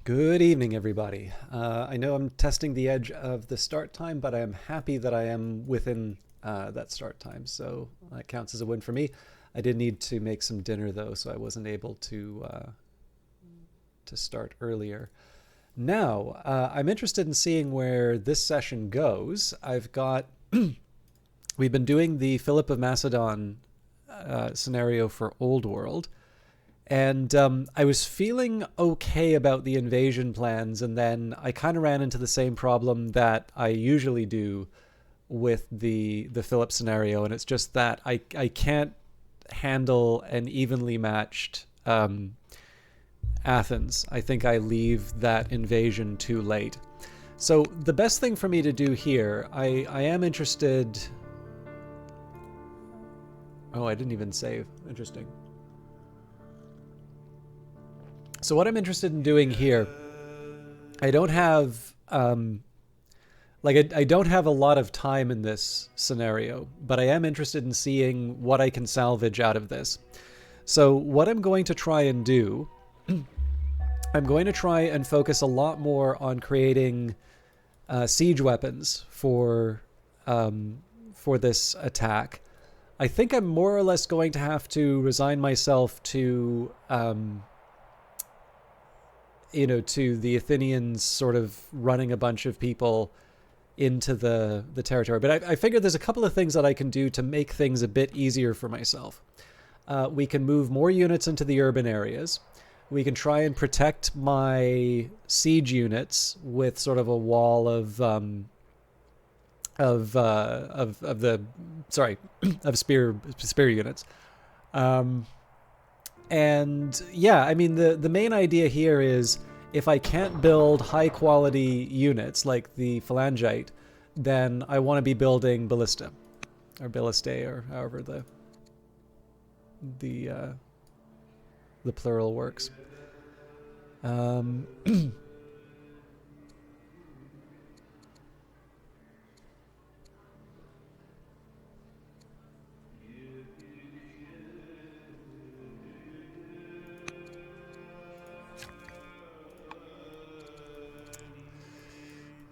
Good evening, everybody. I know I'm testing the edge of the start time, but I am happy that I am within that start time, so that counts as a win for me. I did need to make some dinner though, so I wasn't able to start earlier. Now, I'm interested in seeing where this session goes. We've been doing the Philip of Macedon scenario for Old World. And I was feeling okay about the invasion plans, and then I kind of ran into the same problem that I usually do with the Philip scenario, and it's just that I can't handle an evenly matched Athens. I think I leave that invasion too late. So the best thing for me to do here, I am interested. Oh, I didn't even save. Interesting. So what I'm interested in doing here, I don't have I don't have a lot of time in this scenario, but I am interested in seeing what I can salvage out of this. So what I'm going to try and do, I'm going to try and focus a lot more on creating siege weapons for this attack. I think I'm more or less going to have to resign myself to to the Athenians sort of running a bunch of people into the territory. But I figured there's a couple of things that I can do to make things a bit easier for myself. We can move more units into the urban areas. We can try and protect my siege units with sort of a wall of spear units. And yeah, I mean, the main idea here is if I can't build high quality units like the phalangite, then I want to be building ballista or ballistae or however the plural works.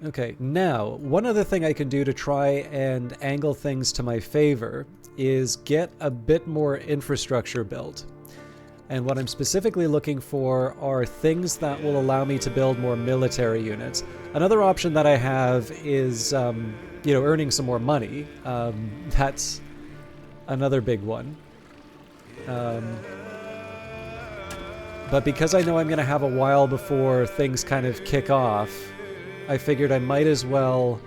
Okay, now, one other thing I can do to try and angle things to my favor is get a bit more infrastructure built. And what I'm specifically looking for are things that will allow me to build more military units. Another option that I have is, earning some more money. That's another big one. But because I know I'm going to have a while before things kind of kick off, I figured I might as well...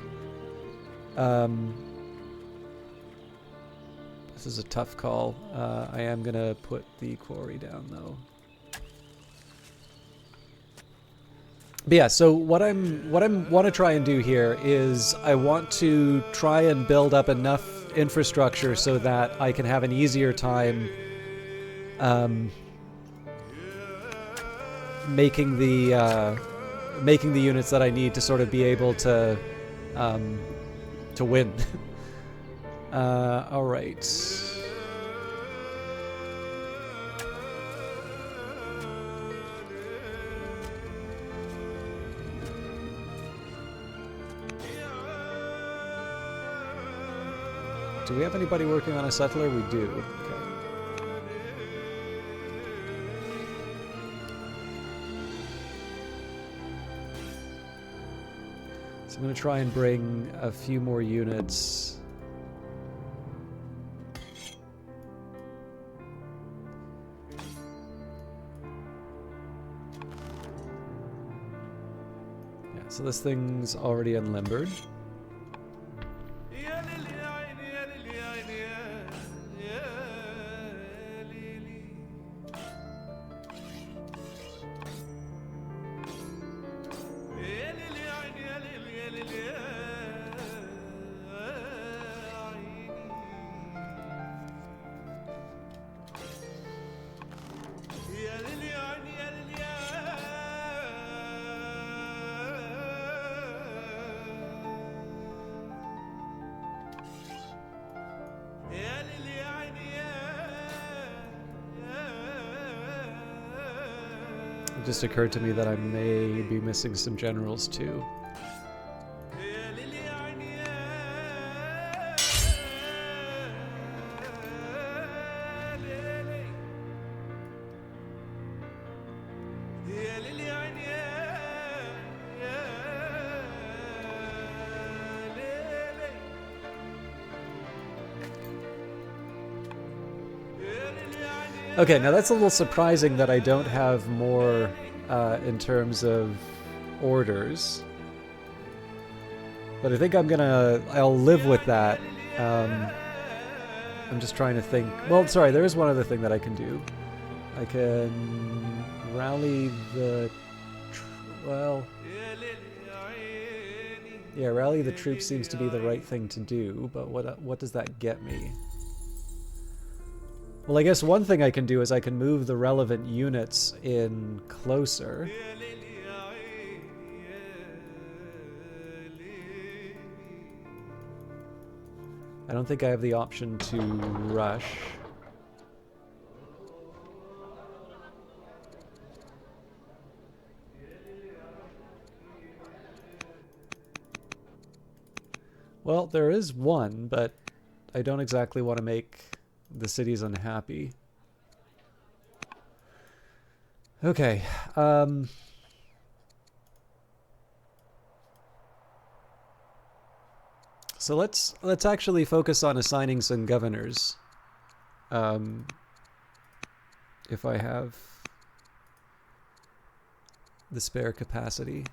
this is a tough call. I am going to put the quarry down, though. But yeah, so what I want to try and do here is I want to try and build up enough infrastructure so that I can have an easier time making the units that I need to sort of be able to win. All right. Do we have anybody working on a settler? We do. Okay. So I'm going to try and bring a few more units. Yeah, so this thing's already unlimbered. It just occurred to me that I may be missing some generals too. Okay, now that's a little surprising that I don't have more in terms of orders. But I think I'll live with that. I'm just trying to think. Well, sorry, there is one other thing that I can do. I can rally the... well... yeah, rally the troops seems to be the right thing to do, but what does that get me? Well, I guess one thing I can do is I can move the relevant units in closer. I don't think I have the option to rush. Well, there is one, but I don't exactly want to make the city's unhappy. Okay. So let's actually focus on assigning some governors. If I have the spare capacity.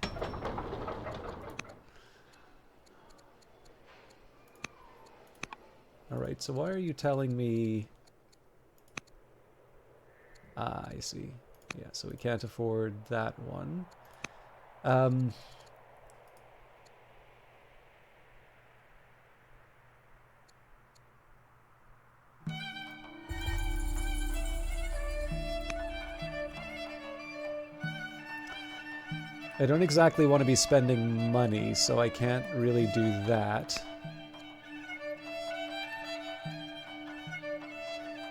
Alright, so why are you telling me... ah, I see. Yeah, so we can't afford that one. I don't exactly want to be spending money, so I can't really do that.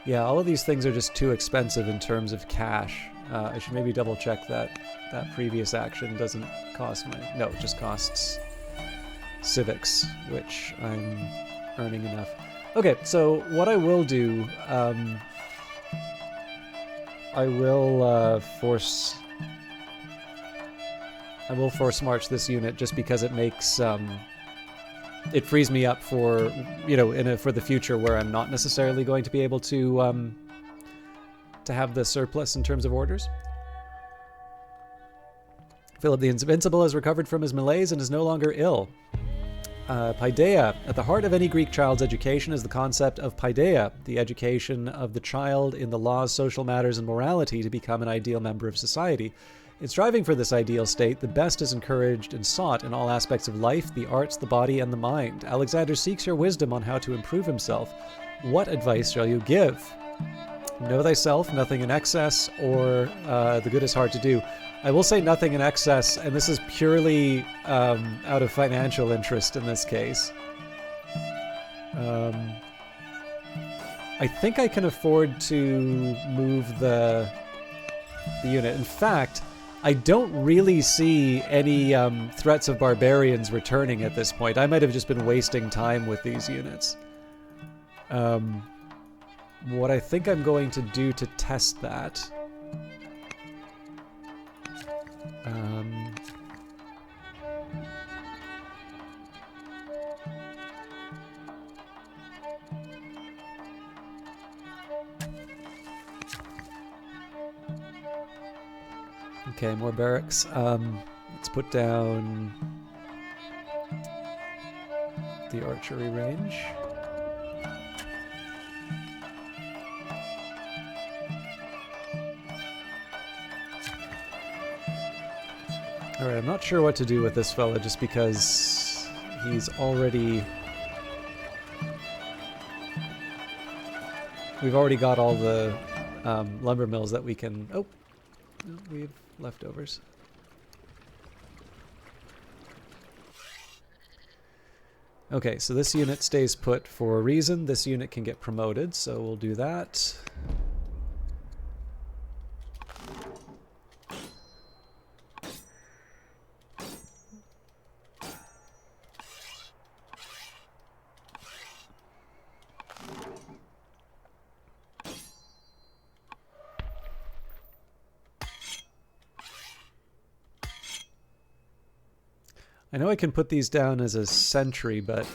Yeah, all of these things are just too expensive in terms of cash. I should maybe double check that that previous action doesn't cost my... no, it just costs civics, which I'm earning enough. Okay, so what I will do, I will force march this unit just because it makes it frees me up for, you know, for the future where I'm not necessarily going to be able to have the surplus in terms of orders. Philip the Invincible has recovered from his malaise and is no longer ill. Paideia. At the heart of any Greek child's education is the concept of paideia, the education of the child in the laws, social matters, and morality to become an ideal member of society. In striving for this ideal state, the best is encouraged and sought in all aspects of life, the arts, the body, and the mind. Alexander seeks your wisdom on how to improve himself. What advice shall you give? Know thyself, nothing in excess, or the good is hard to do. I will say nothing in excess, and this is purely out of financial interest in this case. I think I can afford to move the unit. In fact, I don't really see any threats of barbarians returning at this point. I might have just been wasting time with these units. What I think I'm going to do to test that... okay, more barracks. Let's put down the archery range. Alright, I'm not sure what to do with this fella just because he's already... we've already got all the lumber mills that we can... oh, no, we have leftovers. Okay, so this unit stays put for a reason. This unit can get promoted, so we'll do that. I know I can put these down as a sentry, but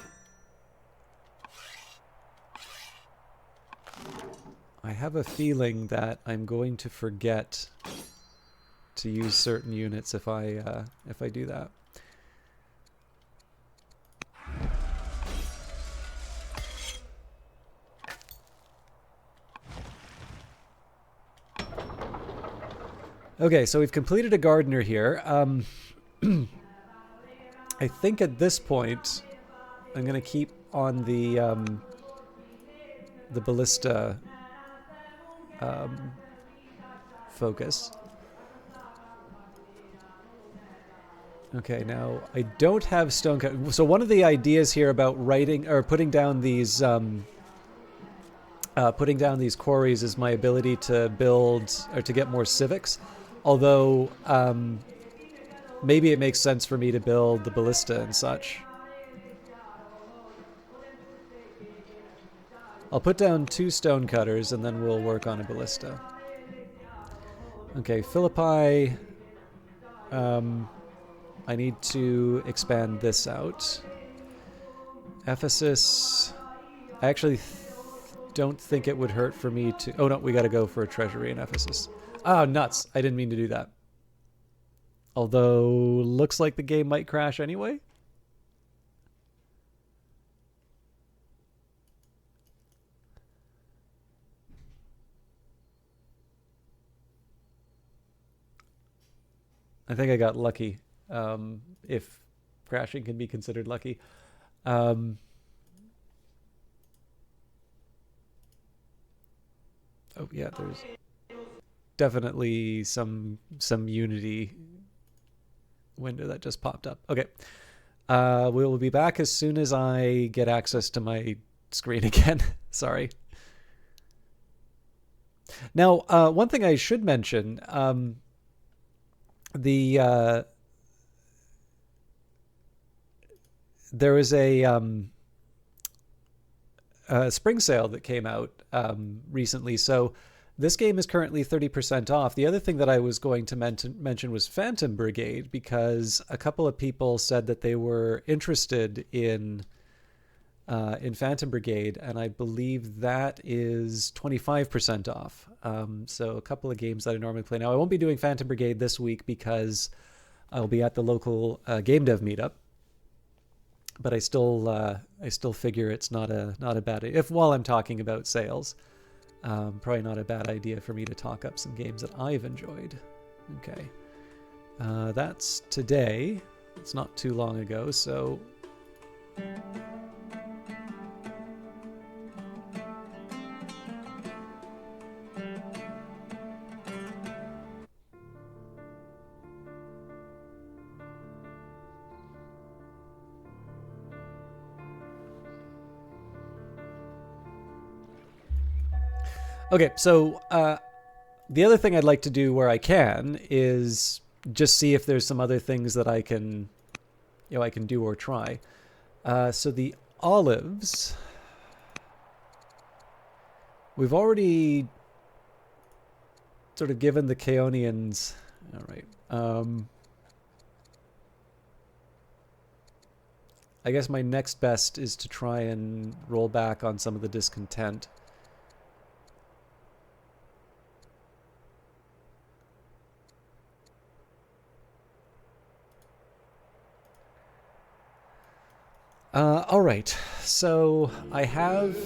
I have a feeling that I'm going to forget to use certain units if I do that. Okay, so we've completed a gardener here. I think at this point I'm going to keep on the ballista focus. Okay, now I don't have stone cut. So one of the ideas here about writing or putting down these quarries is my ability to build or to get more civics. Although maybe it makes sense for me to build the ballista and such. I'll put down 2 stone cutters and then we'll work on a ballista. Okay, Philippi. I need to expand this out. Ephesus. I actually don't think it would hurt for me to... Oh no, we gotta go for a treasury in Ephesus. Ah, nuts. I didn't mean to do that. Although, looks like the game might crash anyway. I think I got lucky, if crashing can be considered lucky. Oh yeah, there's definitely some Unity window that just popped up. Okay, we will be back as soon as I get access to my screen again. Sorry. Now, one thing I should mention, there is a spring sale that came out recently, so this game is currently 30% off. The other thing that I was going to mention was Phantom Brigade, because a couple of people said that they were interested in Phantom Brigade, and I believe that is 25% off. So a couple of games that I normally play. Now, I won't be doing Phantom Brigade this week because I'll be at the local game dev meetup. But I still figure it's not a bad idea. If while I'm talking about sales, probably not a bad idea for me to talk up some games that I've enjoyed. Okay, that's today. It's not too long ago, so. Okay, so the other thing I'd like to do where I can is just see if there's some other things that I can do or try. So the olives, we've already sort of given the Chaonians. All right. I guess my next best is to try and roll back on some of the discontent. All right, so I have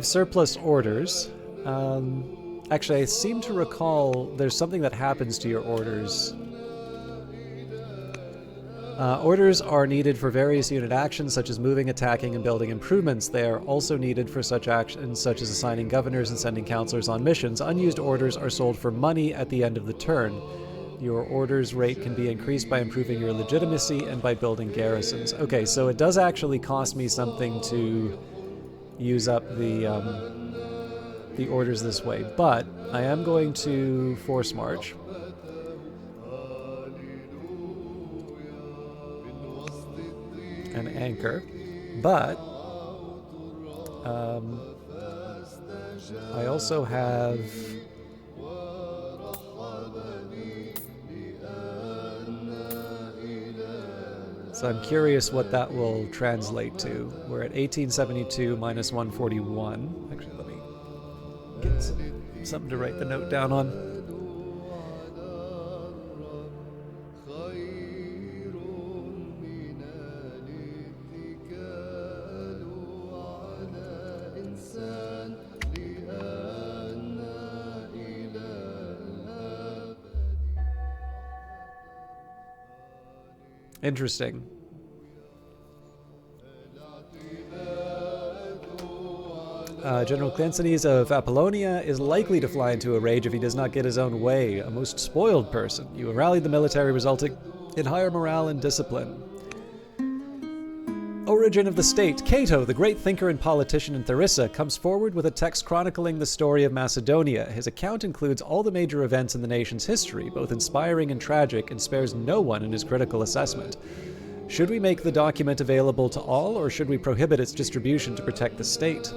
surplus orders. Actually, I seem to recall there's something that happens to your orders. Orders are needed for various unit actions such as moving, attacking, and building improvements. They are also needed for such actions such as assigning governors and sending counselors on missions. Unused orders are sold for money at the end of the turn. Your orders rate can be increased by improving your legitimacy and by building garrisons. Okay, so it does actually cost me something to use up the orders this way, but I am going to force march. And anchor, but I also have So I'm curious what that will translate to. We're at 1872 minus 141. Actually, let me get something to write the note down on. Interesting. General Cleanthes of Apollonia is likely to fly into a rage if he does not get his own way. A most spoiled person. You have rallied the military, resulting in higher morale and discipline. Origin of the state. Cato, the great thinker and politician in Tharissa, comes forward with a text chronicling the story of Macedonia. His account includes all the major events in the nation's history, both inspiring and tragic, and spares no one in his critical assessment. Should we make the document available to all, or should we prohibit its distribution to protect the state?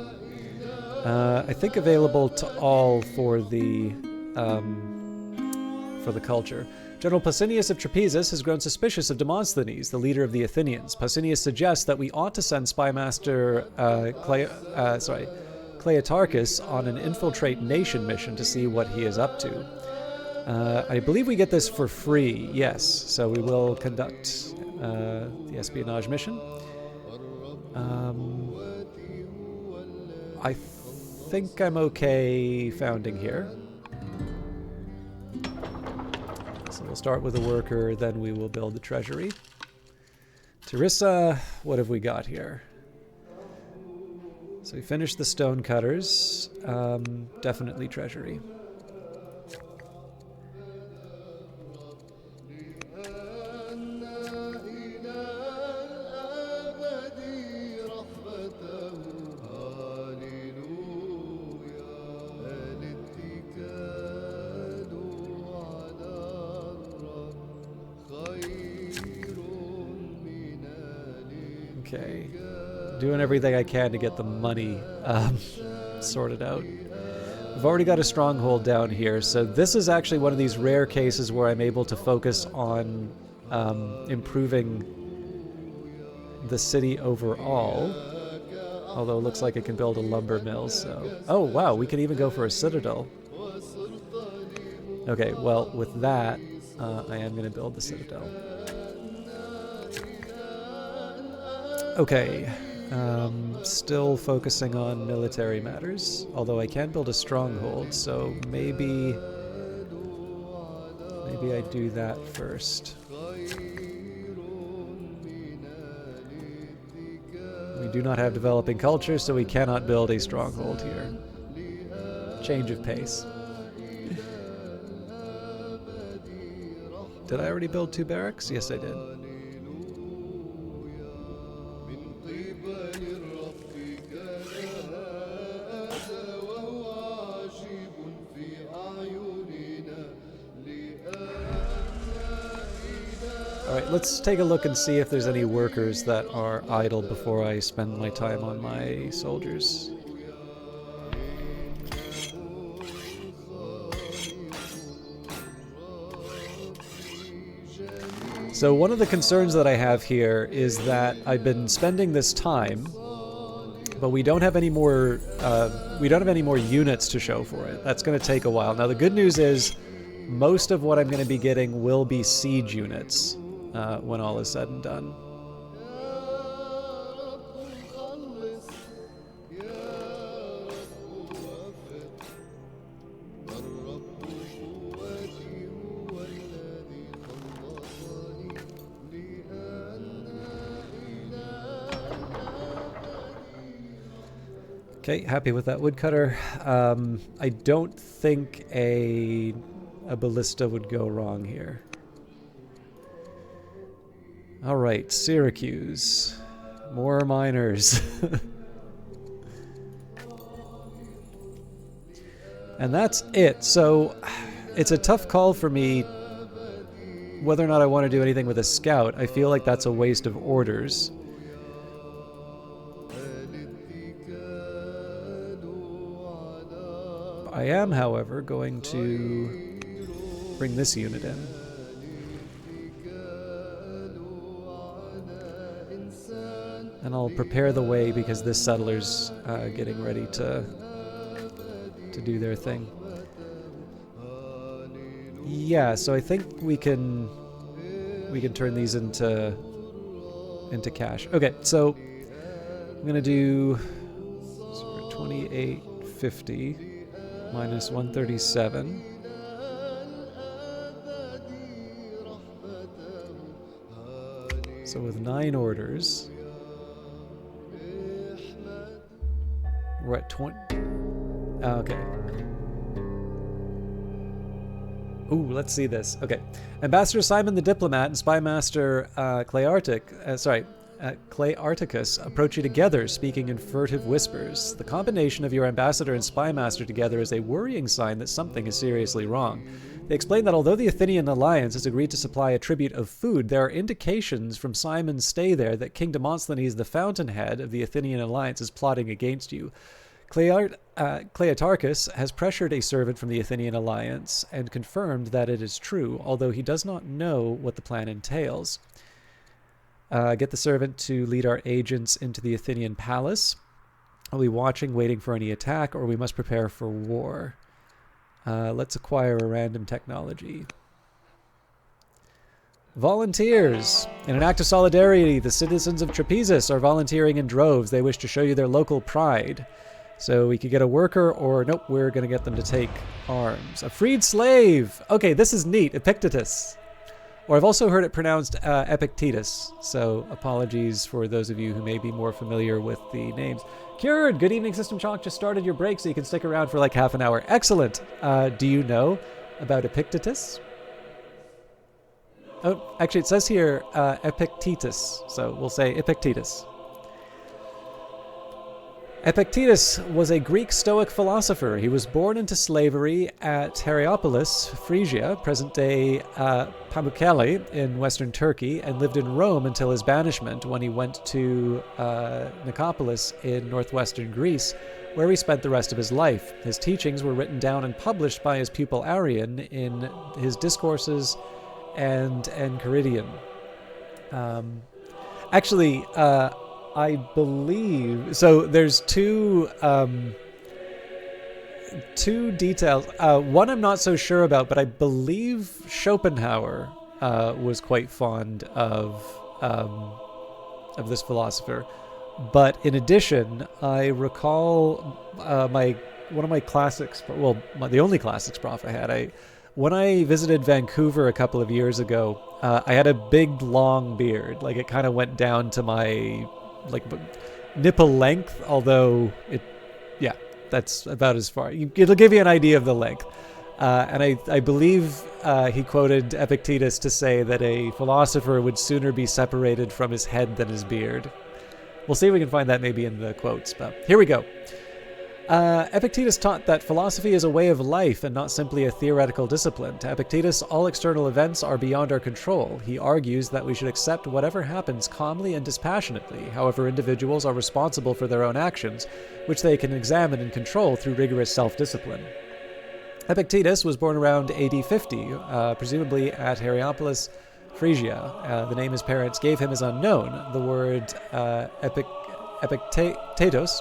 I think available to all for the culture. General Pausanias of Trapezus has grown suspicious of Demosthenes, the leader of the Athenians. Pausanias suggests that we ought to send spymaster Cleitarchus on an infiltrate nation mission to see what he is up to. I believe we get this for free, yes, so we will conduct the espionage mission. I think I'm okay founding here. So we'll start with a worker, then we will build the treasury. Tharissa, what have we got here? So we finished the stone cutters. Definitely treasury. Okay, doing everything I can to get the money sorted out. We've already got a stronghold down here, so this is actually one of these rare cases where I'm able to focus on improving the city overall. Although it looks like it can build a lumber mill, so... Oh, wow, we can even go for a citadel. Okay, well, with that, I am going to build the citadel. Okay, still focusing on military matters, although I can build a stronghold, so maybe I do that first. We do not have developing culture, so we cannot build a stronghold here. Change of pace. Did I already build 2 barracks? Yes, I did. Alright, let's take a look and see if there's any workers that are idle before I spend my time on my soldiers. So one of the concerns that I have here is that I've been spending this time, but we don't have any more units to show for it. That's going to take a while. Now the good news is most of what I'm going to be getting will be siege units when all is said and done. Okay, happy with that woodcutter. I don't think a ballista would go wrong here. All right, Syracuse. More miners. And that's it. So it's a tough call for me whether or not I want to do anything with a scout. I feel like that's a waste of orders. I am, however, going to bring this unit in. And I'll prepare the way because this settler's getting ready to do their thing. Yeah, so I think we can turn these into cash. Okay, so I'm gonna do 2850 minus 137. So with 9 orders, we're at 20. Okay. Ooh, let's see this. Okay. Ambassador Simon the Diplomat and Spymaster Clayarticus approach you together, speaking in furtive whispers. The combination of your ambassador and spymaster together is a worrying sign that something is seriously wrong. They explain that although the Athenian alliance has agreed to supply a tribute of food, there are indications from Simon's stay there that King Demosthenes, the fountainhead of the Athenian alliance, is plotting against you. Cleitarchus has pressured a servant from the Athenian alliance and confirmed that it is true, although he does not know what the plan entails. Get the servant to lead our agents into the Athenian palace. I'll be watching, waiting for any attack, or we must prepare for war. Let's acquire a random technology. Volunteers! In an act of solidarity, the citizens of Trapezus are volunteering in droves. They wish to show you their local pride. So we could get a worker, or nope, we're going to get them to take arms. A freed slave! Okay, this is neat. Epictetus. Or I've also heard it pronounced Epictetus. So apologies for those of you who may be more familiar with the names. Cured! Good evening, System Chalk. Just started your break, so you can stick around for like half an hour. Excellent! Do you know about Epictetus? Oh, actually, it says here Epictetus, so we'll say Epictetus. Epictetus was a Greek Stoic philosopher. He was born into slavery at Hierapolis, Phrygia, present-day Pamukkale in western Turkey, and lived in Rome until his banishment when he went to Nicopolis in northwestern Greece, where he spent the rest of his life. His teachings were written down and published by his pupil Arrian in his Discourses and Enchiridion. I believe so. There's two details. One I'm not so sure about, but I believe Schopenhauer was quite fond of this philosopher. But in addition, I recall one of my classics. Well, the only classics prof I had. When I visited Vancouver a couple of years ago, I had a big long beard. Like it kind of went down to my nipple length, although that's about as far. It'll give you an idea of the length. And I believe he quoted Epictetus to say that a philosopher would sooner be separated from his head than his beard. We'll see if we can find that maybe in the quotes, but here we go. Epictetus taught that philosophy is a way of life and not simply a theoretical discipline. To Epictetus, all external events are beyond our control. He argues that we should accept whatever happens calmly and dispassionately. However, individuals are responsible for their own actions, which they can examine and control through rigorous self-discipline. Epictetus was born around AD 50, presumably at Hierapolis, Phrygia. The name his parents gave him is unknown. The word epiktetos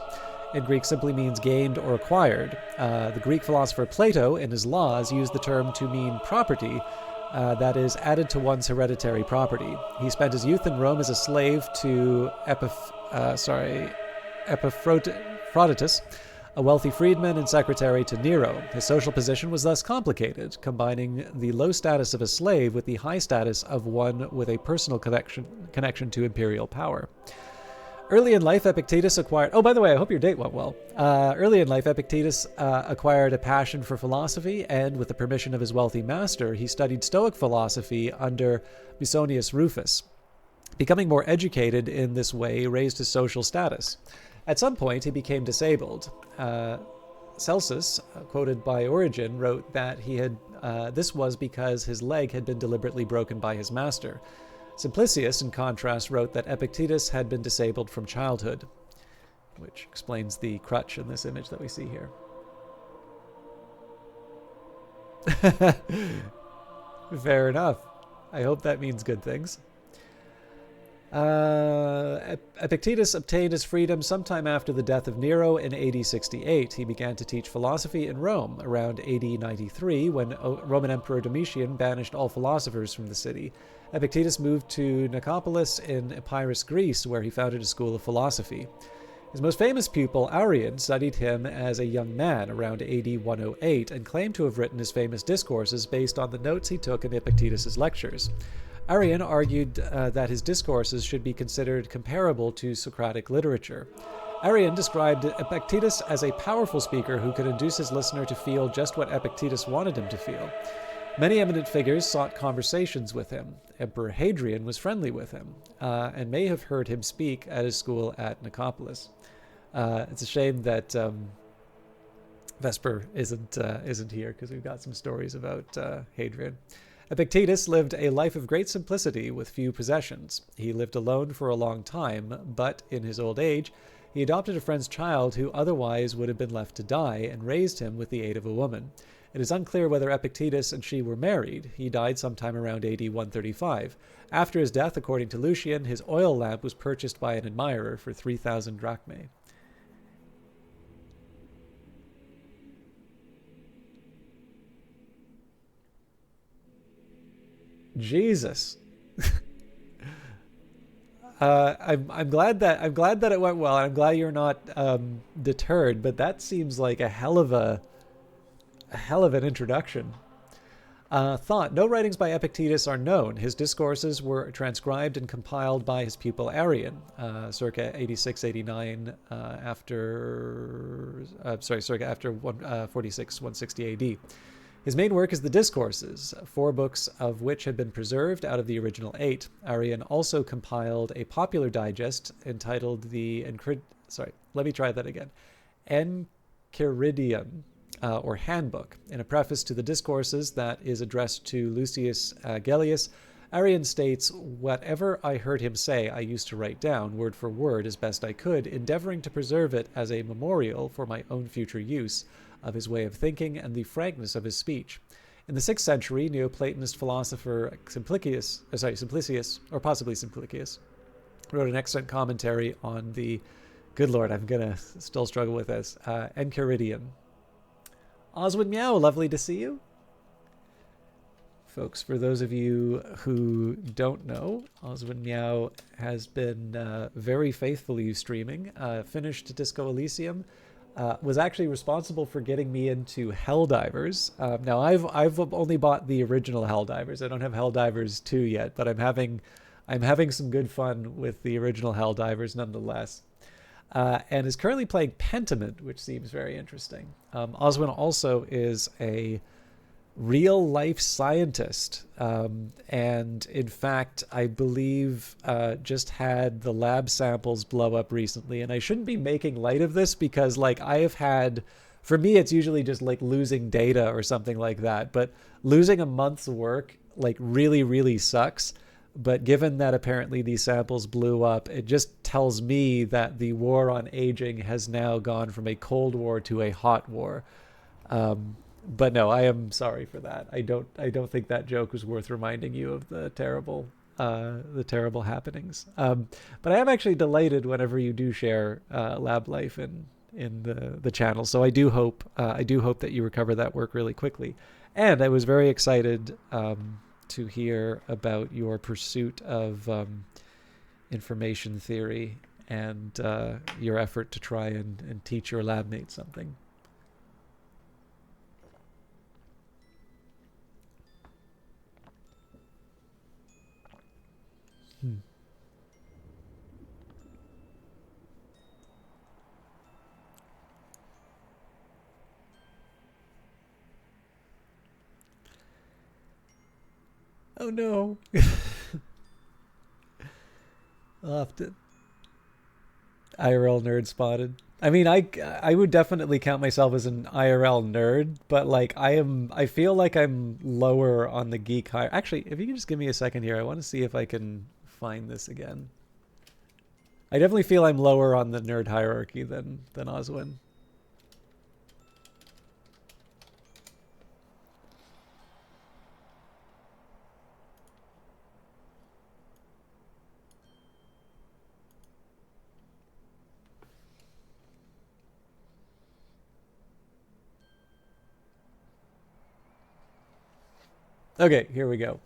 in Greek simply means gained or acquired. The Greek philosopher Plato, in his Laws, used the term to mean property, that is, added to one's hereditary property. He spent his youth in Rome as a slave to Epaphroditus, a wealthy freedman and secretary to Nero. His social position was thus complicated, combining the low status of a slave with the high status of one with a personal connection to imperial power. Early in life, Epictetus acquired... Oh, by the way, I hope your date went well. Early in life, Epictetus acquired a passion for philosophy, and with the permission of his wealthy master, he studied Stoic philosophy under Musonius Rufus. Becoming more educated in this way raised his social status. At some point, he became disabled. Celsus, quoted by Origen, wrote that this was because his leg had been deliberately broken by his master. Simplicius, in contrast, wrote that Epictetus had been disabled from childhood, which explains the crutch in this image that we see here. Fair enough. I hope that means good things. Epictetus obtained his freedom sometime after the death of Nero in AD 68. He began to teach philosophy in Rome around AD 93 when Roman Emperor Domitian banished all philosophers from the city. Epictetus moved to Nicopolis in Epirus, Greece, where he founded a school of philosophy. His most famous pupil, Arrian, studied him as a young man around AD 108 and claimed to have written his famous discourses based on the notes he took in Epictetus's lectures. Arrian argued that his discourses should be considered comparable to Socratic literature. Arrian described Epictetus as a powerful speaker who could induce his listener to feel just what Epictetus wanted him to feel. Many eminent figures sought conversations with him. Emperor Hadrian was friendly with him and may have heard him speak at his school at Nicopolis. It's a shame that Vesper isn't here because we've got some stories about Hadrian. Epictetus lived a life of great simplicity with few possessions. He lived alone for a long time, but in his old age, he adopted a friend's child who otherwise would have been left to die and raised him with the aid of a woman. It is unclear whether Epictetus and she were married. He died sometime around AD 135. After his death, according to Lucian, his oil lamp was purchased by an admirer for 3,000 drachmae. Jesus. I'm glad that it went well. I'm glad you're not deterred, but that seems like a hell of an introduction. Thought. No writings by Epictetus are known. His discourses were transcribed and compiled by his pupil Arrian, circa 86-89 circa after 146-160 AD. His main work is the Discourses, 4 books of which had been preserved out of the original 8. Arrian also compiled a popular digest entitled the Enchiridion, or Handbook. In a preface to the Discourses that is addressed to Lucius Gellius, Arrian states, "Whatever I heard him say, I used to write down, word for word, as best I could, endeavoring to preserve it as a memorial for my own future use of his way of thinking and the frankness of his speech." In the 6th century, Neoplatonist philosopher Simplicius, or possibly Simplicius, wrote an excellent commentary on the, good lord, I'm going to still struggle with this, Enchiridion. Oswin Meow, lovely to see you. Folks, for those of you who don't know, Oswin Meow has been very faithfully streaming, finished Disco Elysium, was actually responsible for getting me into Helldivers. Now, I've only bought the original Helldivers. I don't have Helldivers 2 yet, but I'm having some good fun with the original Helldivers nonetheless. And is currently playing Pentiment, which seems very interesting. Oswin also is a real-life scientist, and in fact, I believe just had the lab samples blow up recently. And I shouldn't be making light of this because, like, I have had, for me, it's usually just like losing data or something like that. But losing a month's work, like, really, really sucks. But given that apparently these samples blew up, it just tells me that the war on aging has now gone from a cold war to a hot war. But no, I am sorry for that. I don't think that joke was worth reminding you of the terrible happenings. But I am actually delighted whenever you do share lab life in the channel. So I do hope that you recover that work really quickly. And I was very excited to hear about your pursuit of information theory and your effort to try and teach your lab mates something. Oh no. I'll have to... IRL nerd spotted. I mean, I would definitely count myself as an IRL nerd, but like I feel like I'm lower on the geek hierarchy. Actually, if you can just give me a second here, I want to see if I can find this again. I definitely feel I'm lower on the nerd hierarchy than Oswin. Okay, here we go.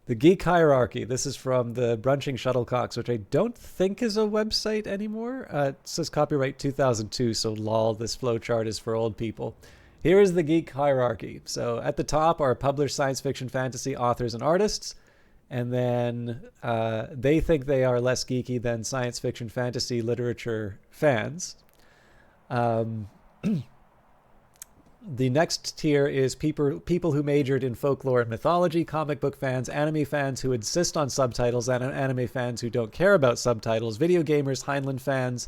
The Geek Hierarchy. This is from the Brunching Shuttlecocks, which I don't think is a website anymore. It says copyright 2002, so lol, this flowchart is for old people. Here is the Geek Hierarchy. So at the top are published science fiction fantasy authors and artists, and then they think they are less geeky than science fiction fantasy literature fans. The next tier is people who majored in folklore and mythology, comic book fans, anime fans who insist on subtitles, and anime fans who don't care about subtitles, video gamers, Heinlein fans,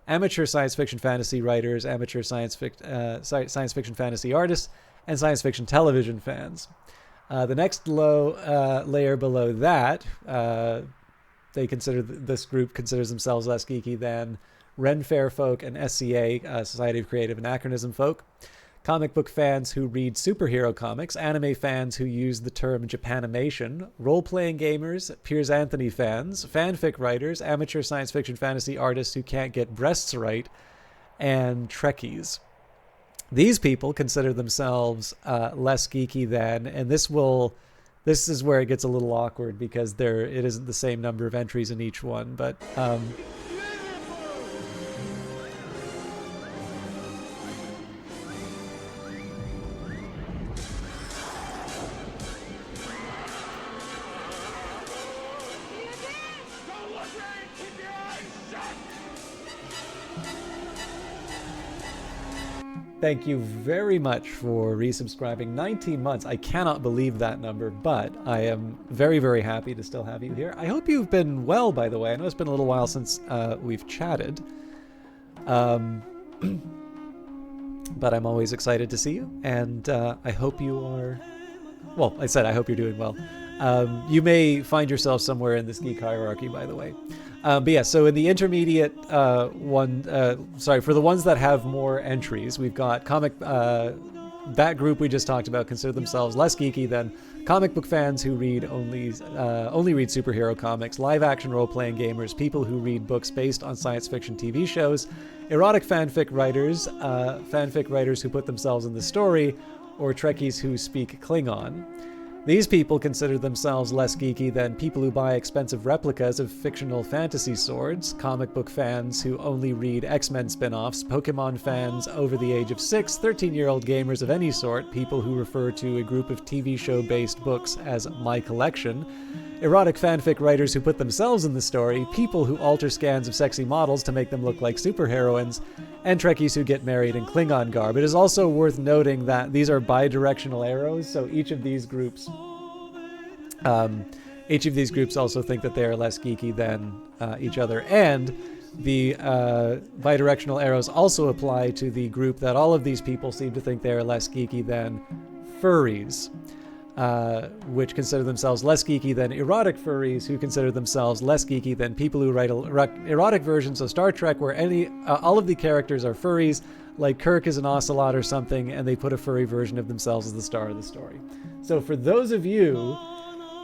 amateur science fiction fantasy writers, amateur science fiction fantasy artists, and science fiction television fans. The next layer below that, they consider this group considers themselves less geeky than Ren Fair folk and SCA, Society of Creative Anachronism folk. Comic book fans who read superhero comics, anime fans who use the term Japanimation, role-playing gamers, Piers Anthony fans, fanfic writers, amateur science fiction fantasy artists who can't get breasts right, and Trekkies. These people consider themselves less geeky than, and this is where it gets a little awkward because it isn't the same number of entries in each one, but thank you very much for resubscribing. 19 months. I cannot believe that number, but I am very, very happy to still have you here. I hope you've been well, by the way. I know it's been a little while since we've chatted. But I'm always excited to see you, and I hope you are... Well, I said I hope you're doing well. You may find yourself somewhere in this geek hierarchy, by the way. But yeah, so in the intermediate for the ones that have more entries, we've got that group we just talked about consider themselves less geeky than comic book fans who only read superhero comics, live action role-playing gamers, people who read books based on science fiction TV shows, erotic fanfic writers who put themselves in the story, or Trekkies who speak Klingon. These people consider themselves less geeky than people who buy expensive replicas of fictional fantasy swords, comic book fans who only read X-Men spin-offs, Pokemon fans over the age of 6, 13-year-old gamers of any sort, people who refer to a group of TV show-based books as my collection, erotic fanfic writers who put themselves in the story, people who alter scans of sexy models to make them look like superheroines, and Trekkies who get married in Klingon garb. It is also worth noting that these are bi-directional arrows, so each of these groups also think that they are less geeky than each other. And the bi-directional arrows also apply to the group that all of these people seem to think they are less geeky than furries. Which consider themselves less geeky than erotic furries, who consider themselves less geeky than people who write erotic versions of Star Trek where all of the characters are furries, like Kirk is an ocelot or something, and they put a furry version of themselves as the star of the story. So for those of you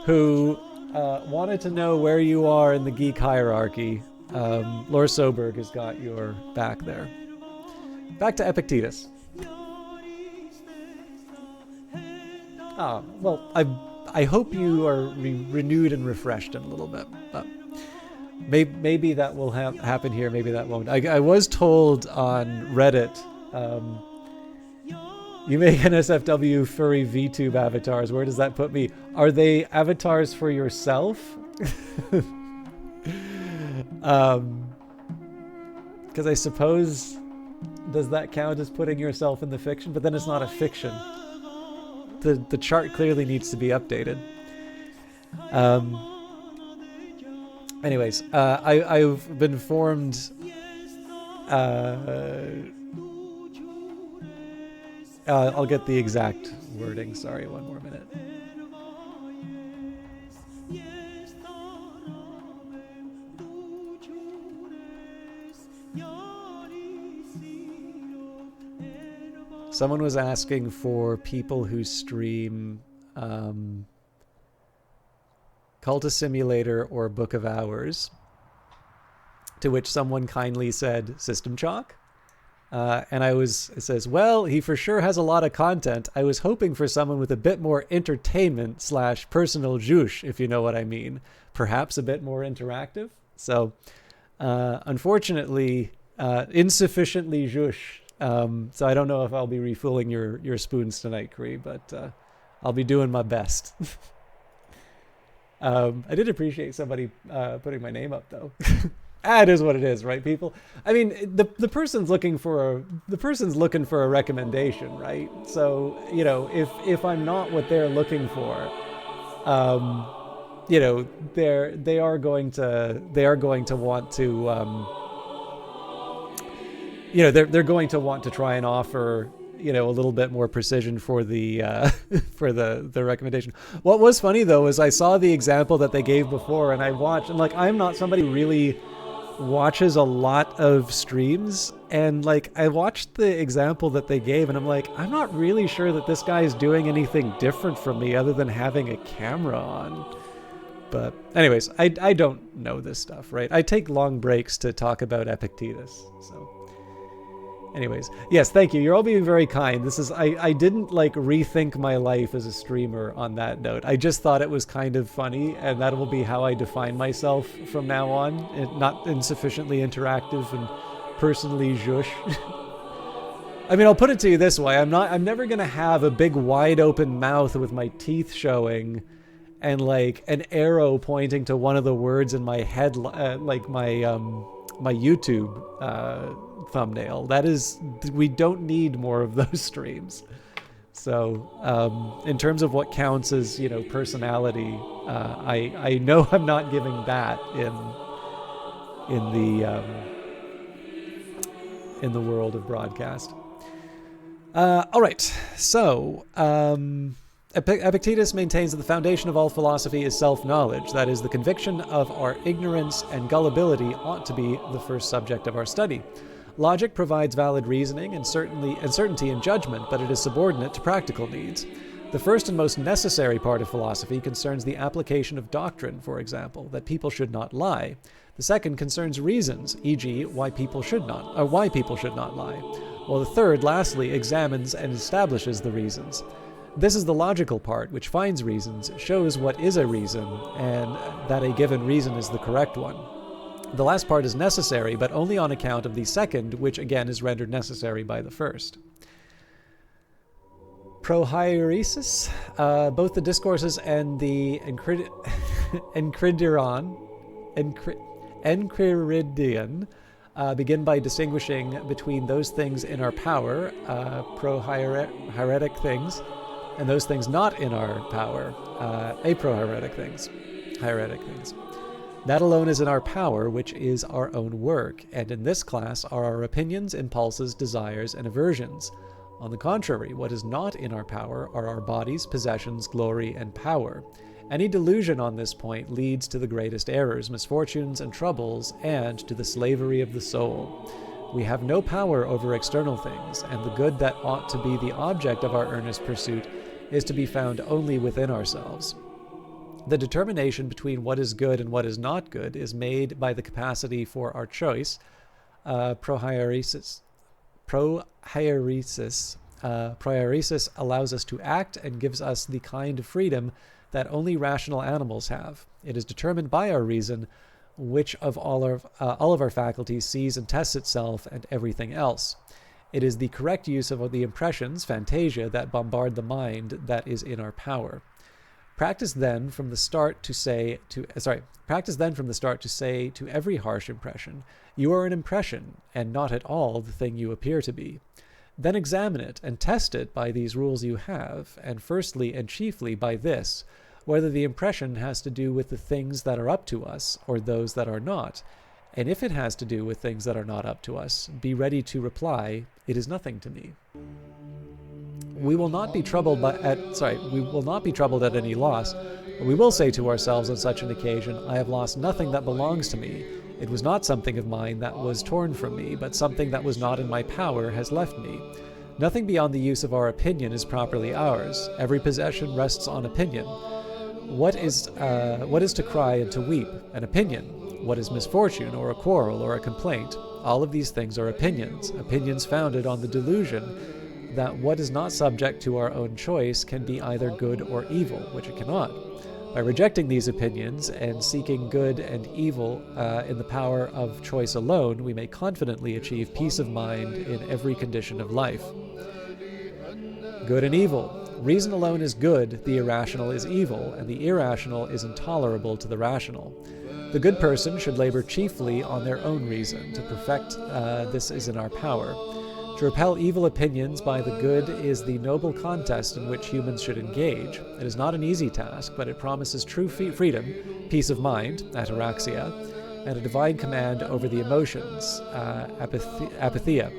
who wanted to know where you are in the geek hierarchy, Laura Soberg has got your back there. Back to Epictetus. Well, I hope you are renewed and refreshed in a little bit. Maybe that will happen here, maybe that won't. I was told on Reddit, you make NSFW furry VTube avatars. Where does that put me? Are they avatars for yourself? Because I suppose, does that count as putting yourself in the fiction? But then it's not a fiction. The chart clearly needs to be updated. Anyways, I've been informed. I'll get the exact wording. Sorry, one more minute. Someone was asking for people who stream Cultist Simulator or Book of Hours, to which someone kindly said System Chalk. It says, well, he for sure has a lot of content. I was hoping for someone with a bit more entertainment / personal juice, if you know what I mean. Perhaps a bit more interactive. So, unfortunately, insufficiently juice. So I don't know if I'll be refilling your spoons tonight, Kree, but I'll be doing my best. I did appreciate somebody putting my name up, though. It is what it is, right, people? I mean, the person's looking for a recommendation, right? So, you know, if I'm not what they're looking for, you know, they are going to want to, you know, they're going to want to try and offer, you know, a little bit more precision for the for the recommendation. What was funny though is I saw the example that they gave before, and I watched, and like, I'm not somebody who really watches a lot of streams, and like I watched the example that they gave, and I'm like, I'm not really sure that this guy is doing anything different from me other than having a camera on. But anyways, I don't know this stuff, right? I take long breaks to talk about Epictetus. So anyways, yes, thank you. You're all being very kind. This is, I didn't like rethink my life as a streamer on that note. I just thought it was kind of funny, and that will be how I define myself from now on. Not insufficiently interactive and personally zhush. I mean, I'll put it to you this way. I'm never going to have a big wide open mouth with my teeth showing and like an arrow pointing to one of the words in my head, like my YouTube thumbnail. That is, we don't need more of those streams. So in terms of what counts as, you know, personality, I know I'm not giving that in the world of broadcast. All right, so Epictetus maintains that the foundation of all philosophy is self-knowledge. That is, the conviction of our ignorance and gullibility ought to be the first subject of our study. Logic provides valid reasoning and certainty in judgment, but it is subordinate to practical needs. The first and most necessary part of philosophy concerns the application of doctrine, for example, that people should not lie. The second concerns reasons, e.g., why people should not lie. While the third, lastly, examines and establishes the reasons. This is the logical part, which finds reasons, shows what is a reason, and that a given reason is the correct one. The last part is necessary, but only on account of the second, which again is rendered necessary by the first. Prohieresis, both the discourses and the Enchiridion begin by distinguishing between those things in our power, prohieretic things, and those things not in our power, aprohieretic things, hieretic things. That alone is in our power, which is our own work, and in this class are our opinions, impulses, desires, and aversions. On the contrary, what is not in our power are our bodies, possessions, glory, and power. Any delusion on this point leads to the greatest errors, misfortunes, and troubles, and to the slavery of the soul. We have no power over external things, and the good that ought to be the object of our earnest pursuit is to be found only within ourselves. The determination between what is good and what is not good is made by the capacity for our choice, prohieresis. Prohieresis allows us to act and gives us the kind of freedom that only rational animals have. It is determined by our reason, which of all of our faculties sees and tests itself and everything else. It is the correct use of the impressions, fantasia, that bombard the mind that is in our power. Practice then from the start to say to every harsh impression, you are an impression, and not at all the thing you appear to be. Then examine it and test it by these rules you have, and firstly and chiefly by this, whether the impression has to do with the things that are up to us or those that are not. And if it has to do with things that are not up to us, be ready to reply, it is nothing to me. We will not be troubled at any loss. We will say to ourselves on such an occasion, I have lost nothing that belongs to me. It was not something of mine that was torn from me, but something that was not in my power has left me. Nothing beyond the use of our opinion is properly ours. Every possession rests on opinion. What is to cry and to weep? An opinion. What is misfortune, or a quarrel, or a complaint? All of these things are opinions founded on the delusion that what is not subject to our own choice can be either good or evil, which it cannot. By rejecting these opinions and seeking good and evil in the power of choice alone, we may confidently achieve peace of mind in every condition of life. Good and evil. Reason alone is good, the irrational is evil, and the irrational is intolerable to the rational. The good person should labor chiefly on their own reason. To perfect this is in our power. To repel evil opinions by the good is the noble contest in which humans should engage. It is not an easy task, but it promises true freedom, peace of mind, ataraxia, and a divine command over the emotions, apatheia.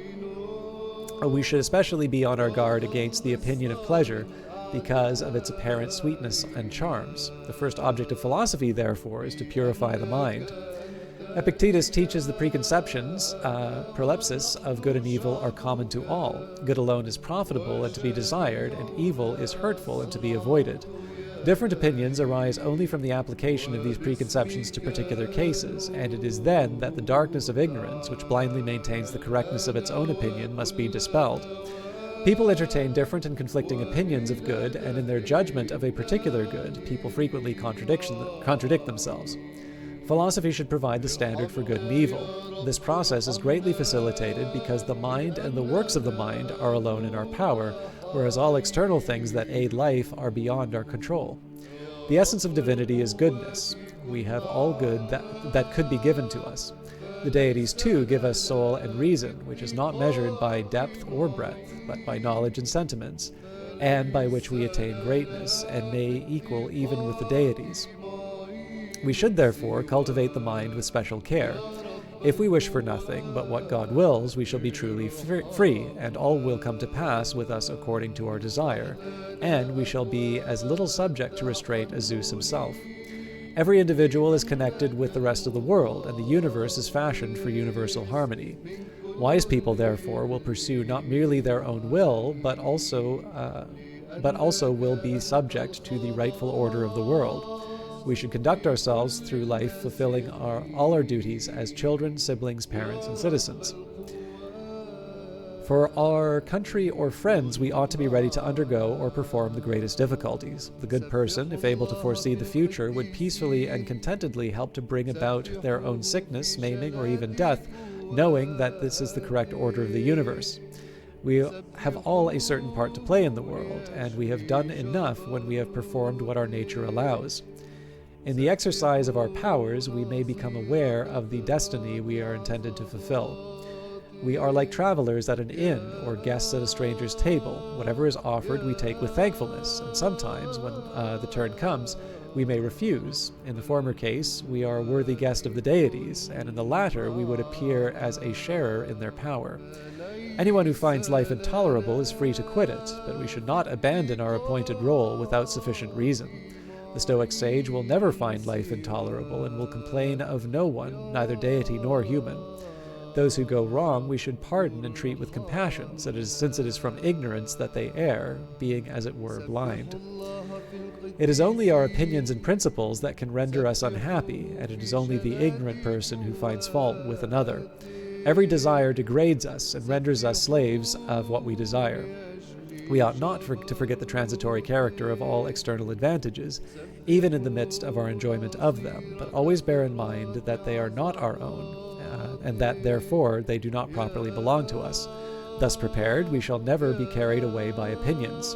We should especially be on our guard against the opinion of pleasure because of its apparent sweetness and charms. The first object of philosophy, therefore, is to purify the mind. Epictetus teaches the preconceptions, prolepsis, of good and evil are common to all. Good alone is profitable and to be desired, and evil is hurtful and to be avoided. Different opinions arise only from the application of these preconceptions to particular cases, and it is then that the darkness of ignorance, which blindly maintains the correctness of its own opinion, must be dispelled. People entertain different and conflicting opinions of good, and in their judgment of a particular good, people frequently contradict themselves. Philosophy should provide the standard for good and evil. This process is greatly facilitated because the mind and the works of the mind are alone in our power, whereas all external things that aid life are beyond our control. The essence of divinity is goodness. We have all good that could be given to us. The deities, too, give us soul and reason, which is not measured by depth or breadth, but by knowledge and sentiments, and by which we attain greatness, and may equal even with the deities. We should, therefore, cultivate the mind with special care. If we wish for nothing but what God wills, we shall be truly free, and all will come to pass with us according to our desire, and we shall be as little subject to restraint as Zeus himself. Every individual is connected with the rest of the world, and the universe is fashioned for universal harmony. Wise people, therefore, will pursue not merely their own will, but also will be subject to the rightful order of the world. We should conduct ourselves through life fulfilling all our duties as children, siblings, parents, and citizens. For our country or friends, we ought to be ready to undergo or perform the greatest difficulties. The good person, if able to foresee the future, would peacefully and contentedly help to bring about their own sickness, maiming, or even death, knowing that this is the correct order of the universe. We have all a certain part to play in the world, and we have done enough when we have performed what our nature allows. In the exercise of our powers, we may become aware of the destiny we are intended to fulfill. We are like travelers at an inn or guests at a stranger's table. Whatever is offered, we take with thankfulness, and sometimes, when the turn comes, we may refuse. In the former case, we are a worthy guest of the deities, and in the latter, we would appear as a sharer in their power. Anyone who finds life intolerable is free to quit it, but we should not abandon our appointed role without sufficient reason. The Stoic sage will never find life intolerable and will complain of no one, neither deity nor human. Those who go wrong we should pardon and treat with compassion, since it is from ignorance that they err, being as it were blind. It is only our opinions and principles that can render us unhappy, and it is only the ignorant person who finds fault with another. Every desire degrades us and renders us slaves of what we desire. We ought not to forget the transitory character of all external advantages, even in the midst of our enjoyment of them, but always bear in mind that they are not our own, and that, therefore, they do not properly belong to us. Thus prepared, we shall never be carried away by opinions.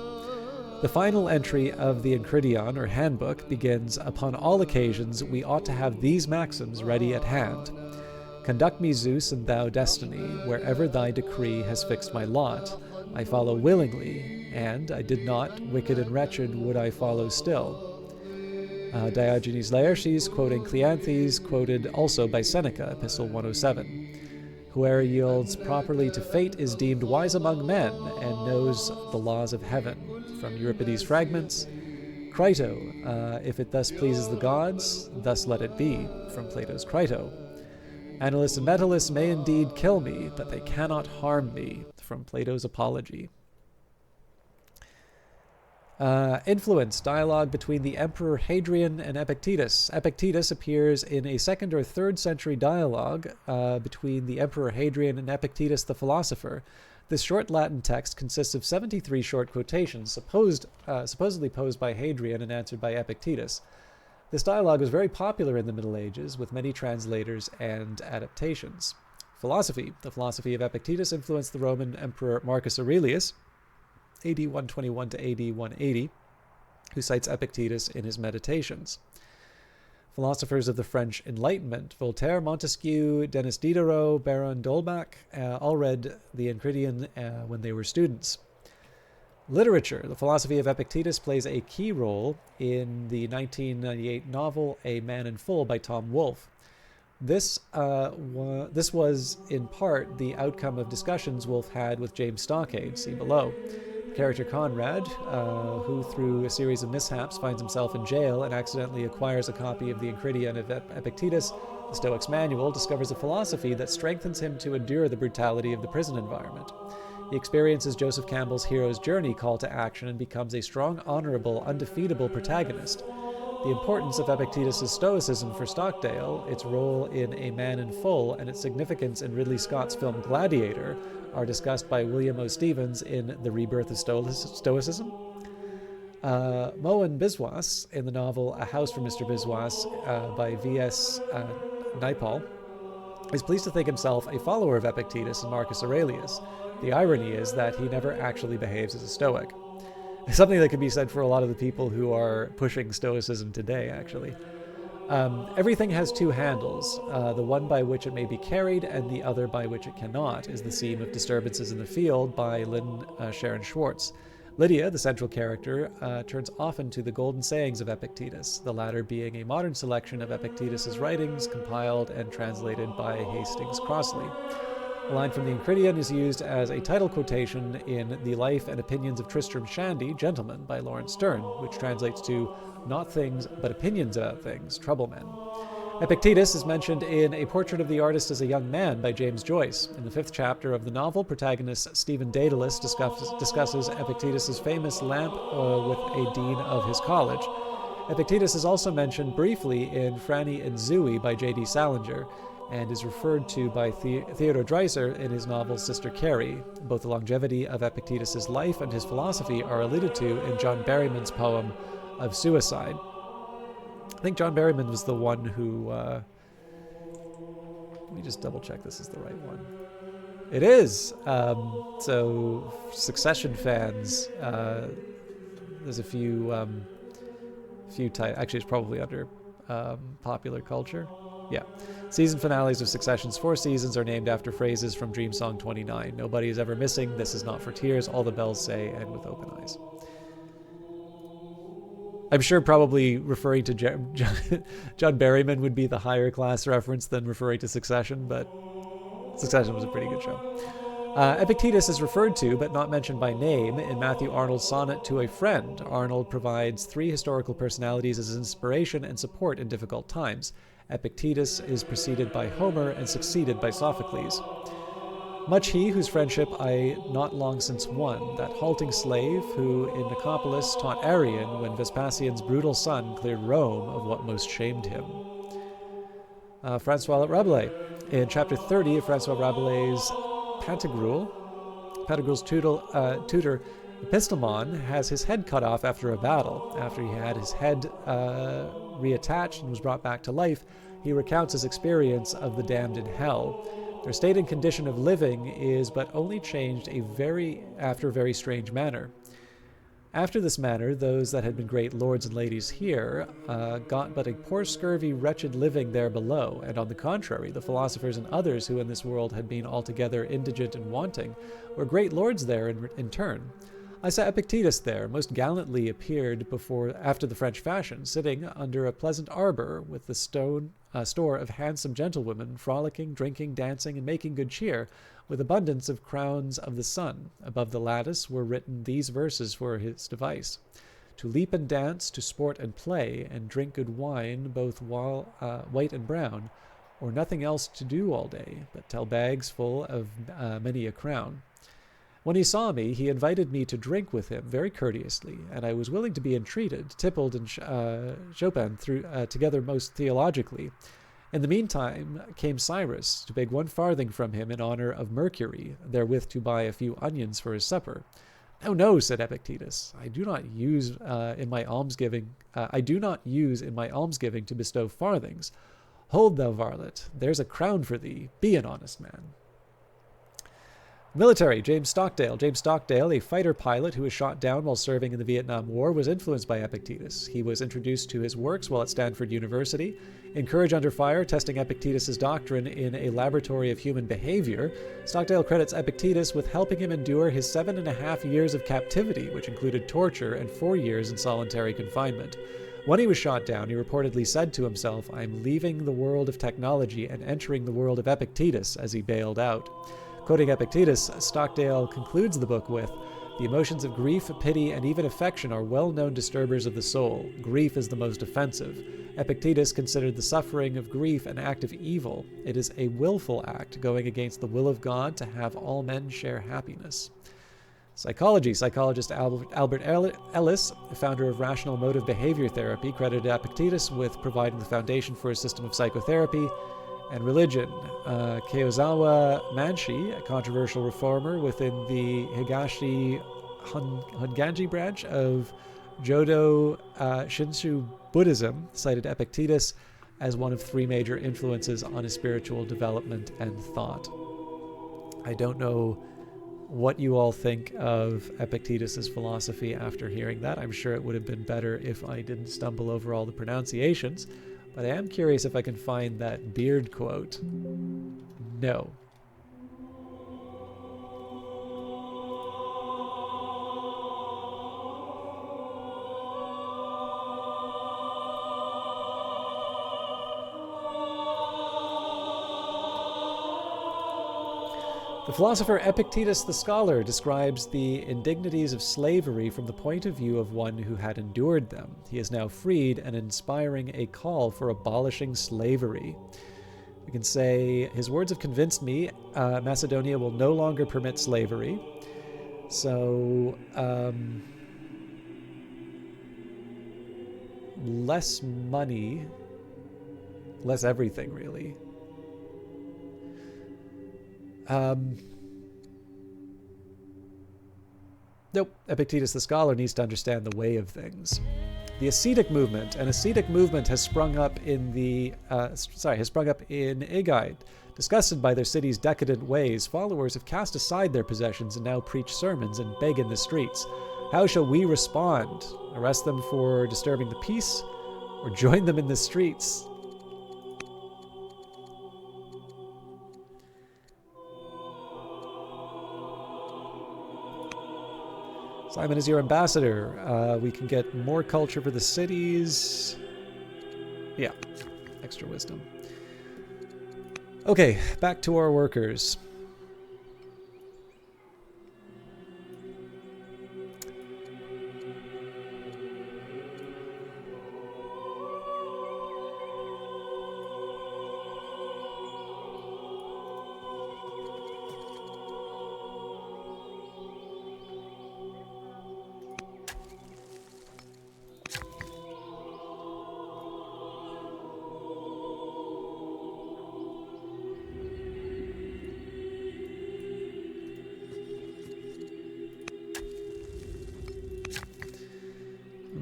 The final entry of the Enchiridion, or handbook, begins, "Upon all occasions we ought to have these maxims ready at hand. Conduct me, Zeus, and thou, Destiny, wherever thy decree has fixed my lot. I follow willingly, and I did not, wicked and wretched would I follow still." Diogenes Laertes, quoting Cleanthes, quoted also by Seneca, Epistle 107. "Whoe'er yields properly to fate is deemed wise among men, and knows the laws of heaven." From Euripides' Fragments. Crito, "If it thus pleases the gods, thus let it be." From Plato's Crito. "Annalists and metallists may indeed kill me, but they cannot harm me." From Plato's Apology. Influence, dialogue between the Emperor Hadrian and Epictetus. Epictetus appears in a 2nd or 3rd century dialogue between the Emperor Hadrian and Epictetus the philosopher. This short Latin text consists of 73 short quotations, supposedly posed by Hadrian and answered by Epictetus. This dialogue was very popular in the Middle Ages, with many translators and adaptations. Philosophy. The philosophy of Epictetus influenced the Roman Emperor Marcus Aurelius, AD 121 to AD 180, who cites Epictetus in his Meditations. Philosophers of the French Enlightenment, Voltaire, Montesquieu, Denis Diderot, Baron d'Holbach, all read the Enchiridion when they were students. Literature. The philosophy of Epictetus plays a key role in the 1998 novel A Man in Full by Tom Wolfe. This was, in part, the outcome of discussions Wolfe had with James Stockade, see below. Character Conrad, who through a series of mishaps finds himself in jail and accidentally acquires a copy of the Enchiridion of Epictetus, the Stoics' manual, discovers a philosophy that strengthens him to endure the brutality of the prison environment. He experiences Joseph Campbell's hero's journey call to action and becomes a strong, honorable, undefeatable protagonist. The importance of Epictetus' Stoicism for Stockdale, its role in A Man in Full, and its significance in Ridley Scott's film Gladiator are discussed by William O. Stevens in The Rebirth of Stoicism. Moen Biswas, in the novel A House for Mr. Biswas by V.S. Naipaul, is pleased to think himself a follower of Epictetus and Marcus Aurelius. The irony is that he never actually behaves as a Stoic. Something that can be said for a lot of the people who are pushing Stoicism today, actually. Everything has two handles. The one by which it may be carried and the other by which it cannot is the theme of Disturbances in the Field by Lynn Sharon Schwartz. Lydia, the central character, turns often to the golden sayings of Epictetus, the latter being a modern selection of Epictetus's writings compiled and translated by Hastings Crossley. A line from the Enchiridion is used as a title quotation in The Life and Opinions of Tristram Shandy, Gentleman, by Lawrence Sterne, which translates to not things, but opinions about things, troublemen. Epictetus is mentioned in A Portrait of the Artist as a Young Man by James Joyce. In the 5th chapter of the novel, protagonist Stephen Daedalus discusses Epictetus' famous lamp with a dean of his college. Epictetus is also mentioned briefly in Franny and Zooey by J.D. Salinger, and is referred to by Theodore Dreiser in his novel Sister Carrie. Both the longevity of Epictetus' life and his philosophy are alluded to in John Berryman's poem of Suicide. I think John Berryman was the one who... let me just double check this is the right one. It is! So, Succession fans, there's a few actually it's probably under popular culture. Yeah. Season finales of Succession's 4 seasons are named after phrases from Dream Song 29. Nobody is ever missing, this is not for tears, all the bells say, and with open eyes. I'm sure probably referring to John Berryman would be the higher class reference than referring to Succession, but Succession was a pretty good show. Epictetus is referred to, but not mentioned by name, in Matthew Arnold's sonnet to a friend. Arnold provides 3 historical personalities as inspiration and support in difficult times. Epictetus is preceded by Homer and succeeded by Sophocles. Much he whose friendship I not long since won, that halting slave who in Nicopolis taught Arrian when Vespasian's brutal son cleared Rome of what most shamed him. Francois Rabelais. In chapter 30 of Francois Rabelais' Pantagruel's tutor Epistemon has his head cut off after a battle. After he had his head reattached and was brought back to life, he recounts his experience of the damned in hell. Their state and condition of living is but only changed after a very strange manner. After this manner, those that had been great lords and ladies here got but a poor scurvy wretched living there below, and on the contrary, the philosophers and others who in this world had been altogether indigent and wanting were great lords there in turn. I saw Epictetus there, most gallantly appeared after the French fashion, sitting under a pleasant arbor with the store of handsome gentlewomen, frolicking, drinking, dancing, and making good cheer, with abundance of crowns of the sun. Above the lattice were written these verses for his device: to leap and dance, to sport and play, and drink good wine, both white and brown, or nothing else to do all day, but tell bags full of many a crown. When he saw me, he invited me to drink with him very courteously, and I was willing to be entreated, tippled, and Chopin through together most theologically. In the meantime came Cyrus to beg 1 farthing from him in honor of Mercury, therewith to buy a few onions for his supper. No, no, said Epictetus, I do not use in my almsgiving to bestow farthings. Hold thou, varlet, there's a crown for thee. Be an honest man. Military, James Stockdale. James Stockdale, a fighter pilot who was shot down while serving in the Vietnam War, was influenced by Epictetus. He was introduced to his works while at Stanford University. In Courage Under Fire, testing Epictetus's doctrine in a laboratory of human behavior, Stockdale credits Epictetus with helping him endure his 7.5 years of captivity, which included torture and 4 years in solitary confinement. When he was shot down, he reportedly said to himself, I'm leaving the world of technology and entering the world of Epictetus, as he bailed out. Quoting Epictetus, Stockdale concludes the book with, the emotions of grief, pity, and even affection are well-known disturbers of the soul. Grief is the most offensive. Epictetus considered the suffering of grief an act of evil. It is a willful act, going against the will of God to have all men share happiness. Psychology. Psychologist Albert Ellis, founder of rational emotive behavior therapy, credited Epictetus with providing the foundation for a system of psychotherapy. And religion. Keizawa Manshi, a controversial reformer within the Higashi Honganji branch of Jodo Shinshu Buddhism, cited Epictetus as one of 3 major influences on his spiritual development and thought. I don't know what you all think of Epictetus's philosophy after hearing that. I'm sure it would have been better if I didn't stumble over all the pronunciations. But I am curious if I can find that Beard quote. No. The philosopher Epictetus the Scholar describes the indignities of slavery from the point of view of one who had endured them. He is now freed and inspiring a call for abolishing slavery. We can say, his words have convinced me Macedonia will no longer permit slavery. So, less money, less everything, really. Nope. Epictetus the Scholar needs to understand the way of things. The ascetic movement. An ascetic movement has sprung up in Aegaid. Disgusted by their city's decadent ways, followers have cast aside their possessions and now preach sermons and beg in the streets. How shall we respond? Arrest them for disturbing the peace, or join them in the streets? Simon is your ambassador. We can get more culture for the cities. Yeah, extra wisdom. Okay, back to our workers.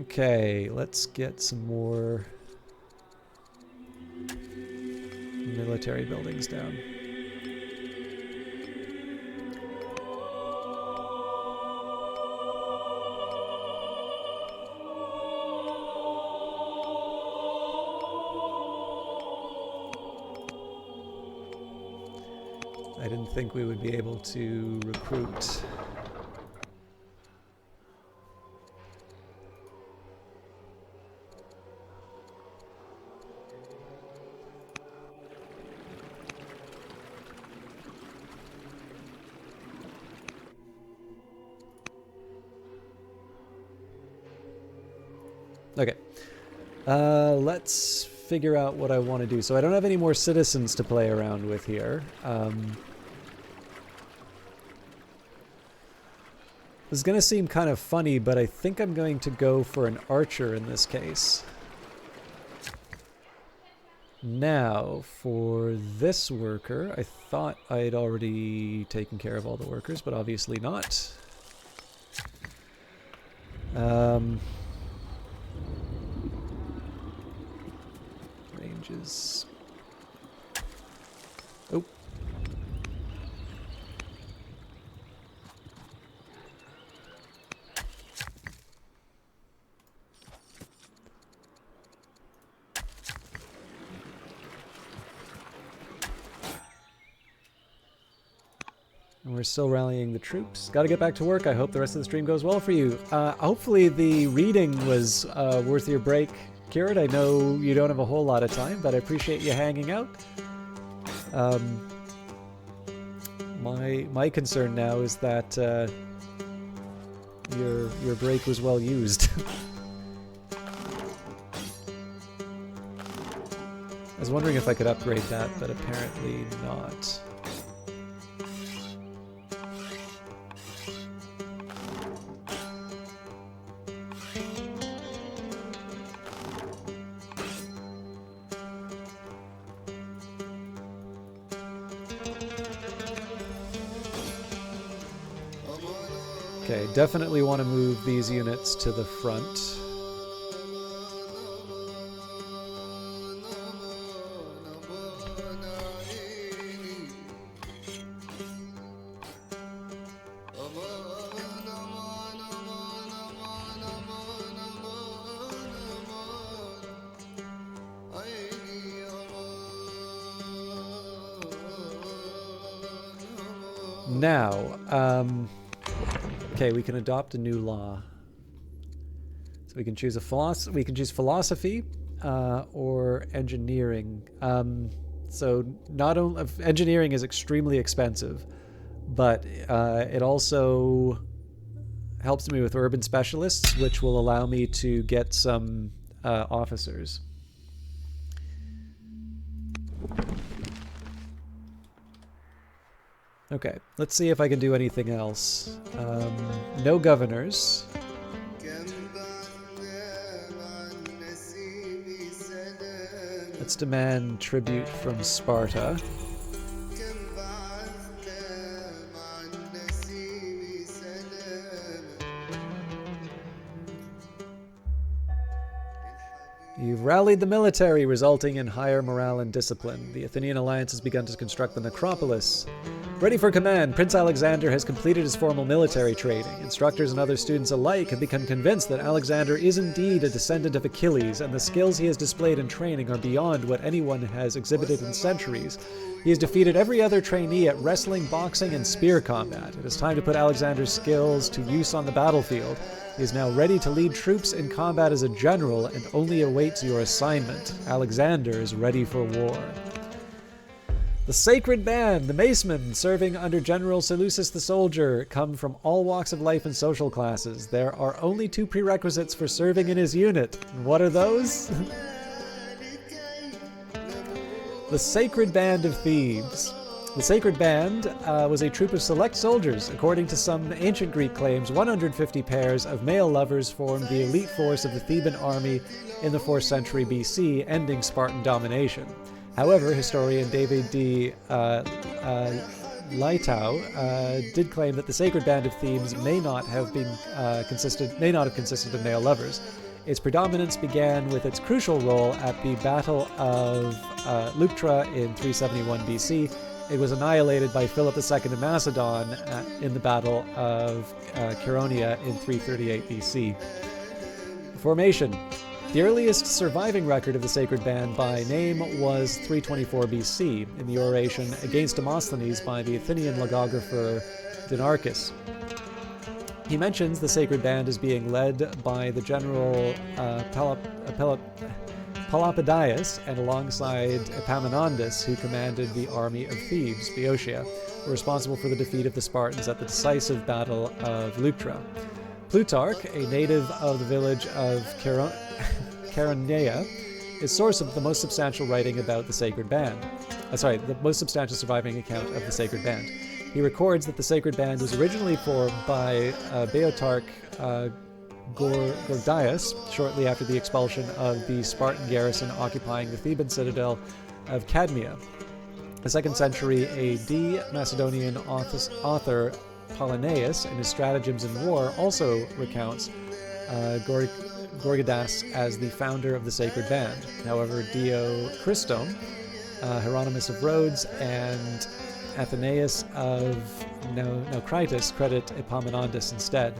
Okay, let's get some more military buildings down. I didn't think we would be able to recruit. Okay, let's figure out what I want to do. So I don't have any more citizens to play around with here. This is going to seem kind of funny, but I think I'm going to go for an archer in this case. Now, for this worker, I thought I'd already taken care of all the workers, but obviously not. Ranges. Oh. And we're still rallying the troops. Gotta get back to work. I hope the rest of the stream goes well for you. Hopefully the reading was worth your break, Kieran. I know you don't have a whole lot of time, but I appreciate you hanging out. My concern now is that your break was well used. I was wondering if I could upgrade that, but apparently not. Okay, definitely want to move these units to the front. Now, okay, we can adopt a new law. So we can choose philosophy or engineering. So not only engineering is extremely expensive, but it also helps me with urban specialists, which will allow me to get some officers. Okay, let's see if I can do anything else. No governors. Let's demand tribute from Sparta. You've rallied the military, resulting in higher morale and discipline. The Athenian alliance has begun to construct the necropolis. Ready for command, Prince Alexander has completed his formal military training. Instructors and other students alike have become convinced that Alexander is indeed a descendant of Achilles, and the skills he has displayed in training are beyond what anyone has exhibited in centuries. He has defeated every other trainee at wrestling, boxing, and spear combat. It is time to put Alexander's skills to use on the battlefield. He is now ready to lead troops in combat as a general and only awaits your assignment. Alexander is ready for war. The Sacred Band, the Macemen, serving under General Seleucus the Soldier, come from all walks of life and social classes. There are only 2 prerequisites for serving in his unit. What are those? The Sacred Band of Thebes. The Sacred Band was a troop of select soldiers. According to some ancient Greek claims, 150 pairs of male lovers formed the elite force of the Theban army in the 4th century BC, ending Spartan domination. However, historian David D. Leitao did claim that the Sacred Band of Thebes may not have consisted of male lovers. Its predominance began with its crucial role at the Battle of Leuctra in 371 BC. It was annihilated by Philip II of Macedon in the Battle of Chaeronea in 338 BC. Formation. The earliest surviving record of the Sacred Band by name was 324 BC in the oration against Demosthenes by the Athenian logographer Dinarchus. He mentions the Sacred Band as being led by the general Pelopidaius and alongside Epaminondas, who commanded the army of Thebes, Boeotia, were responsible for the defeat of the Spartans at the decisive Battle of Leuctra. Plutarch, a native of the village of Chaeronea, is source of the most substantial writing about the Sacred Band. The most substantial surviving account of the Sacred Band. He records that the sacred band was originally formed by Boeotarch Gorgias shortly after the expulsion of the Spartan garrison occupying the Theban citadel of Cadmea. The 2nd century AD Macedonian author Polynaeus, in his Stratagems in War, also recounts Gorgidas as the founder of the sacred band. However, Dio Christome, Hieronymus of Rhodes, and Athenaeus of Naucritus credit Epaminondas instead.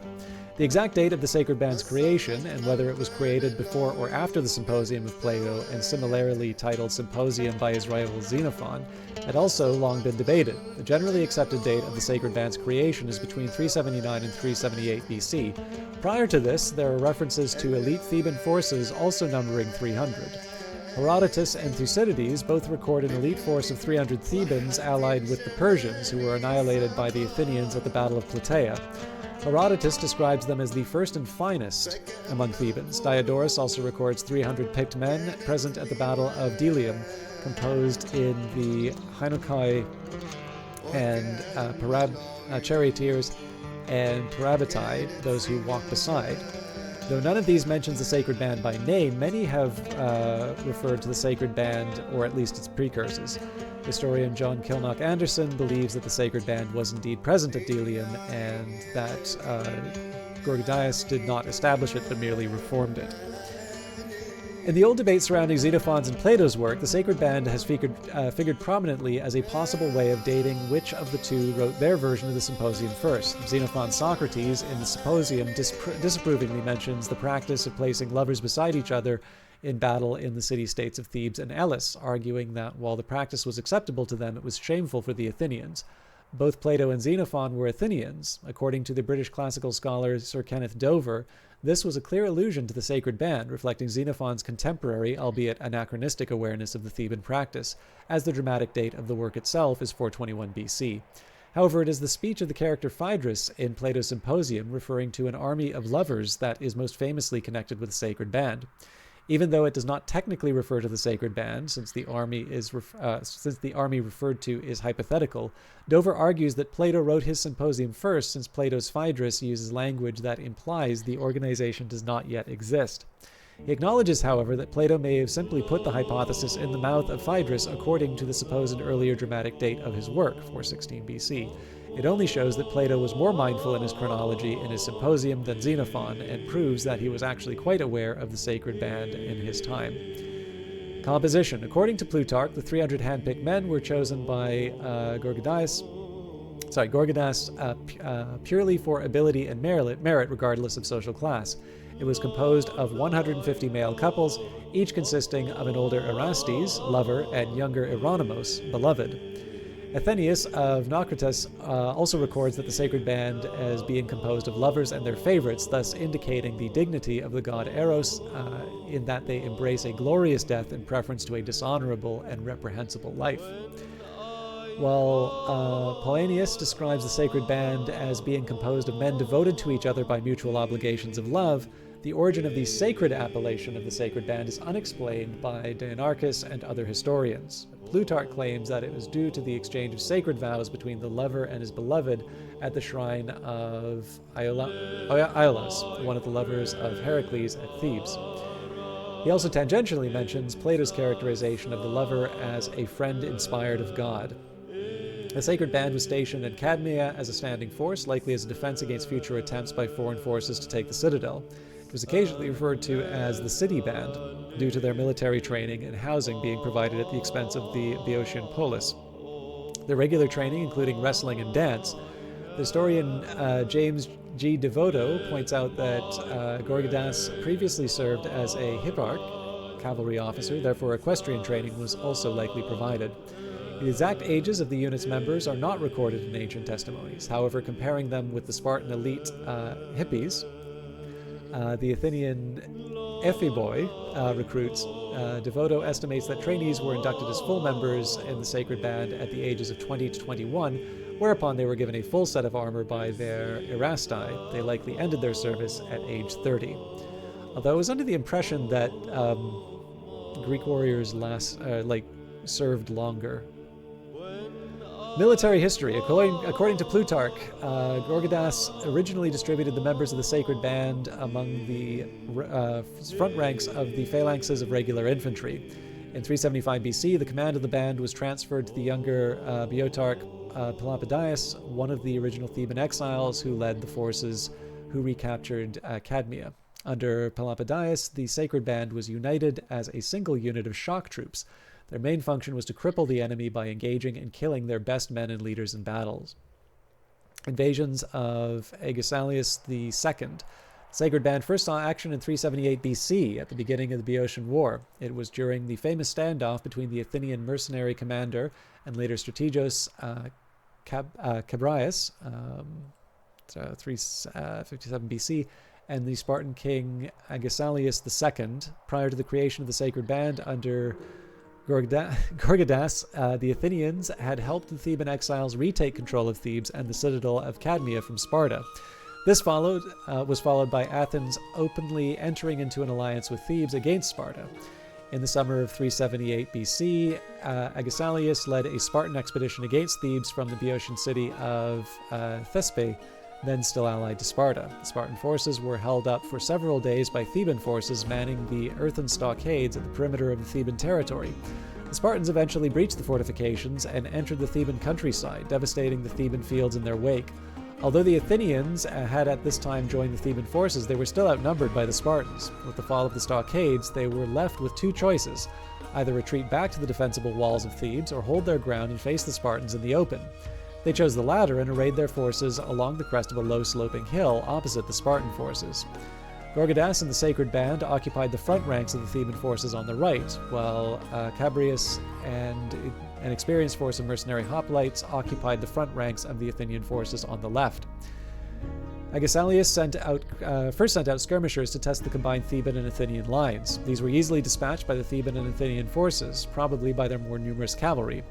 The exact date of the sacred band's creation, and whether it was created before or after the Symposium of Plato, and similarly titled Symposium by his rival Xenophon, had also long been debated. The generally accepted date of the sacred band's creation is between 379 and 378 BC. Prior to this, there are references to elite Theban forces also numbering 300. Herodotus and Thucydides both record an elite force of 300 Thebans allied with the Persians, who were annihilated by the Athenians at the Battle of Plataea. Herodotus describes them as the first and finest among Thebans. Diodorus also records 300 picked men present at the Battle of Delium, composed in the Haenukai and charioteers and parabatai, those who walk beside. Though none of these mentions the sacred band by name, many have referred to the sacred band, or at least its precursors. Historian John Kilnock Anderson believes that the sacred band was indeed present at Delium, and that Gorgias did not establish it, but merely reformed it. In the old debate surrounding Xenophon's and Plato's work, the sacred band has figured prominently as a possible way of dating which of the two wrote their version of the Symposium first. Xenophon's Socrates in the Symposium disapprovingly mentions the practice of placing lovers beside each other in battle in the city-states of Thebes and Elis, arguing that while the practice was acceptable to them, it was shameful for the Athenians. Both Plato and Xenophon were Athenians. According to the British classical scholar Sir Kenneth Dover, this was a clear allusion to the sacred band, reflecting Xenophon's contemporary, albeit anachronistic, awareness of the Theban practice, as the dramatic date of the work itself is 421 BC. However, it is the speech of the character Phaedrus in Plato's Symposium, referring to an army of lovers, that is most famously connected with the sacred band. Even though it does not technically refer to the sacred band, since the army referred to is hypothetical, Dover argues that Plato wrote his symposium first, since Plato's Phaedrus uses language that implies the organization does not yet exist. He acknowledges, however, that Plato may have simply put the hypothesis in the mouth of Phaedrus according to the supposed earlier dramatic date of his work, 416 BC. It only shows that Plato was more mindful in his chronology in his symposium than Xenophon, and proves that he was actually quite aware of the sacred band in his time. Composition. According to Plutarch, the 300 handpicked men were chosen by Gorgidas purely for ability and merit regardless of social class. It was composed of 150 male couples, each consisting of an older Erastes, lover, and younger Euronymos, beloved. Athenaeus of Naucritus also records that the sacred band as being composed of lovers and their favorites, thus indicating the dignity of the god Eros in that they embrace a glorious death in preference to a dishonorable and reprehensible life. While Polynaeus describes the sacred band as being composed of men devoted to each other by mutual obligations of love, the origin of the sacred appellation of the sacred band is unexplained by Dionysius and other historians. Plutarch claims that it was due to the exchange of sacred vows between the lover and his beloved at the shrine of Iolaus, one of the lovers of Heracles at Thebes. He also tangentially mentions Plato's characterization of the lover as a friend inspired of God. The sacred band was stationed at Cadmea as a standing force, likely as a defense against future attempts by foreign forces to take the citadel. It was occasionally referred to as the city band, due to their military training and housing being provided at the expense of the Boeotian polis. Their regular training, including wrestling and dance. The historian James G. Devoto points out that Gorgidas previously served as a hipparch, cavalry officer, therefore equestrian training was also likely provided. The exact ages of the unit's members are not recorded in ancient testimonies. However, comparing them with the Spartan elite hippies, the Athenian epheboi recruits, Devoto estimates that trainees were inducted as full members in the sacred band at the ages of 20 to 21, whereupon they were given a full set of armor by their Erasti. They likely ended their service at age 30. Although I was under the impression that Greek warriors served longer. Military history. According to Plutarch, Gorgodas originally distributed the members of the sacred band among the front ranks of the phalanxes of regular infantry. In 375 BC, the command of the band was transferred to the younger Boeotarch Peloponnesius, one of the original Theban exiles who led the forces who recaptured Cadmea. Under Peloponnesius, the sacred band was united as a single unit of shock troops. Their main function was to cripple the enemy by engaging and killing their best men and leaders in battles. Invasions of Aegisalius II. Sacred Band first saw action in 378 BC at the beginning of the Boeotian War. It was during the famous standoff between the Athenian mercenary commander and later strategos Chabrias, 357 BC, and the Spartan king Aegisalius II. Prior to the creation of the Sacred Band under Gorgodas, the Athenians had helped the Theban exiles retake control of Thebes and the citadel of Cadmea from Sparta. This was followed by Athens openly entering into an alliance with Thebes against Sparta. In the summer of 378 BC, Aegisalius led a Spartan expedition against Thebes from the Boeotian city of Thespe, then still allied to Sparta. The Spartan forces were held up for several days by Theban forces manning the earthen stockades at the perimeter of the Theban territory. The Spartans eventually breached the fortifications and entered the Theban countryside, devastating the Theban fields in their wake. Although the Athenians had at this time joined the Theban forces, they were still outnumbered by the Spartans. With the fall of the stockades, they were left with two choices: either retreat back to the defensible walls of Thebes or hold their ground and face the Spartans in the open. They chose the latter and arrayed their forces along the crest of a low-sloping hill opposite the Spartan forces. Gorgodas and the Sacred Band occupied the front ranks of the Theban forces on the right, while Chabrias and an experienced force of mercenary hoplites occupied the front ranks of the Athenian forces on the left. Aegisalius first sent out skirmishers to test the combined Theban and Athenian lines. These were easily dispatched by the Theban and Athenian forces, probably by their more numerous cavalry.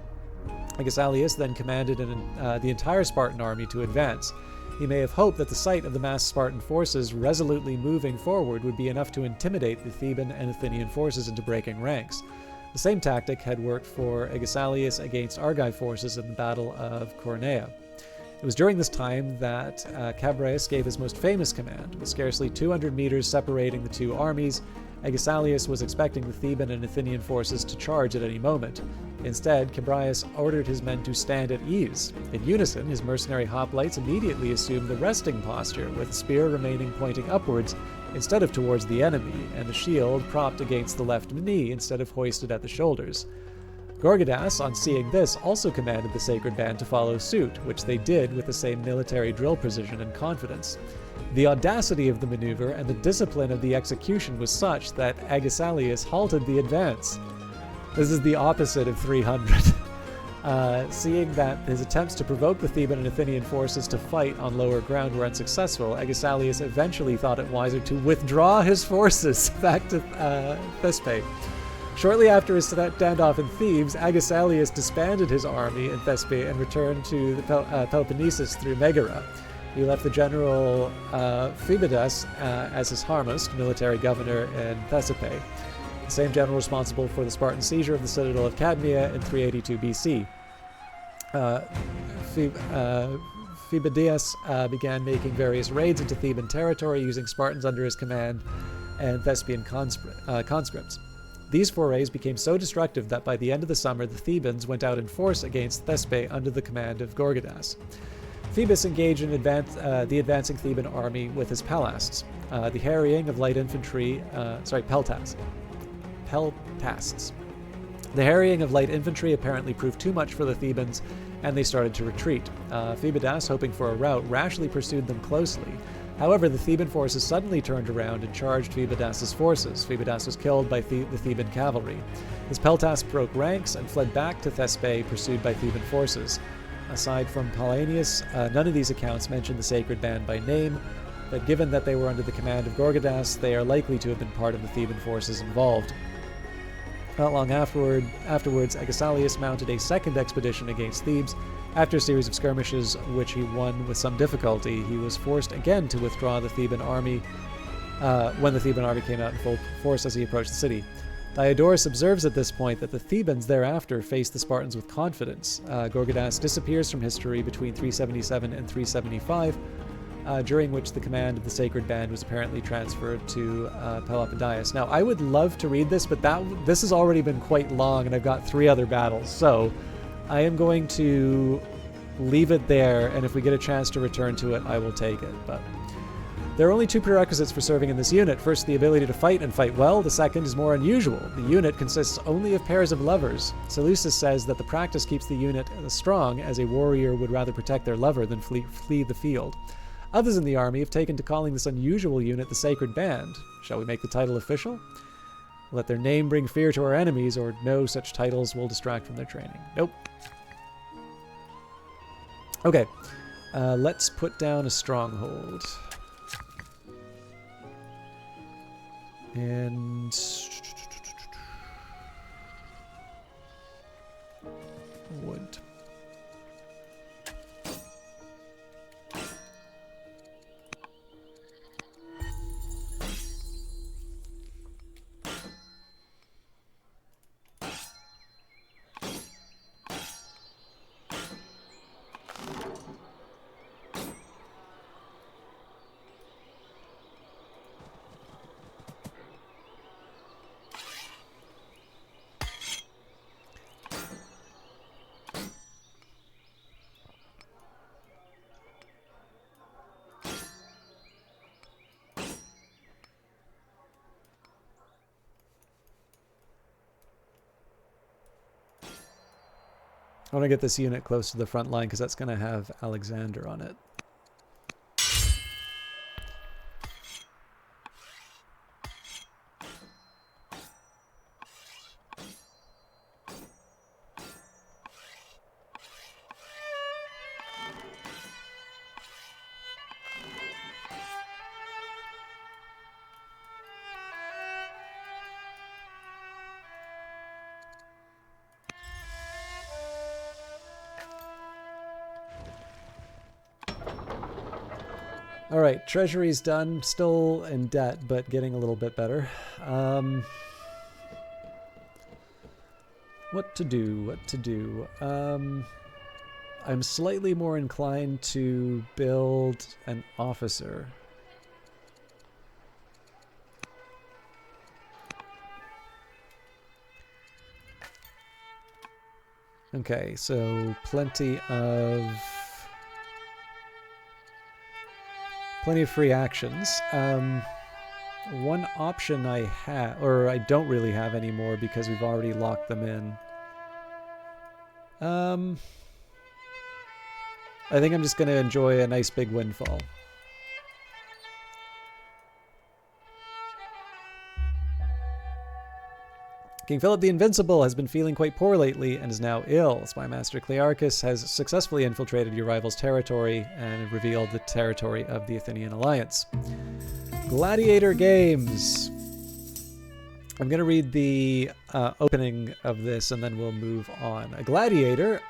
Aegisalius then commanded the entire Spartan army to advance. He may have hoped that the sight of the massed Spartan forces resolutely moving forward would be enough to intimidate the Theban and Athenian forces into breaking ranks. The same tactic had worked for Aegisalius against Argive forces in the Battle of Coronea. It was during this time that Chabrias gave his most famous command. With scarcely 200 meters separating the two armies, Aegisalius was expecting the Theban and Athenian forces to charge at any moment. Instead, Chabrias ordered his men to stand at ease. In unison, his mercenary hoplites immediately assumed the resting posture, with the spear remaining pointing upwards instead of towards the enemy, and the shield propped against the left knee instead of hoisted at the shoulders. Gorgodas, on seeing this, also commanded the Sacred Band to follow suit, which they did with the same military drill precision and confidence. The audacity of the maneuver and the discipline of the execution was such that Aegisalius halted the advance. This is the opposite of 300. Seeing that his attempts to provoke the Theban and Athenian forces to fight on lower ground were unsuccessful, Aegisalius eventually thought it wiser to withdraw his forces back to Thespe. Shortly after his standoff in Thebes, Aegisalius disbanded his army in Thespe and returned to the Peloponnesus through Megara. He left the general Phoebidas as his harmos, military governor in Thessape, the same general responsible for the Spartan seizure of the citadel of Cadmea in 382 BC. Phoebidas began making various raids into Theban territory using Spartans under his command and Thespian conscripts. These forays became so destructive that by the end of the summer the Thebans went out in force against Thespe under the command of Gorgodas. Phoebus engaged in the advancing Theban army with his palasts. The harrying of light infantry, peltasts. The harrying of light infantry apparently proved too much for the Thebans, and they started to retreat. Phoebidas, hoping for a rout, rashly pursued them closely. However, the Theban forces suddenly turned around and charged Phoebidas's forces. Phoebidas was killed by the Theban cavalry. His peltasts broke ranks and fled back to Thespe, pursued by Theban forces. Aside from Paulanius, none of these accounts mention the Sacred Band by name, but given that they were under the command of Gorgodas, they are likely to have been part of the Theban forces involved. Not long afterwards, Aegisalius mounted a second expedition against Thebes. After a series of skirmishes, which he won with some difficulty, he was forced again to withdraw the Theban army when the Theban army came out in full force as he approached the city. Diodorus observes at this point that the Thebans thereafter faced the Spartans with confidence. Gorgidas disappears from history between 377 and 375, during which the command of the Sacred Band was apparently transferred to Peloponnese. Now, I would love to read this, but this has already been quite long, and I've got 3 other battles, so I am going to leave it there, and if we get a chance to return to it, I will take it. But there are only 2 prerequisites for serving in this unit. First, the ability to fight and fight well. The second is more unusual. The unit consists only of pairs of lovers. Seleucus says that the practice keeps the unit strong, as a warrior would rather protect their lover than flee the field. Others in the army have taken to calling this unusual unit the Sacred Band. Shall we make the title official? Let their name bring fear to our enemies, or no such titles will distract from their training. Nope. Okay, let's put down a stronghold. And wood. I want to get this unit close to the front line because that's going to have Alexander on it. All right, treasury's done. Still in debt, but getting a little bit better. What to do? I'm slightly more inclined to build an officer. Okay, so plenty of free actions. One option I have, or I don't really have anymore because we've already locked them in. I think I'm just going to enjoy a nice big windfall. King Philip the Invincible has been feeling quite poor lately and is now ill. Spymaster Clearchus has successfully infiltrated your rival's territory and revealed the territory of the Athenian alliance. Gladiator games. I'm going to read the opening of this and then we'll move on. A gladiator,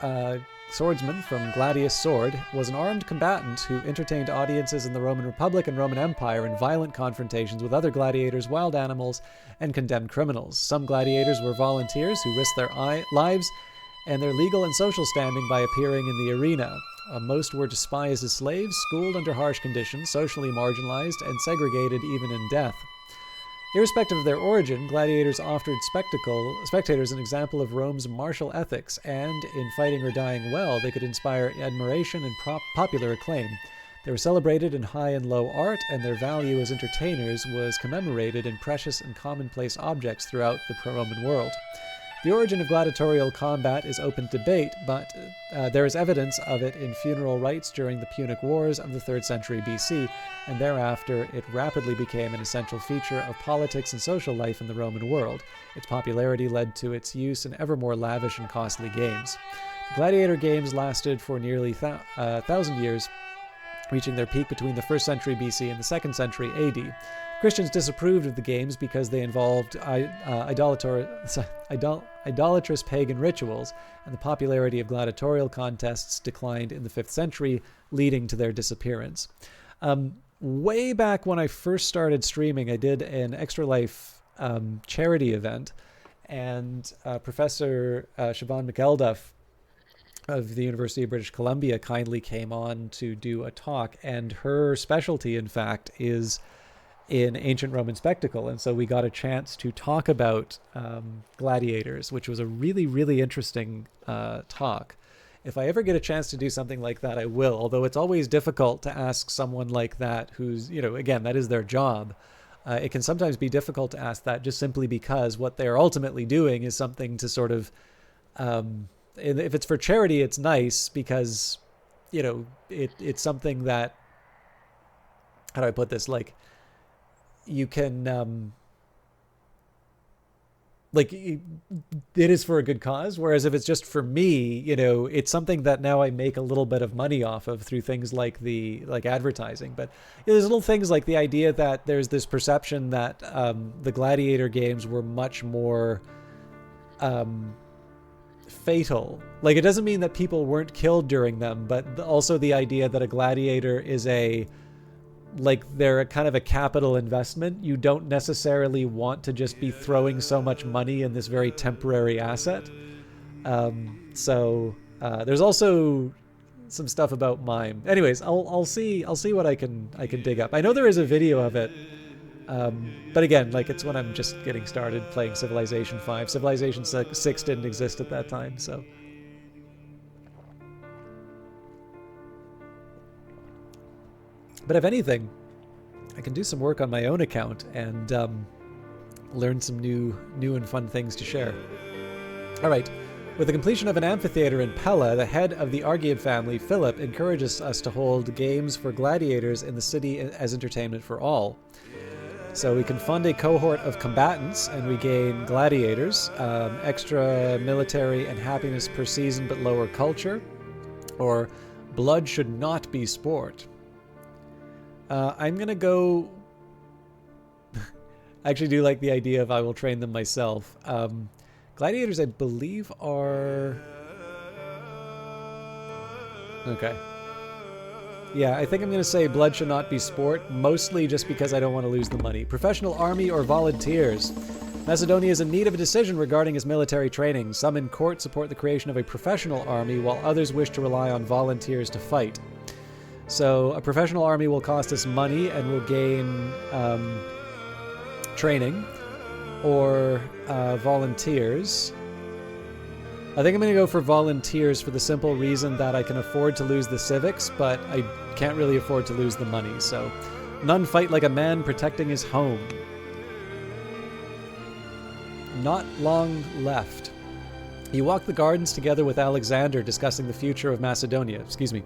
swordsman from Gladius Sword, was an armed combatant who entertained audiences in the Roman Republic and Roman Empire in violent confrontations with other gladiators, wild animals, and condemned criminals. Some gladiators were volunteers who risked their lives and their legal and social standing by appearing in the arena. Most were despised as slaves, schooled under harsh conditions, socially marginalized, and segregated even in death. Irrespective of their origin, gladiators offered spectators an example of Rome's martial ethics, and in fighting or dying well, they could inspire admiration and popular acclaim. They were celebrated in high and low art, and their value as entertainers was commemorated in precious and commonplace objects throughout the Roman world. The origin of gladiatorial combat is open to debate, but there is evidence of it in funeral rites during the Punic Wars of the 3rd century BC, and thereafter it rapidly became an essential feature of politics and social life in the Roman world. Its popularity led to its use in ever more lavish and costly games. The gladiator games lasted for nearly 1,000 years, reaching their peak between the 1st century BC and the 2nd century AD. Christians disapproved of the games because they involved idolatrous pagan rituals, and the popularity of gladiatorial contests declined in the 5th century, leading to their disappearance. Way back when I first started streaming, I did an Extra Life charity event, and Professor Siobhan McElduff of the University of British Columbia kindly came on to do a talk, and her specialty, in fact, is in ancient Roman spectacle. And so we got a chance to talk about gladiators, which was a really, really interesting talk. If I ever get a chance to do something like that, I will, although it's always difficult to ask someone like that who's, again, that is their job. It can sometimes be difficult to ask that just simply because what they're ultimately doing is something to sort of, if it's for charity, it's nice because, it's something that, how do I put this? Like, you can, it is for a good cause. Whereas if it's just for me, it's something that now I make a little bit of money off of through things like advertising. But there's little things like the idea that there's this perception that the gladiator games were much more fatal. Like, it doesn't mean that people weren't killed during them, but also the idea that a gladiator is they're a kind of a capital investment. You don't necessarily want to just be throwing so much money in this very temporary asset. So there's also some stuff about mime. Anyways, I'll see what I can dig up. I know there is a video of it, but again, it's when I'm just getting started playing Civilization 5. Civilization 6 didn't exist at that time, so. But if anything, I can do some work on my own account and learn some new and fun things to share. All right. With the completion of an amphitheater in Pella, the head of the Argead family, Philip, encourages us to hold games for gladiators in the city as entertainment for all. So we can fund a cohort of combatants, and we gain gladiators, extra military and happiness per season but lower culture, or blood should not be sport. I'm going to go... I actually do like the idea of I will train them myself. Gladiators, I believe, are... Okay. Yeah, I think I'm going to say blood should not be sport, mostly just because I don't want to lose the money. Professional army or volunteers? Macedonia is in need of a decision regarding its military training. Some in court support the creation of a professional army, while others wish to rely on volunteers to fight. So a professional army will cost us money and will gain training, or volunteers. I think I'm going to go for volunteers for the simple reason that I can afford to lose the civics, but I can't really afford to lose the money. So none fight like a man protecting his home. Not long left. You walk the gardens together with Alexander, discussing the future of Macedonia. Excuse me.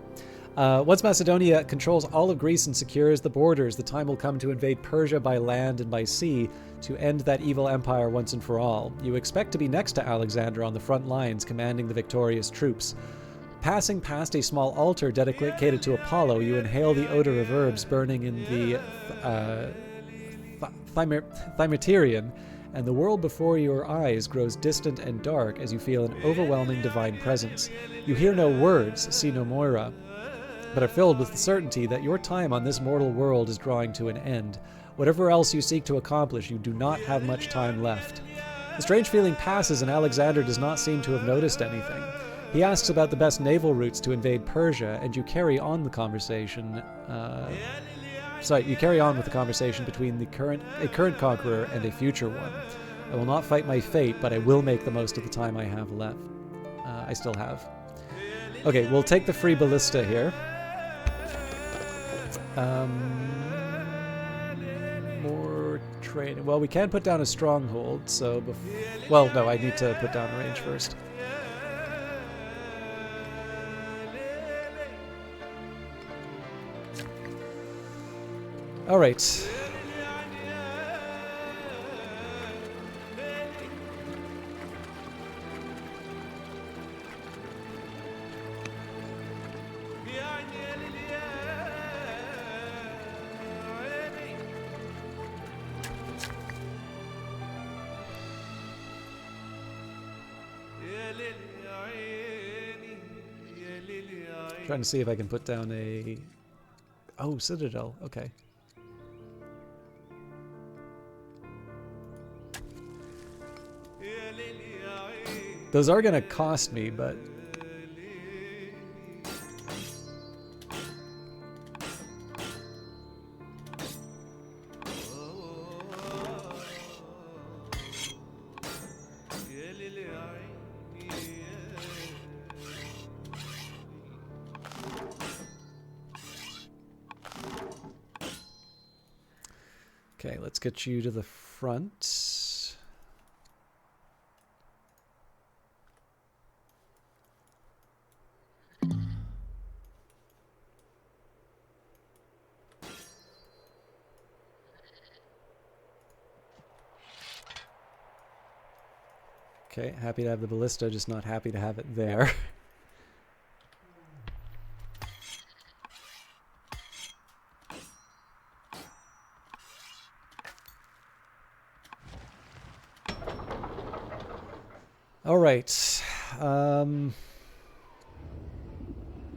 Once Macedonia controls all of Greece and secures the borders, the time will come to invade Persia by land and by sea to end that evil empire once and for all. You expect to be next to Alexander on the front lines, commanding the victorious troops. Passing past a small altar dedicated to Apollo, you inhale the odor of herbs burning in the Thymerian, and the world before your eyes grows distant and dark as you feel an overwhelming divine presence. You hear no words, see no moira, but are filled with the certainty that your time on this mortal world is drawing to an end. Whatever else you seek to accomplish, you do not have much time left. The strange feeling passes, and Alexander does not seem to have noticed anything. He asks about the best naval routes to invade Persia, and you carry on the conversation. You carry on with the conversation between a current conqueror and a future one. I will not fight my fate, but I will make the most of the time I have left. I still have. Okay, we'll take the free ballista here. More training. Well, we can put down a stronghold, so... Well, no, I need to put down a range first. All right. Trying to see if I can put down a... Oh, Citadel. Okay. Those are gonna cost me, but... Okay, let's get you to the front. Okay, happy to have the ballista, just not happy to have it there. All right.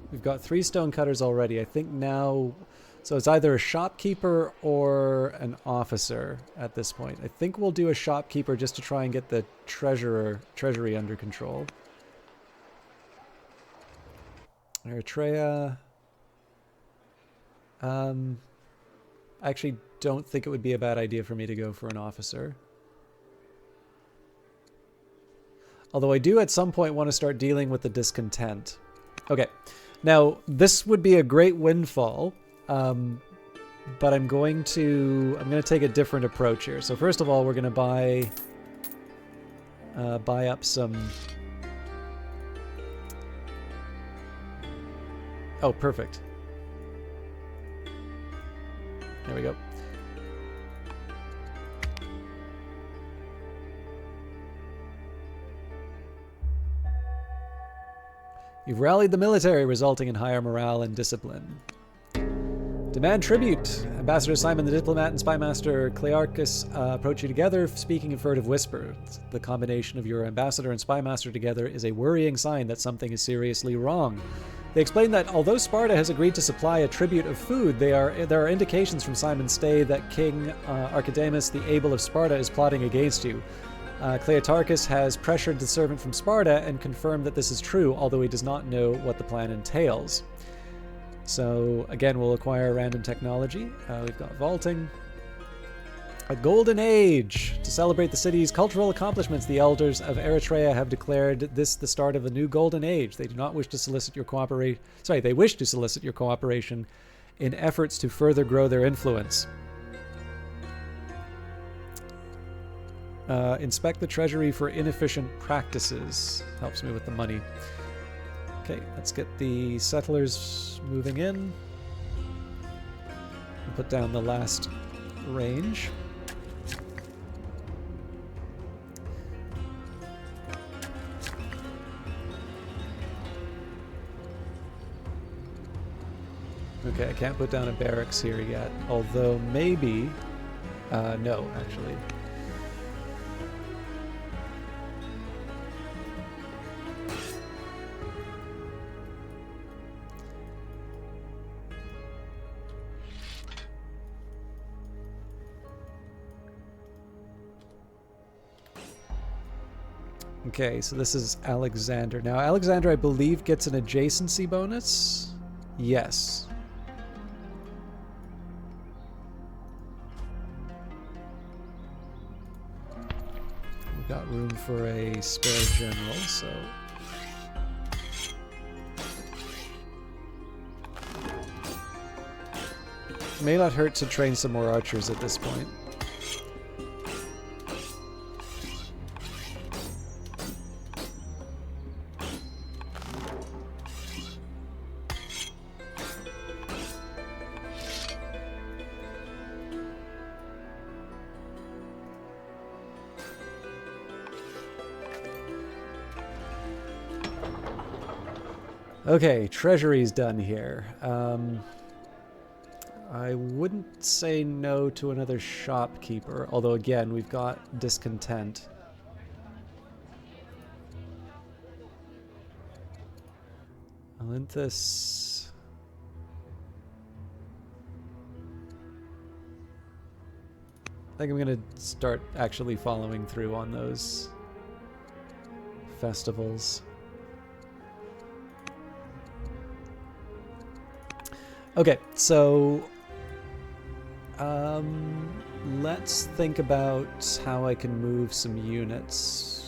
We've got 3 stonecutters already. I think now... So it's either a shopkeeper or an officer at this point. I think we'll do a shopkeeper just to try and get the treasury under control. Eritrea... I actually don't think it would be a bad idea for me to go for an officer. Although I do at some point want to start dealing with the discontent. Okay, now this would be a great windfall, but I'm going to take a different approach here. So first of all, we're going to buy up some... Oh, perfect. There we go. You've rallied the military, resulting in higher morale and discipline. Demand tribute. Ambassador Simon the Diplomat and Spymaster Clearchus approach you together, speaking in furtive whispers. The combination of your ambassador and spymaster together is a worrying sign that something is seriously wrong. They explain that although Sparta has agreed to supply a tribute of food, there are indications from Simon's stay that King Archidamus the Able of Sparta is plotting against you. Clearchus has pressured the servant from Sparta and confirmed that this is true, although he does not know what the plan entails. So, again, we'll acquire random technology. We've got vaulting. A golden age! To celebrate the city's cultural accomplishments, the elders of Eritrea have declared this the start of a new golden age. They do not wish to solicit your cooperation... Sorry, they wish to solicit your cooperation in efforts to further grow their influence. Inspect the treasury for inefficient practices. Helps me with the money. Okay, let's get the settlers moving in. Put down the last range. Okay, I can't put down a barracks here yet, although maybe... no, actually. Okay, so this is Alexander. Now, Alexander, I believe, gets an adjacency bonus? Yes. We've got room for a spare general, so... May not hurt to train some more archers at this point. Okay, treasury's done here. I wouldn't say no to another shopkeeper, although again, we've got discontent. Olympus. I think I'm gonna start actually following through on those festivals. Okay, so let's think about how I can move some units.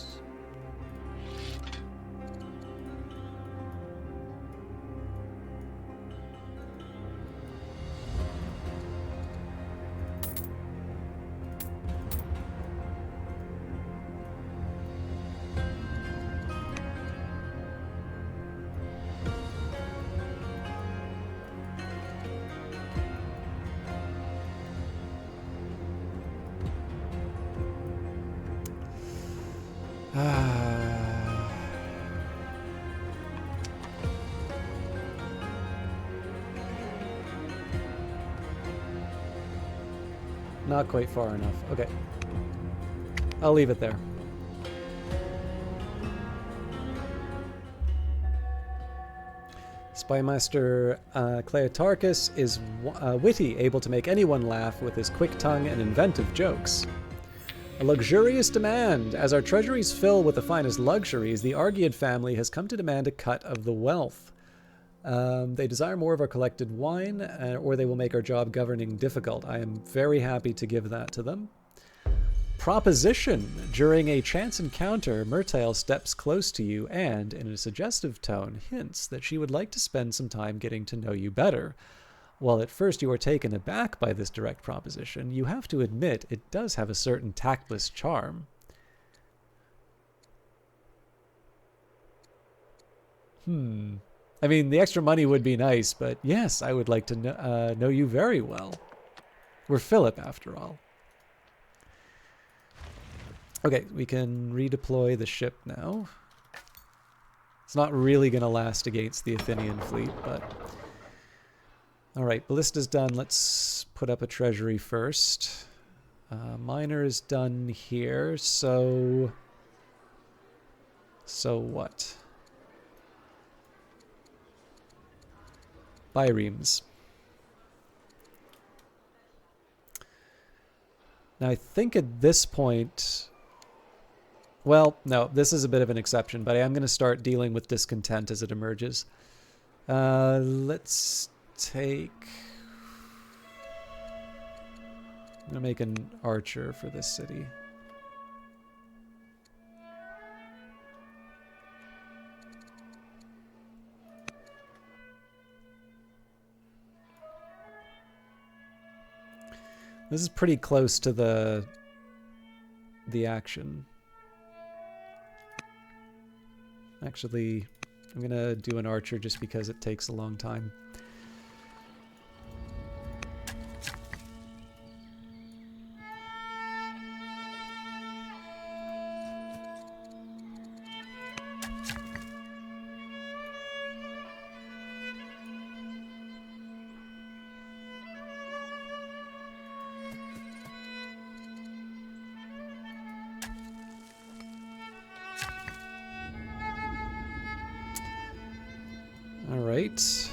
Not quite far enough. Okay. I'll leave it there. Spymaster Cleotarchus is witty, able to make anyone laugh with his quick tongue and inventive jokes. A luxurious demand. As our treasuries fill with the finest luxuries, the Argead family has come to demand a cut of the wealth. They desire more of our collected wine, or they will make our job governing difficult. I am very happy to give that to them. Proposition. During a chance encounter, Myrtale steps close to you and, in a suggestive tone, hints that she would like to spend some time getting to know you better. While at first you are taken aback by this direct proposition, you have to admit it does have a certain tactless charm. I mean, the extra money would be nice, but yes, I would like to know you very well. We're Philip, after all. Okay, we can redeploy the ship now. It's not really going to last against the Athenian fleet, but... Alright, Ballista's done. Let's put up a treasury first. Miner is done here, so... So what? Biremes. Now I think at this point... Well, no, this is a bit of an exception, but I am going to start dealing with discontent as it emerges. Let's take... I'm going to make an archer for this city. This is pretty close to the action. Actually, I'm going to do an archer just because it takes a long time. All right. So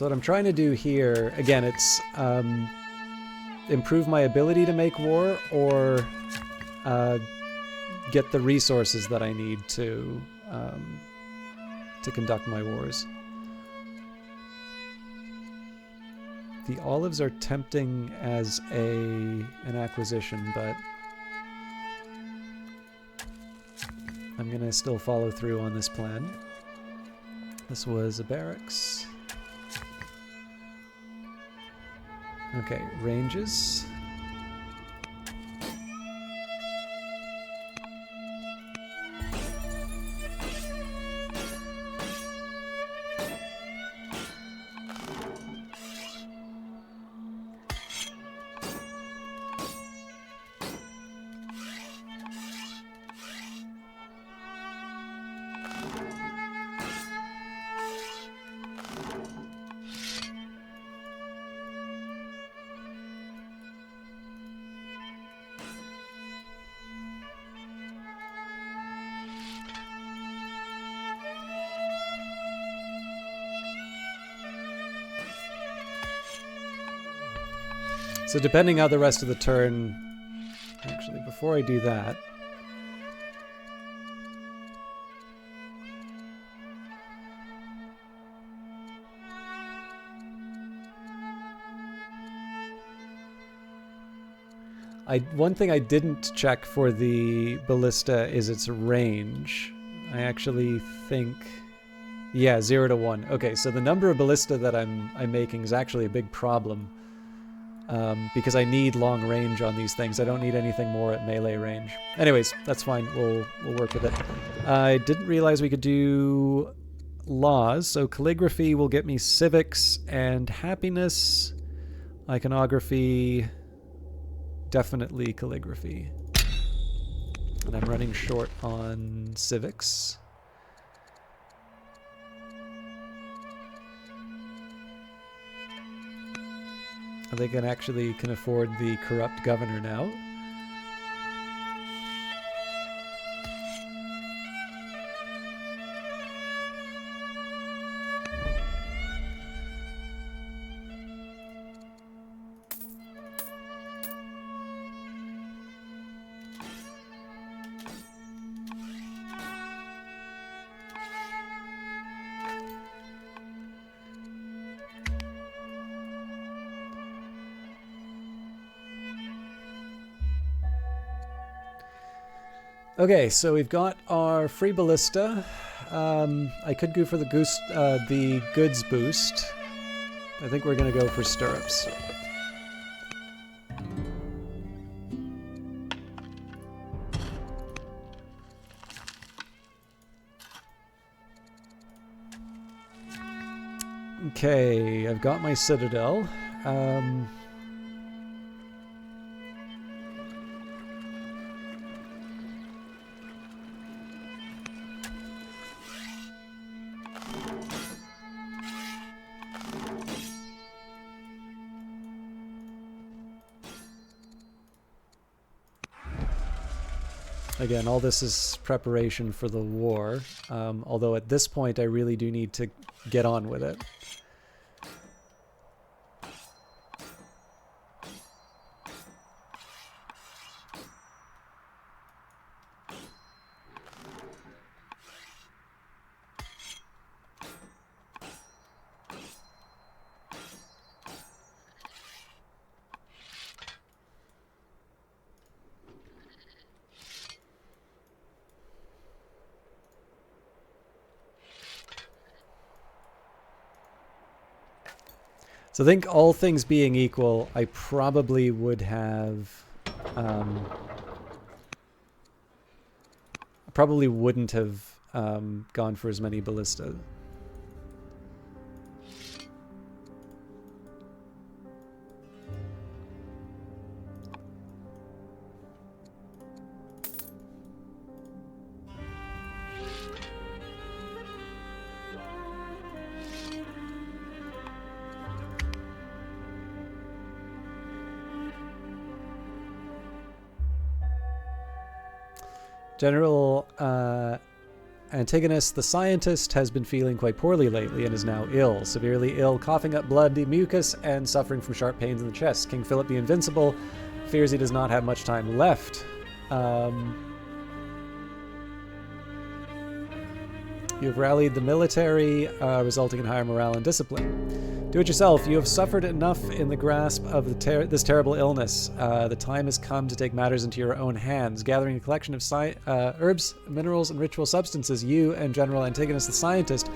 what I'm trying to do here, again, it's improve my ability to make war or get the resources that I need to conduct my wars. The olives are tempting as an acquisition, but I'm going to still follow through on this plan. This was a barracks. Okay, ranges. So depending how the rest of the turn... Actually, before I do that... One thing I didn't check for the ballista is its range. I actually think... Yeah, 0 to 1. Okay, so the number of ballista that I'm making is actually a big problem. Because I need long range on these things. I don't need anything more at melee range. Anyways, that's fine. We'll work with it. I didn't realize we could do laws. So calligraphy will get me civics and happiness. Iconography... Definitely calligraphy. And I'm running short on civics. I think I actually can afford the corrupt governor now. Okay, so we've got our free ballista. I could go for the goods boost. I think we're gonna go for stirrups. Okay, I've got my citadel. Again, all this is preparation for the war, although at this point I really do need to get on with it. So I think all things being equal, I probably would have... probably wouldn't have gone for as many ballistas. General Antigonus, the scientist, has been feeling quite poorly lately and is now ill, severely ill, coughing up blood, mucus, and suffering from sharp pains in the chest. King Philip the Invincible fears he does not have much time left. You have rallied the military, resulting in higher morale and discipline. Do it yourself. You have suffered enough in the grasp of this terrible illness. The time has come to take matters into your own hands. Gathering a collection of herbs, minerals, and ritual substances, you and General Antigonus the scientist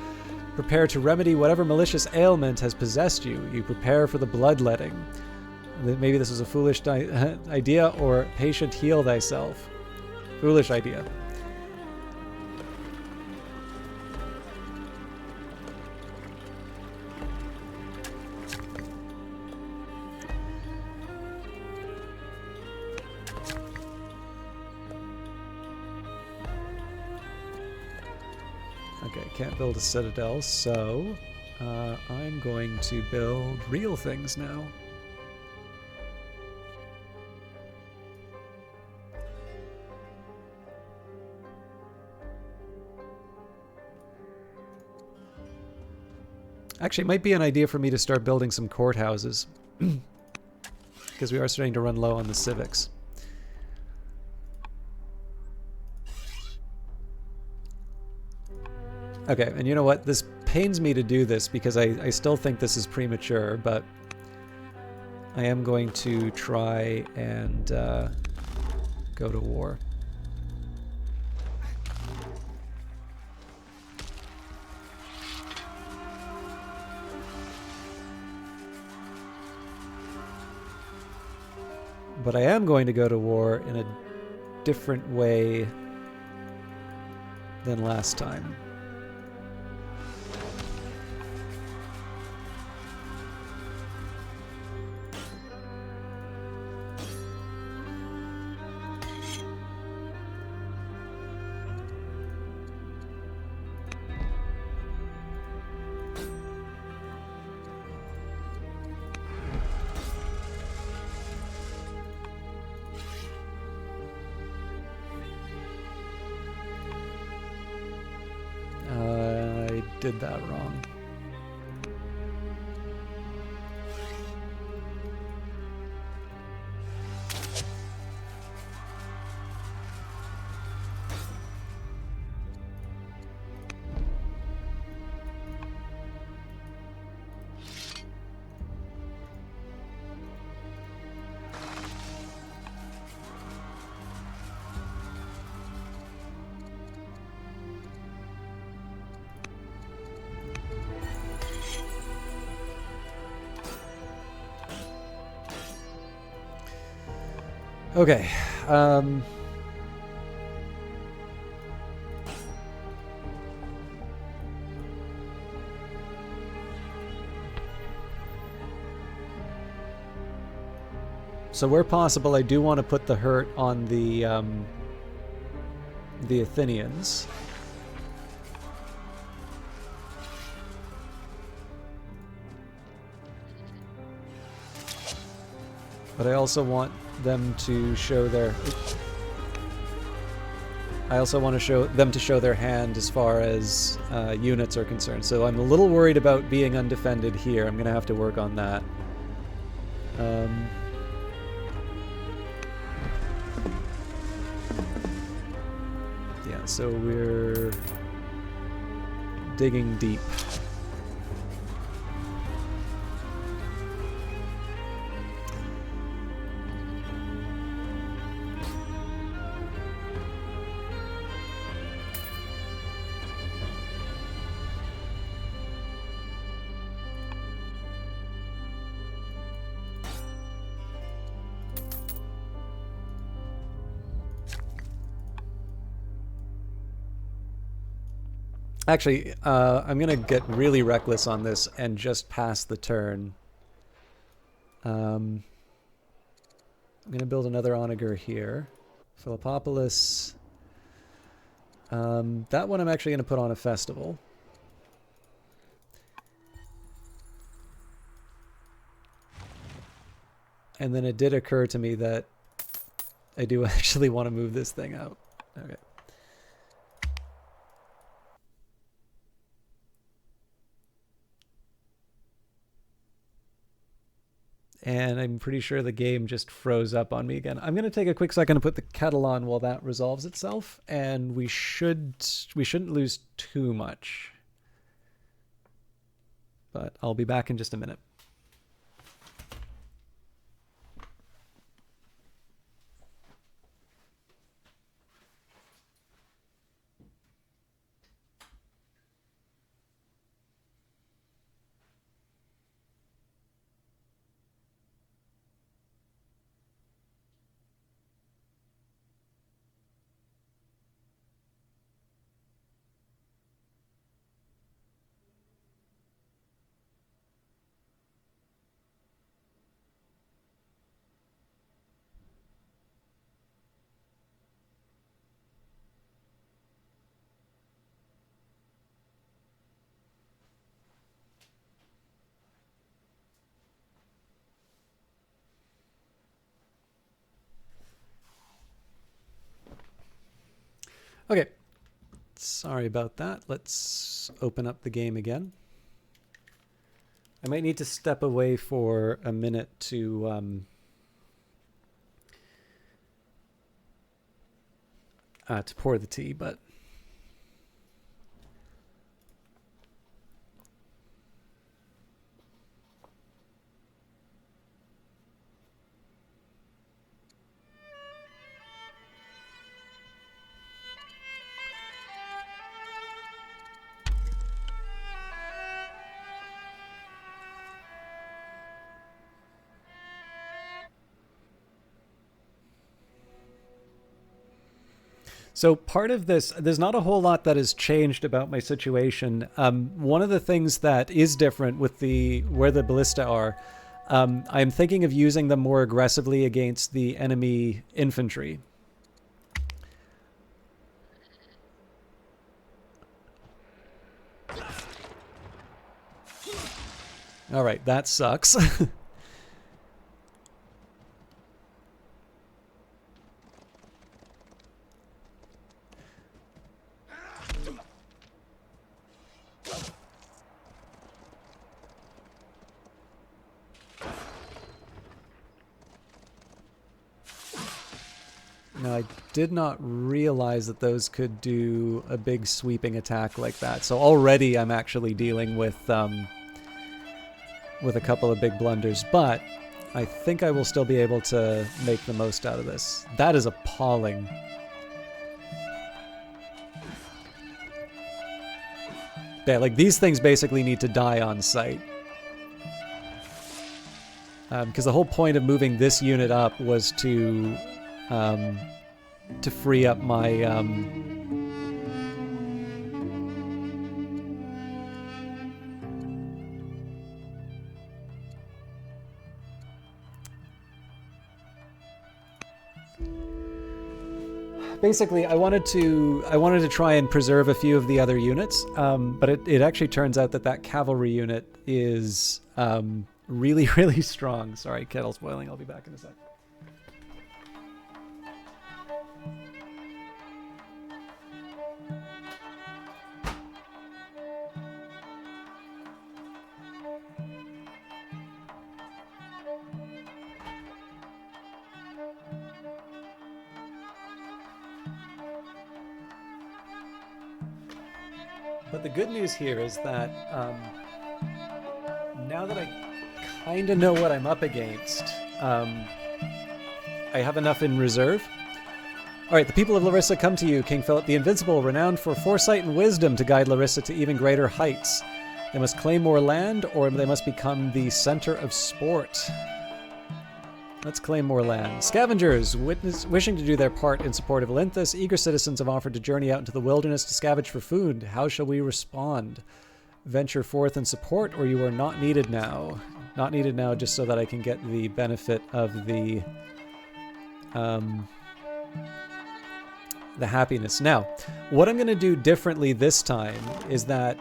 prepare to remedy whatever malicious ailment has possessed you. You prepare for the bloodletting. Maybe this was a foolish idea, or patient heal thyself. Foolish idea. Okay, can't build a citadel, so I'm going to build real things now. Actually, it might be an idea for me to start building some courthouses. Because because we are starting to run low on the civics. Okay, and you know what? This pains me to do this because I still think this is premature, but I am going to try and go to war. But I am going to go to war in a different way than last time. Did that wrong. Okay. So where possible, I do want to put the hurt on the Athenians. But I also want them to show their... I also want to show them to show their hand as far as units are concerned. So I'm a little worried about being undefended here. I'm going to have to work on that. Yeah, so we're digging deep. Actually, I'm going to get really reckless on this and just pass the turn. I'm going to build another onager here. Philippopolis. That one I'm actually going to put on a festival. And then it did occur to me that I do actually want to move this thing out. Okay. And I'm pretty sure the game just froze up on me again. I'm going to take a quick second to put the kettle on while that resolves itself, and we shouldn't lose too much. But I'll be back in just a minute. Okay, sorry about that. Let's open up the game again. I might need to step away for a minute to to pour the tea, but... So part of this, there's not a whole lot that has changed about my situation. One of the things that is different with where the ballista are, I'm thinking of using them more aggressively against the enemy infantry. All right, that sucks. Now, I did not realize that those could do a big sweeping attack like that. So already I'm actually dealing with a couple of big blunders, but I think I will still be able to make the most out of this. That is appalling. Yeah, like these things basically need to die on sight. Because the whole point of moving this unit up was to free up my basically I wanted to try and preserve a few of the other units, but it actually turns out that cavalry unit is really, really strong. Sorry, kettle's boiling. I'll be back in a sec. But the good news here is that now that I kind of know what I'm up against, I have enough in reserve. All right, the people of Larissa come to you, King Philip the Invincible, renowned for foresight and wisdom to guide Larissa to even greater heights. They must claim more land, or they must become the center of sport. Let's claim more land. Scavengers, wishing to do their part in support of Olynthes, eager citizens have offered to journey out into the wilderness to scavenge for food. How shall we respond? Venture forth and support, or you are not needed now? Not needed now, just so that I can get the benefit of the happiness. Now, what I'm going to do differently this time is that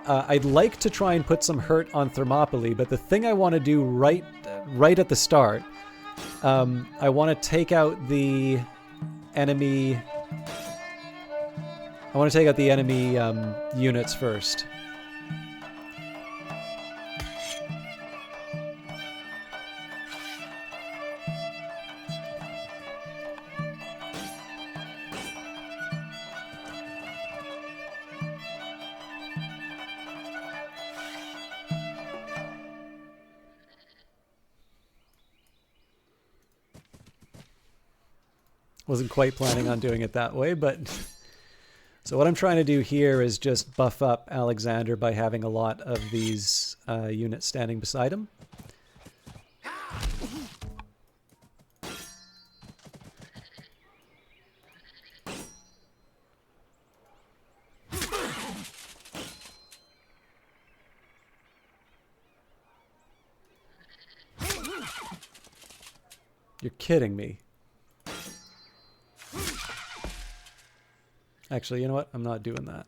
I'd like to try and put some hurt on Thermopylae, but the thing I want to do right at the start, I want to take out the enemy. I want to take out the enemy units first. Wasn't quite planning on doing it that way, but... So what I'm trying to do here is just buff up Alexander by having a lot of these units standing beside him. You're kidding me. Actually, you know what? I'm not doing that.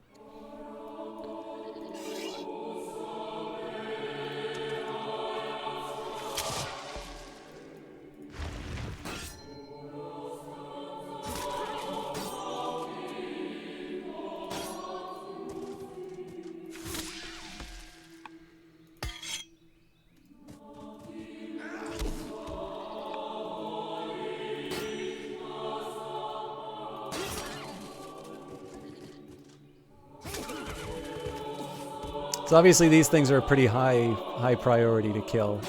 So obviously these things are a pretty high priority to kill.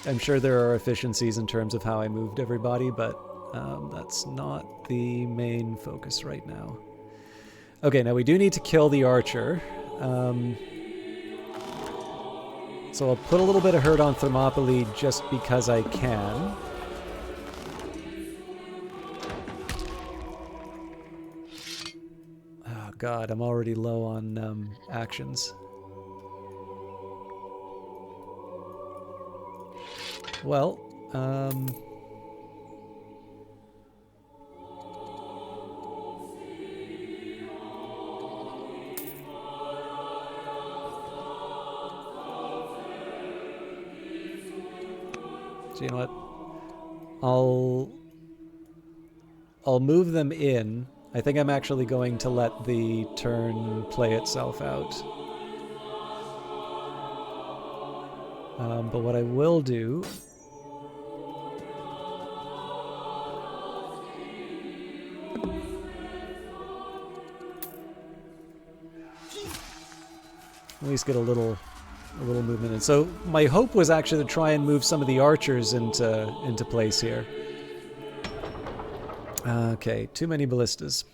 I'm sure there are efficiencies in terms of how I moved everybody, but that's not the main focus right now. Okay, now we do need to kill the archer. So I'll put a little bit of hurt on Thermopylae just because I can. Oh god, I'm already low on actions. Well, so you know what? I'll move them in. I think I'm actually going to let the turn play itself out. But what I will do... at least get a little movement in. So my hope was actually to try and move some of the archers into place here. Okay, too many ballistas.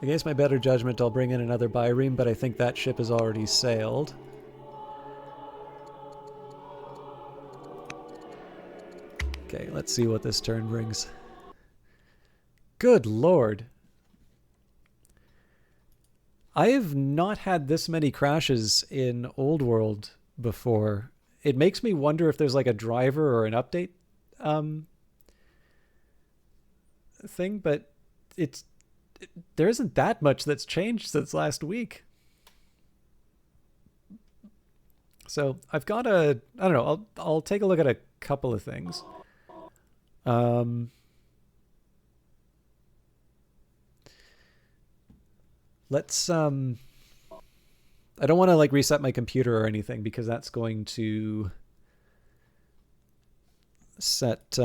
Against my better judgment, I'll bring in another Byreme, but I think that ship has already sailed. Okay, let's see what this turn brings. Good lord. I have not had this many crashes in Old World before. It makes me wonder if there's like a driver or an update thing, but there isn't that much that's changed since last week. So I've got I don't know, I'll take a look at a couple of things. Let's I don't want to like reset my computer or anything because that's going to set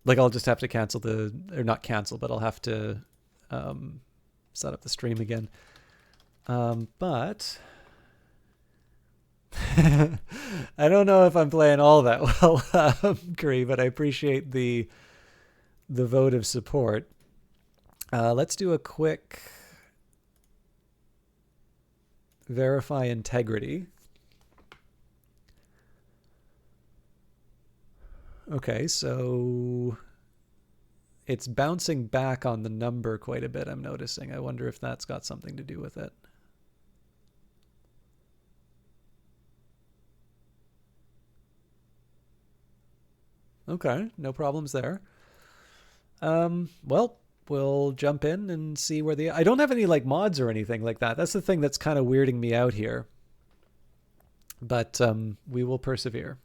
like I'll just have to cancel or not cancel, but I'll have to set up the stream again. But I don't know if I'm playing all that well, Curry, but I appreciate the vote of support. Let's do a quick verify integrity. Okay, so it's bouncing back on the number quite a bit, I'm noticing. I wonder if that's got something to do with it. Okay, no problems there. Well, we'll jump in and see where I don't have any like mods or anything like that. That's the thing that's kind of weirding me out here. But we will persevere.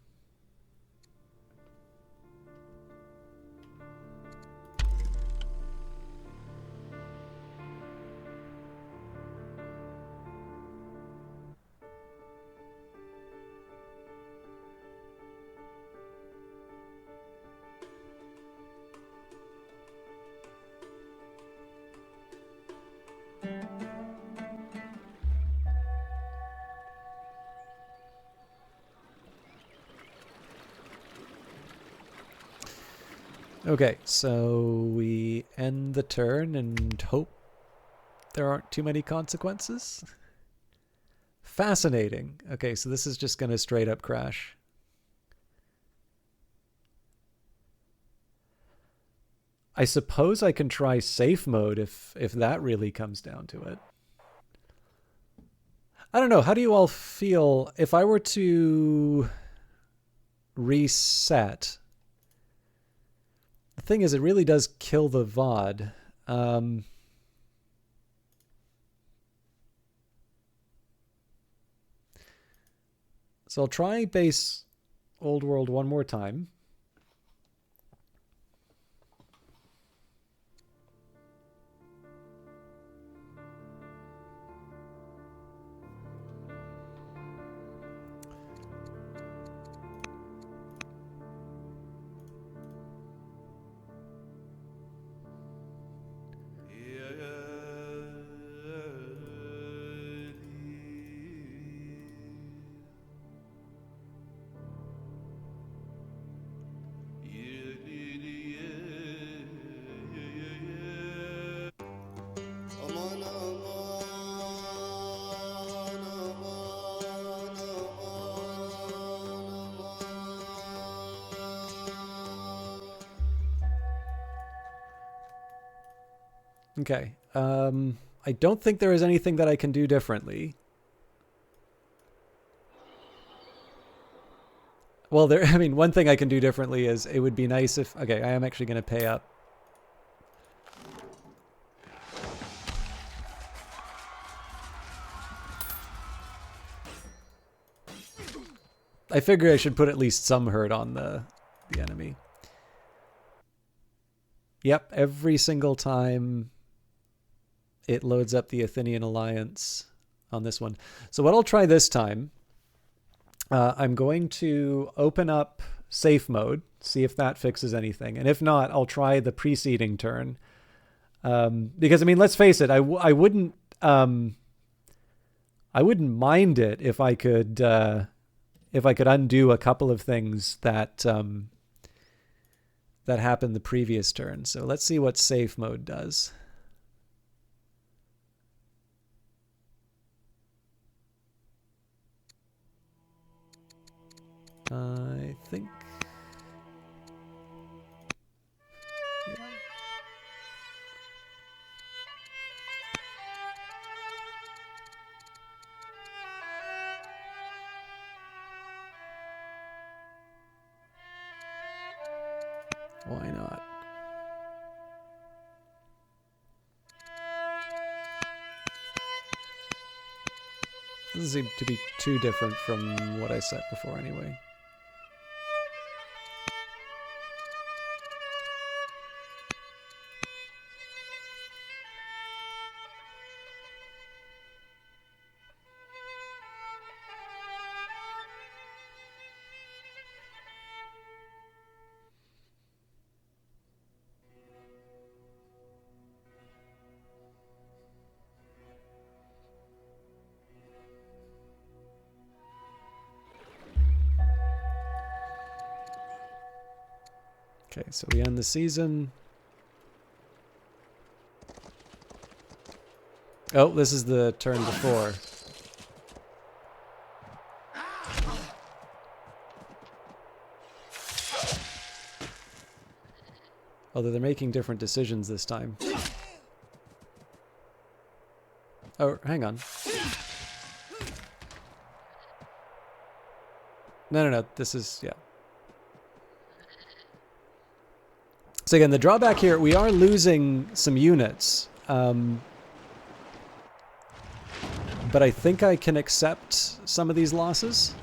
Okay, so we end the turn and hope there aren't too many consequences. Fascinating. Okay, so this is just going to straight up crash. I suppose I can try safe mode if that really comes down to it. I don't know. How do you all feel if I were to reset? The thing is, it really does kill the VOD. So I'll try base Old World one more time. Okay. I don't think there is anything that I can do differently. Well, I mean, one thing I can do differently is it would be nice if... Okay, I am actually going to pay up. I figure I should put at least some hurt on the enemy. Yep, every single time it loads up the Athenian Alliance on this one. So what I'll try this time, I'm going to open up safe mode, see if that fixes anything. And if not, I'll try the preceding turn. Because, I mean, let's face it, I wouldn't mind it if I could undo a couple of things that that happened the previous turn. So let's see what safe mode does. I think... Yeah. Why not? Doesn't seem to be too different from what I set before anyway. Okay, so we end the season. Oh, this is the turn before. Although they're making different decisions this time. Oh, hang on. No. This is, yeah. So again, the drawback here, we are losing some units. But I think I can accept some of these losses.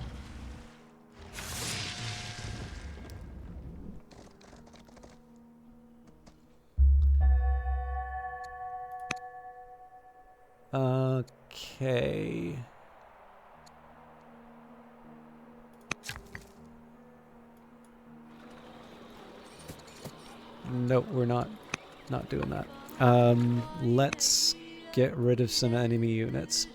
Okay. Nope, we're not doing that. Let's get rid of some enemy units.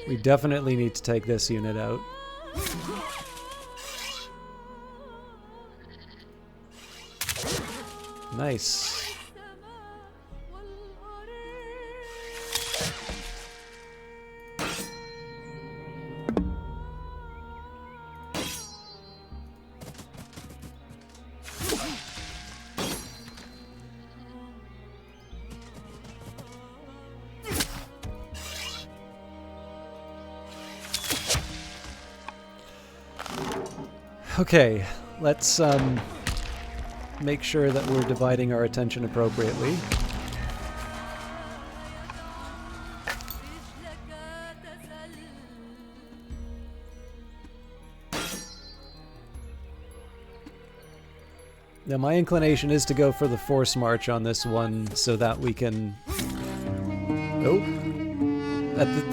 We definitely need to take this unit out. Nice. Okay, let's make sure that we're dividing our attention appropriately. Now, my inclination is to go for the force march on this one so that we can... Oh.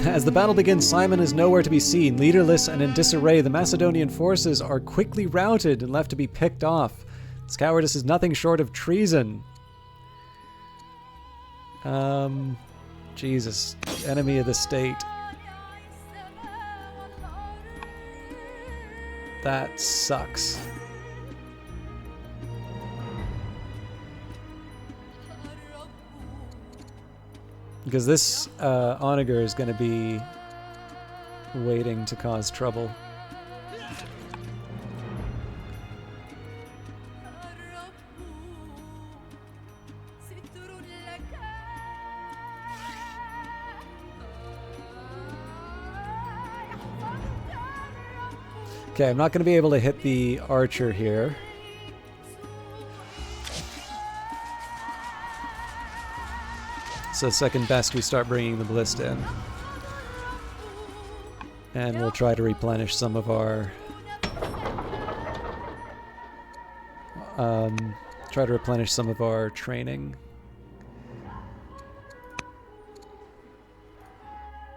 As the battle begins, Simon is nowhere to be seen. Leaderless and in disarray, the Macedonian forces are quickly routed and left to be picked off. This cowardice is nothing short of treason. Jesus. Enemy of the state. That sucks. Because this onager is going to be waiting to cause trouble. Okay, I'm not going to be able to hit the archer here. So second best, we start bringing the ballista in. And we'll try to replenish some of our... training.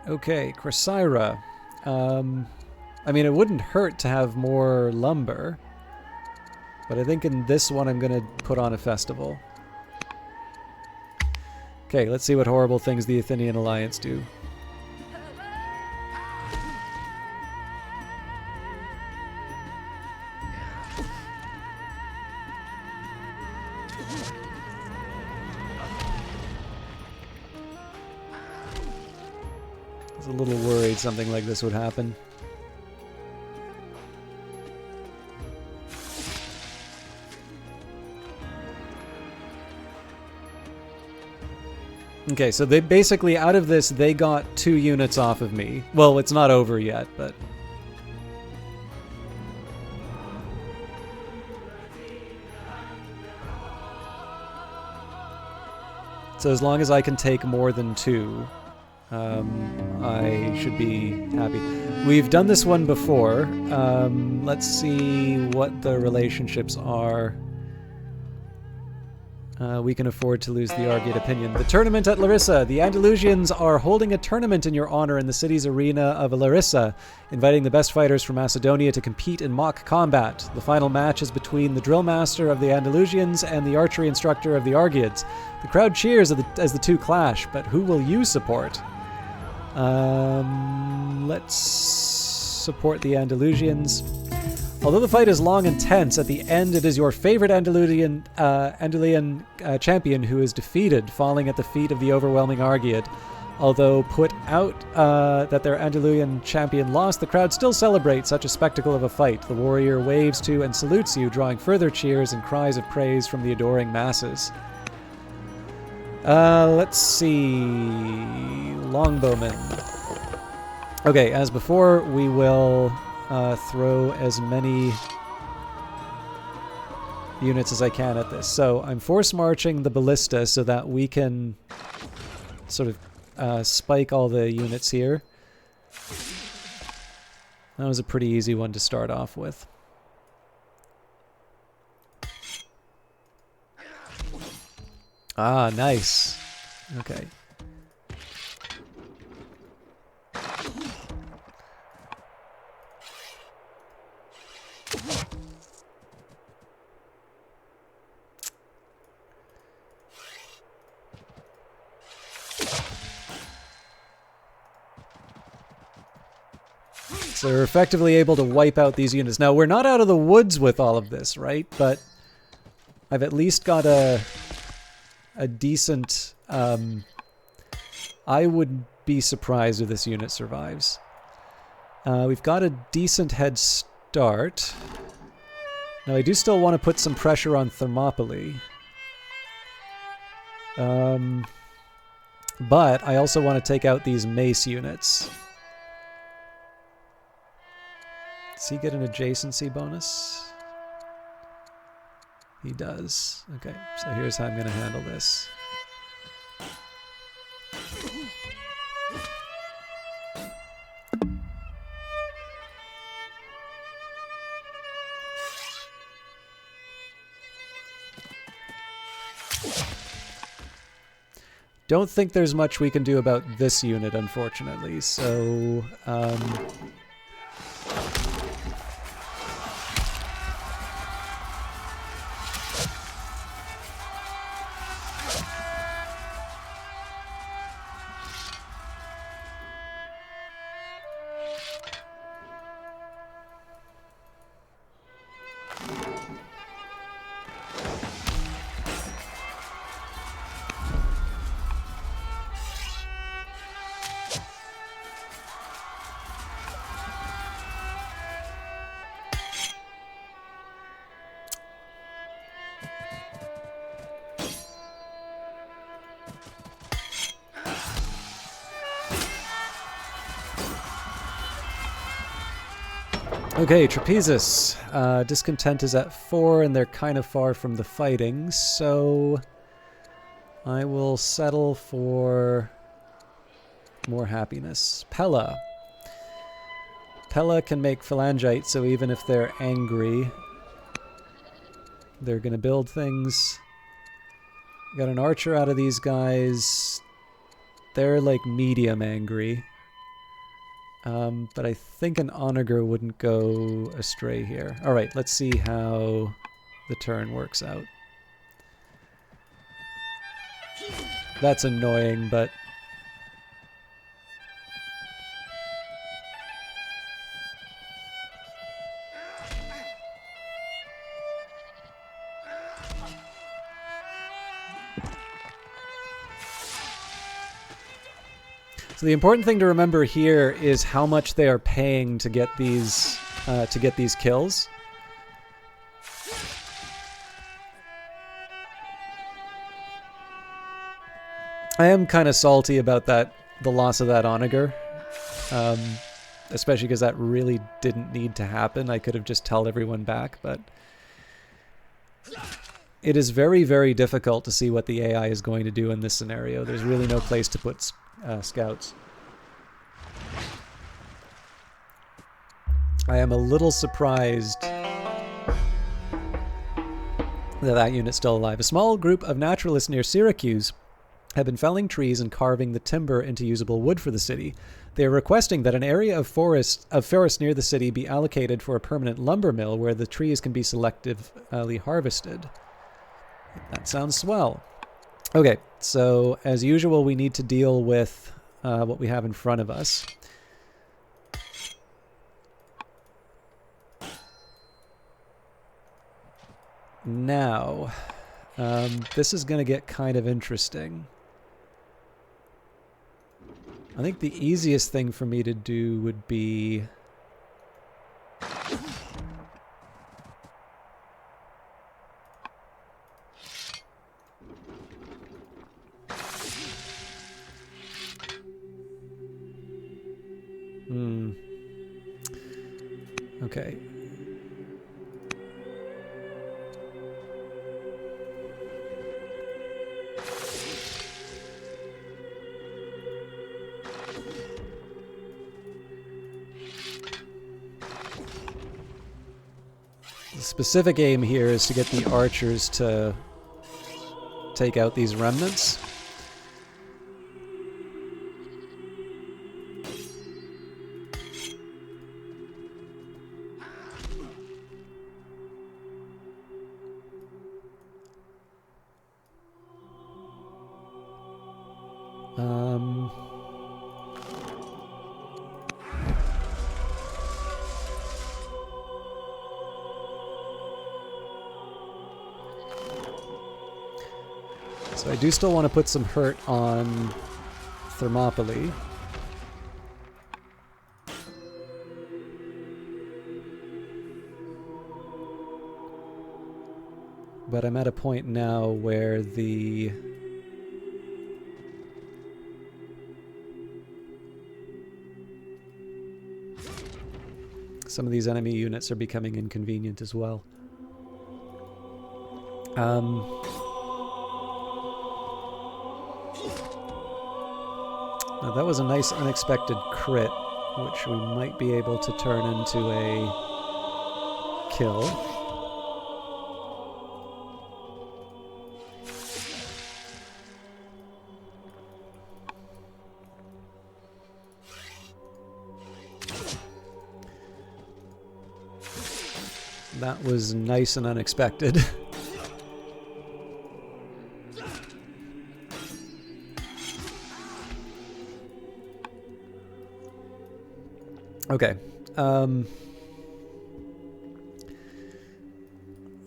Okay, Cressira. I mean, it wouldn't hurt to have more lumber. But I think in this one I'm going to put on a festival. Okay, let's see what horrible things the Athenian alliance do. I was a little worried something like this would happen. Okay, so they basically, out of this, they got 2 units off of me. Well, it's not over yet, but... So as long as I can take more than 2, I should be happy. We've done this one before. Let's see what the relationships are. We can afford to lose the Argead opinion. The tournament at Larissa. The Andalusians are holding a tournament in your honor in the city's arena of Larissa, inviting the best fighters from Macedonia to compete in mock combat. The final match is between the drill master of the Andalusians and the archery instructor of the Argeads. The crowd cheers as the two clash, but who will you support? Let's support the Andalusians. Although the fight is long and tense, at the end it is your favorite Andalusian champion who is defeated, falling at the feet of the overwhelming Argead. Although put out that their Andalusian champion lost, the crowd still celebrates such a spectacle of a fight. The warrior waves to and salutes you, drawing further cheers and cries of praise from the adoring masses. Let's see... Longbowmen. Okay, as before, we will... throw as many units as I can at this. So I'm force marching the ballista so that we can sort of spike all the units here. That was a pretty easy one to start off with. Ah, nice. Okay. So we're effectively able to wipe out these units. Now, we're not out of the woods with all of this, right? But I've at least got a decent... I would be surprised if this unit survives. We've got a decent head start. Now, I do still want to put some pressure on Thermopylae. But I also want to take out these mace units. Does he get an adjacency bonus? He does. Okay, so here's how I'm going to handle this. Don't think there's much we can do about this unit, unfortunately, so... Okay, Trapezus. Discontent is at 4, and they're kind of far from the fighting, so I will settle for more happiness. Pella. Pella can make phalangite, so even if they're angry, they're going to build things. Got an archer out of these guys. They're like medium angry. But I think an onager wouldn't go astray here. Alright, let's see how the turn works out. That's annoying, but... So the important thing to remember here is how much they are paying to get these kills. I am kind of salty about the loss of that onager, especially because that really didn't need to happen. I could have just told everyone back, but it is very, very difficult to see what the AI is going to do in this scenario. There's really no place to put scouts. I am a little surprised that unit's still alive. A small group of naturalists near Syracuse have been felling trees and carving the timber into usable wood for the city. They are requesting that an area of forest near the city be allocated for a permanent lumber mill where the trees can be selectively harvested. That sounds swell. Okay, so as usual, we need to deal with what we have in front of us. Now, this is going to get kind of interesting. I think the easiest thing for me to do would be... Okay. The specific aim here is to get the archers to take out these remnants. So I do still want to put some hurt on Thermopylae. But I'm at a point now where the... Some of these enemy units are becoming inconvenient as well. Now that was a nice unexpected crit, which we might be able to turn into a kill. That was nice and unexpected. Okay.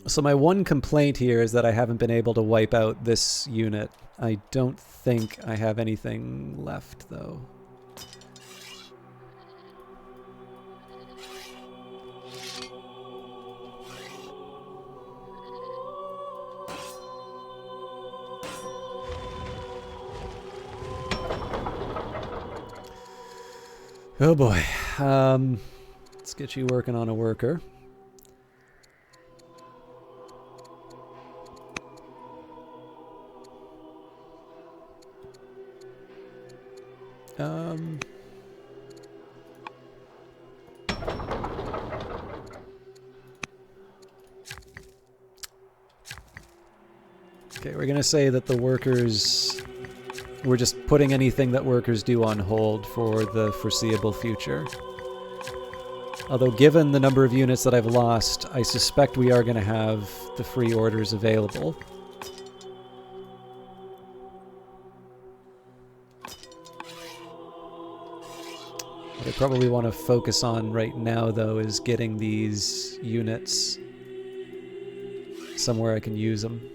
So my one complaint here is that I haven't been able to wipe out this unit. I don't think I have anything left, though. Oh boy. Let's get you working on a worker. Okay, we're gonna say that the workers... We're just putting anything that workers do on hold for the foreseeable future. Although given the number of units that I've lost, I suspect we are going to have the free orders available. What I probably want to focus on right now, though, is getting these units somewhere I can use them.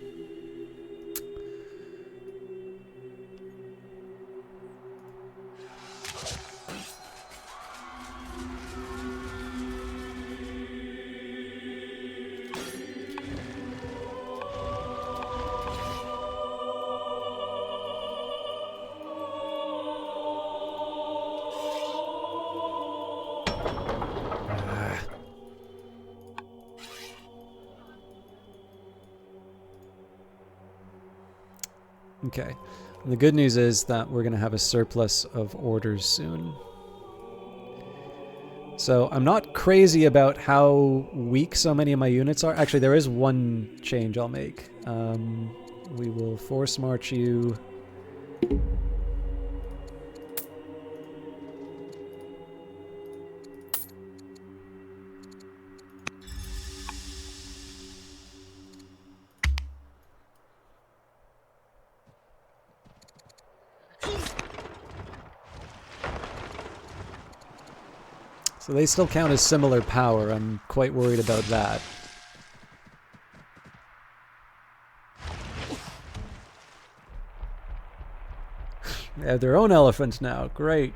Okay. And the good news is that we're going to have a surplus of orders soon. So I'm not crazy about how weak so many of my units are. Actually, there is one change I'll make. We will force march you... So they still count as similar power. I'm quite worried about that. They have their own elephant now. Great.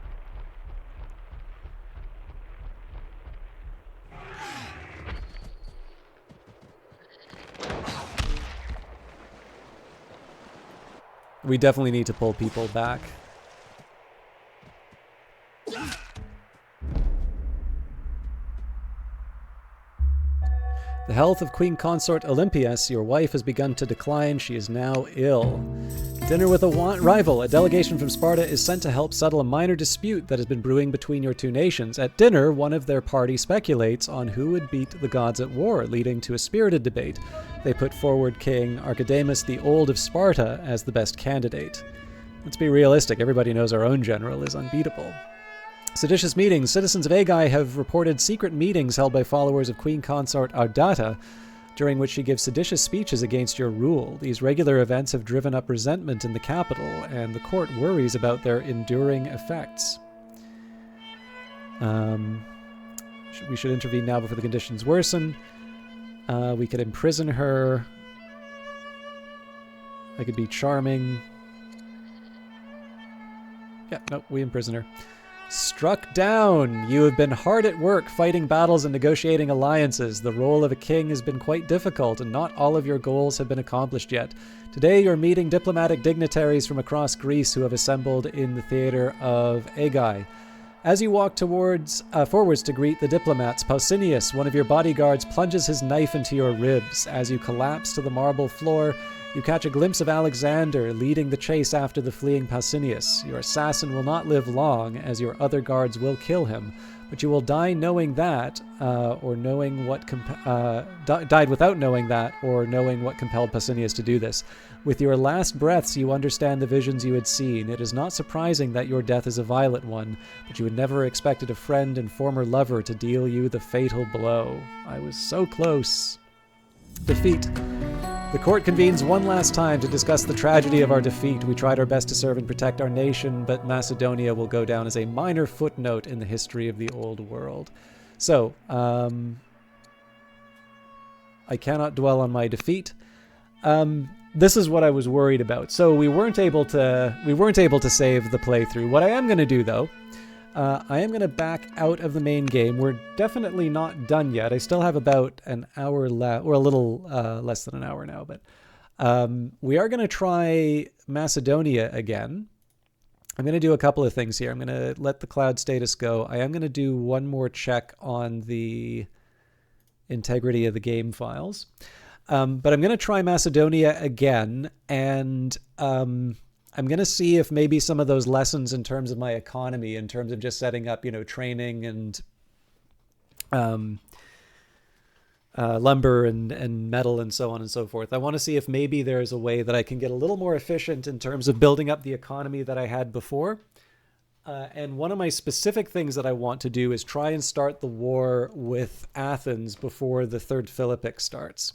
We definitely need to pull people back. The health of Queen Consort Olympias, your wife, has begun to decline. She is now ill. Dinner with a rival. A delegation from Sparta is sent to help settle a minor dispute that has been brewing between your two nations. At dinner, one of their party speculates on who would beat the gods at war, leading to a spirited debate. They put forward King Archidamus the Old of Sparta as the best candidate. Let's be realistic. Everybody knows our own general is unbeatable. Seditious meetings. Citizens of Aigai have reported secret meetings held by followers of Queen Consort Ardata, during which she gives seditious speeches against your rule. These regular events have driven up resentment in the capital, and the court worries about their enduring effects. We should intervene now before the conditions worsen. We could imprison her. I could be charming. Yeah, no, we imprison her. Struck down. You have been hard at work fighting battles and negotiating alliances. The role of a king has been quite difficult, and not all of your goals have been accomplished yet. Today you're meeting diplomatic dignitaries from across Greece who have assembled in the theater of Aigai. As you walk forwards to greet the diplomats, Pausanias, one of your bodyguards, plunges his knife into your ribs. As you collapse to the marble floor, you catch a glimpse of Alexander leading the chase after the fleeing Pausanias. Your assassin will not live long, as your other guards will kill him, but you will die knowing that, or knowing what died without knowing that, or knowing what compelled Pausanias to do this. With your last breaths, you understand the visions you had seen. It is not surprising that your death is a violent one, but you had never expected a friend and former lover to deal you the fatal blow. I was so close. Defeat. The court convenes one last time to discuss the tragedy of our defeat. We tried our best to serve and protect our nation, but Macedonia will go down as a minor footnote in the history of the old world. So, I cannot dwell on my defeat. This is what I was worried about. So we weren't able to save the playthrough. What I am going to do, though, I am going to back out of the main game. We're definitely not done yet. I still have about an hour left, or a little less than an hour now. But we are going to try Macedonia again. I'm going to do a couple of things here. I'm going to let the cloud status go. I am going to do one more check on the integrity of the game files. But I'm going to try Macedonia again, and I'm going to see if maybe some of those lessons in terms of my economy, in terms of just setting up, training and lumber and metal and so on and so forth. I want to see if maybe there's a way that I can get a little more efficient in terms of building up the economy that I had before. And one of my specific things that I want to do is try and start the war with Athens before the Third Philippic starts.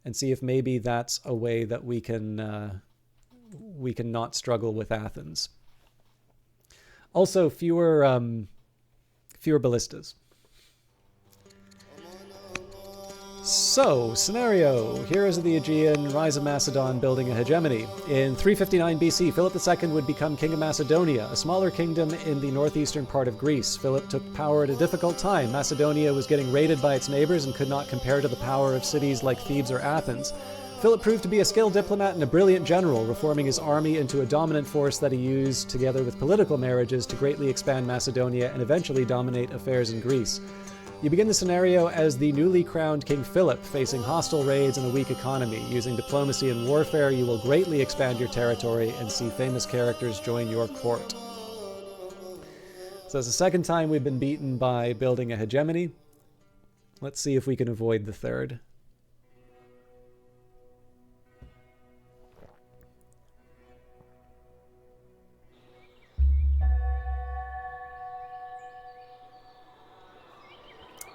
And see if maybe that's a way that we can not struggle with Athens. Also, fewer ballistas. So, scenario. Heroes of the Aegean, rise of Macedon, building a hegemony. In 359 BC, Philip II would become king of Macedonia, a smaller kingdom in the northeastern part of Greece. Philip took power at a difficult time. Macedonia was getting raided by its neighbors and could not compare to the power of cities like Thebes or Athens. Philip proved to be a skilled diplomat and a brilliant general, reforming his army into a dominant force that he used, together with political marriages, to greatly expand Macedonia and eventually dominate affairs in Greece. You begin the scenario as the newly crowned King Philip, facing hostile raids and a weak economy. Using diplomacy and warfare, you will greatly expand your territory and see famous characters join your court. So it's the second time we've been beaten by building a hegemony. Let's see if we can avoid the third.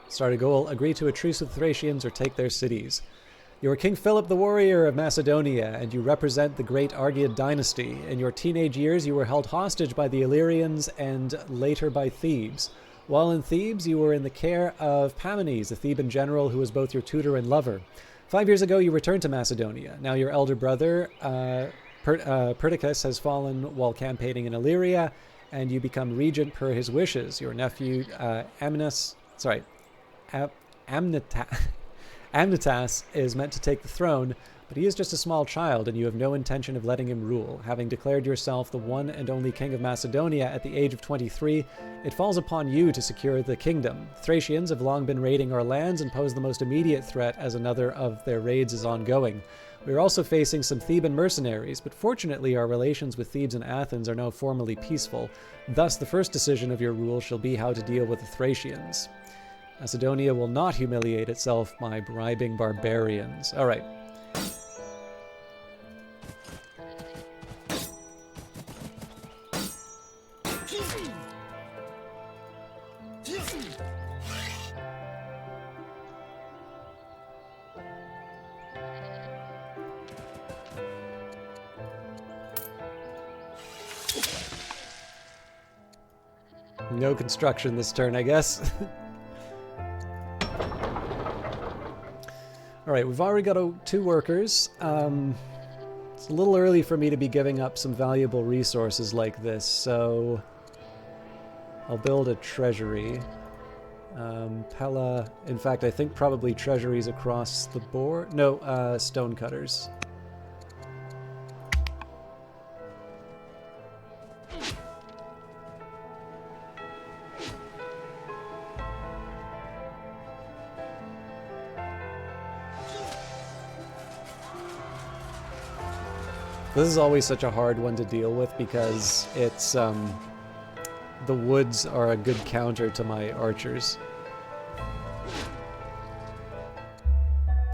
Start a goal, agree to a truce with Thracians or take their cities. You are King Philip the Warrior of Macedonia, and you represent the great Argead dynasty. In your teenage years, you were held hostage by the Illyrians and later by Thebes. While in Thebes, you were in the care of Pamenes, a Theban general who was both your tutor and lover. 5 years ago, you returned to Macedonia. Now your elder brother, Perdiccas, has fallen while campaigning in Illyria, and you become regent per his wishes. Your nephew, Amnitas is meant to take the throne, but he is just a small child, and you have no intention of letting him rule. Having declared yourself the one and only king of Macedonia at the age of 23, it falls upon you to secure the kingdom. Thracians have long been raiding our lands and pose the most immediate threat, as another of their raids is ongoing. We are also facing some Theban mercenaries, but fortunately our relations with Thebes and Athens are now formally peaceful. Thus, the first decision of your rule shall be how to deal with the Thracians. Macedonia will not humiliate itself by bribing barbarians. All right. No construction this turn, I guess. All right, we've already got 2 workers. It's a little early for me to be giving up some valuable resources like this, so I'll build a treasury. Pella, in fact, I think probably treasuries across the board. No, stonecutters. This is always such a hard one to deal with because it's the woods are a good counter to my archers.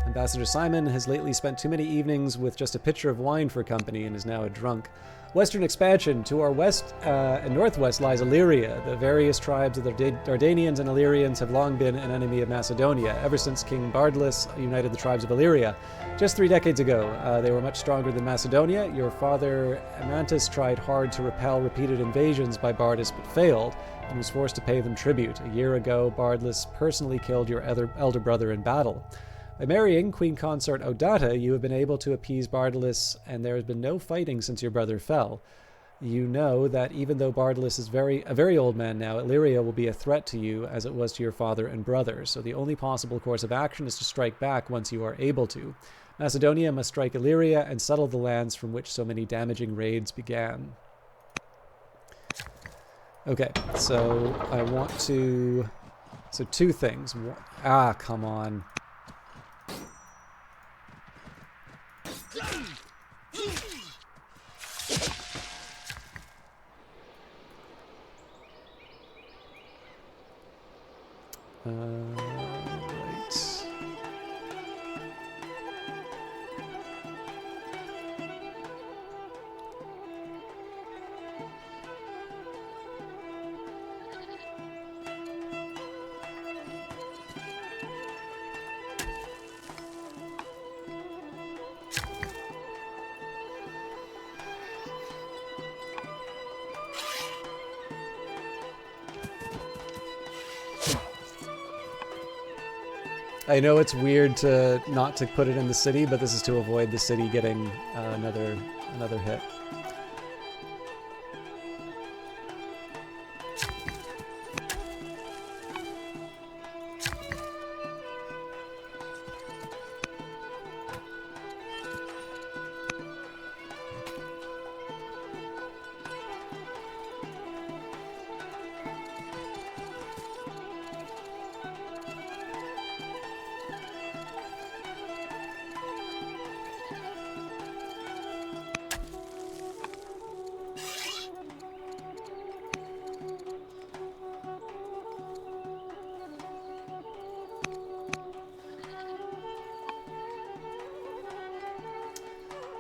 Ambassador Simon has lately spent too many evenings with just a pitcher of wine for company and is now a drunk. Western expansion. To our west and northwest lies Illyria. The various tribes of the Dardanians and Illyrians have long been an enemy of Macedonia, ever since King Bardalus united the tribes of Illyria. Just 3 decades ago, they were much stronger than Macedonia. Your father, Amantus, tried hard to repel repeated invasions by Bardus, but failed, and was forced to pay them tribute. A year ago, Bardalus personally killed your elder brother in battle. By marrying Queen Consort Odata, you have been able to appease Bardalus, and there has been no fighting since your brother fell. You know that even though Bardalus is a very old man now, Illyria will be a threat to you as it was to your father and brother, so the only possible course of action is to strike back once you are able to. Macedonia must strike Illyria and settle the lands from which so many damaging raids began. Okay, so I want to... So 2 things. Ah, come on. Right. I know it's weird to not to put it in the city, but this is to avoid the city getting another hit.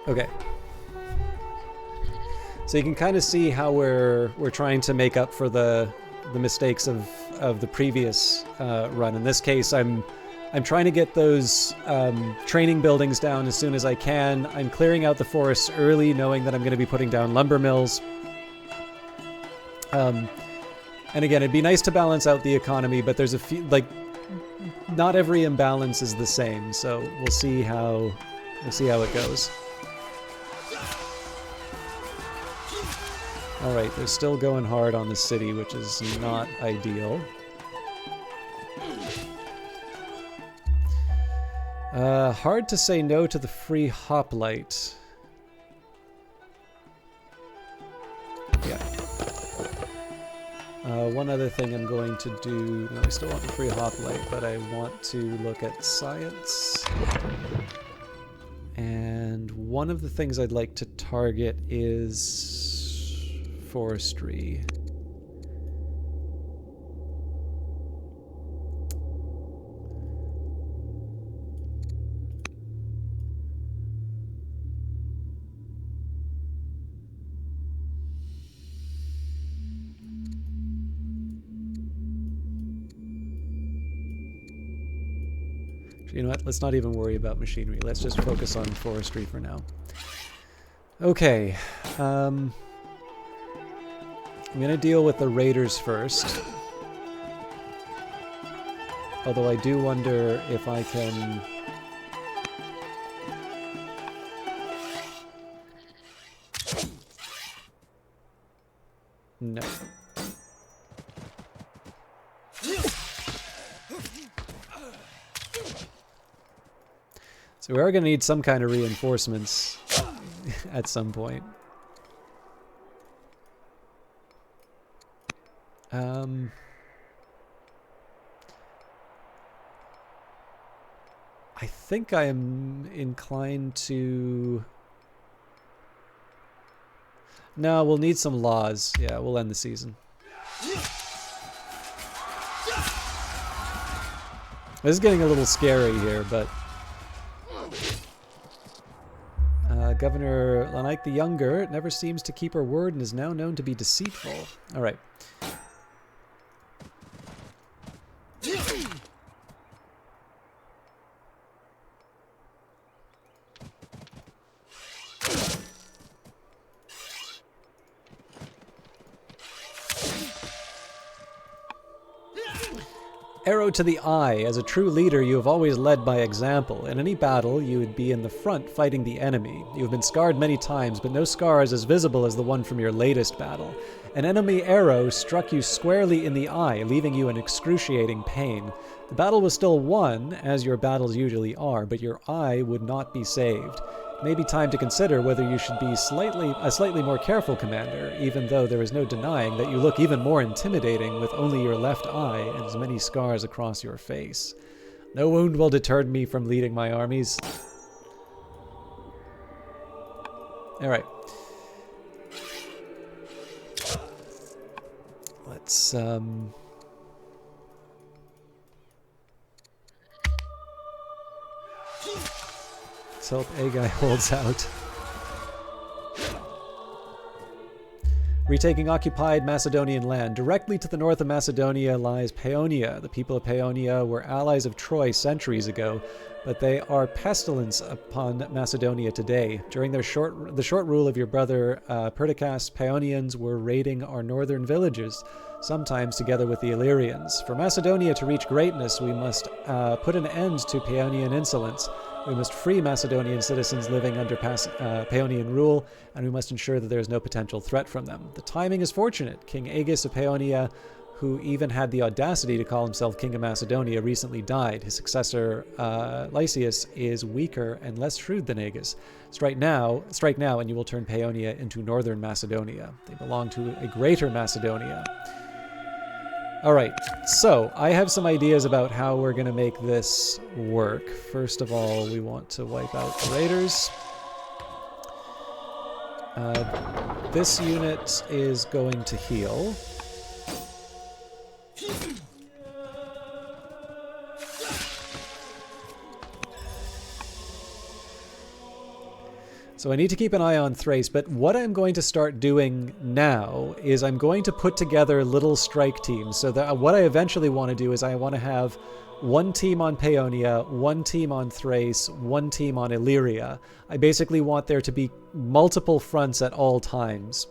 Okay. So you can kind of see how we're trying to make up for the mistakes of the previous run. In this case, I'm trying to get those training buildings down as soon as I can. I'm clearing out the forests early, knowing that I'm going to be putting down lumber mills. And again, it'd be nice to balance out the economy, but there's a few, like, not every imbalance is the same. So we'll see how it goes. Alright, they're still going hard on the city, which is not ideal. Hard to say no to the free hoplite. Yeah. One other thing I'm going to do... No, I still want the free hoplite, but I want to look at science. And one of the things I'd like to target is... forestry. You know what? Let's not even worry about machinery. Let's just focus on forestry for now. Okay. I'm going to deal with the raiders first. Although I do wonder if I can... No. So we are going to need some kind of reinforcements at some point. I think I am inclined to No, we'll need some laws. Yeah, we'll end the season. This is getting a little scary here, but... Governor Lanike the Younger never seems to keep her word and is now known to be deceitful. All right. Arrow to the eye. As a true leader, you have always led by example. In any battle, you would be in the front fighting the enemy. You have been scarred many times, but no scars as visible as the one from your latest battle. An enemy arrow struck you squarely in the eye, leaving you in excruciating pain. The battle was still won, as your battles usually are, but your eye would not be saved. It may be time to consider whether you should be a slightly more careful commander, even though there is no denying that you look even more intimidating with only your left eye and as many scars across your face. No wound will deter me from leading my armies. All right. Let's hope A-Guy holds out. Retaking occupied Macedonian land. Directly to the north of Macedonia lies Paeonia. The people of Paeonia were allies of Troy centuries ago, but they are pestilence upon Macedonia today. During the short rule of your brother Perdiccas, Paeonians were raiding our northern villages, sometimes together with the Illyrians. For Macedonia to reach greatness, we must put an end to Paeonian insolence. We must free Macedonian citizens living under Paeonian rule, and we must ensure that there is no potential threat from them. The timing is fortunate. King Agis of Paeonia, who even had the audacity to call himself King of Macedonia, recently died. His successor, Lysias, is weaker and less shrewd than Agis. Strike now, and you will turn Paeonia into northern Macedonia. They belong to a greater Macedonia. All right, so I have some ideas about how we're going to make this work. First of all, we want to wipe out the raiders. This unit is going to heal. So I need to keep an eye on Thrace, but what I'm going to start doing now is I'm going to put together little strike teams. So that what I eventually want to do is I want to have one team on Paeonia, one team on Thrace, one team on Illyria. I basically want there to be multiple fronts at all times.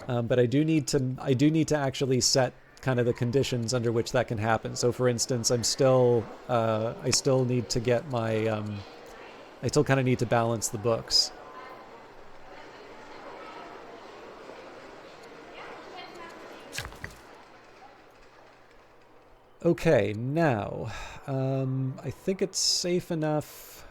But I do need to actually set kind of the conditions under which that can happen. So for instance, I still need to get my I still kind of need to balance the books. Okay, now, I think it's safe enough.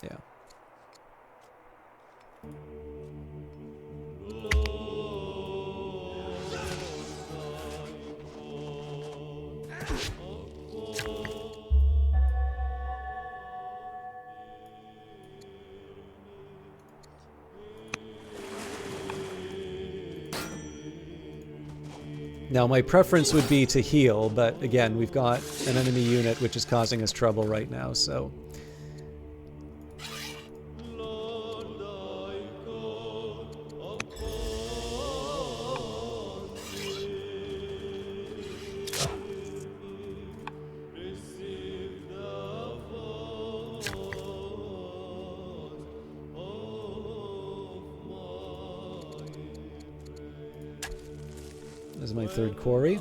Yeah. Now, my preference would be to heal, but again, we've got an enemy unit which is causing us trouble right now, so... This is my third quarry.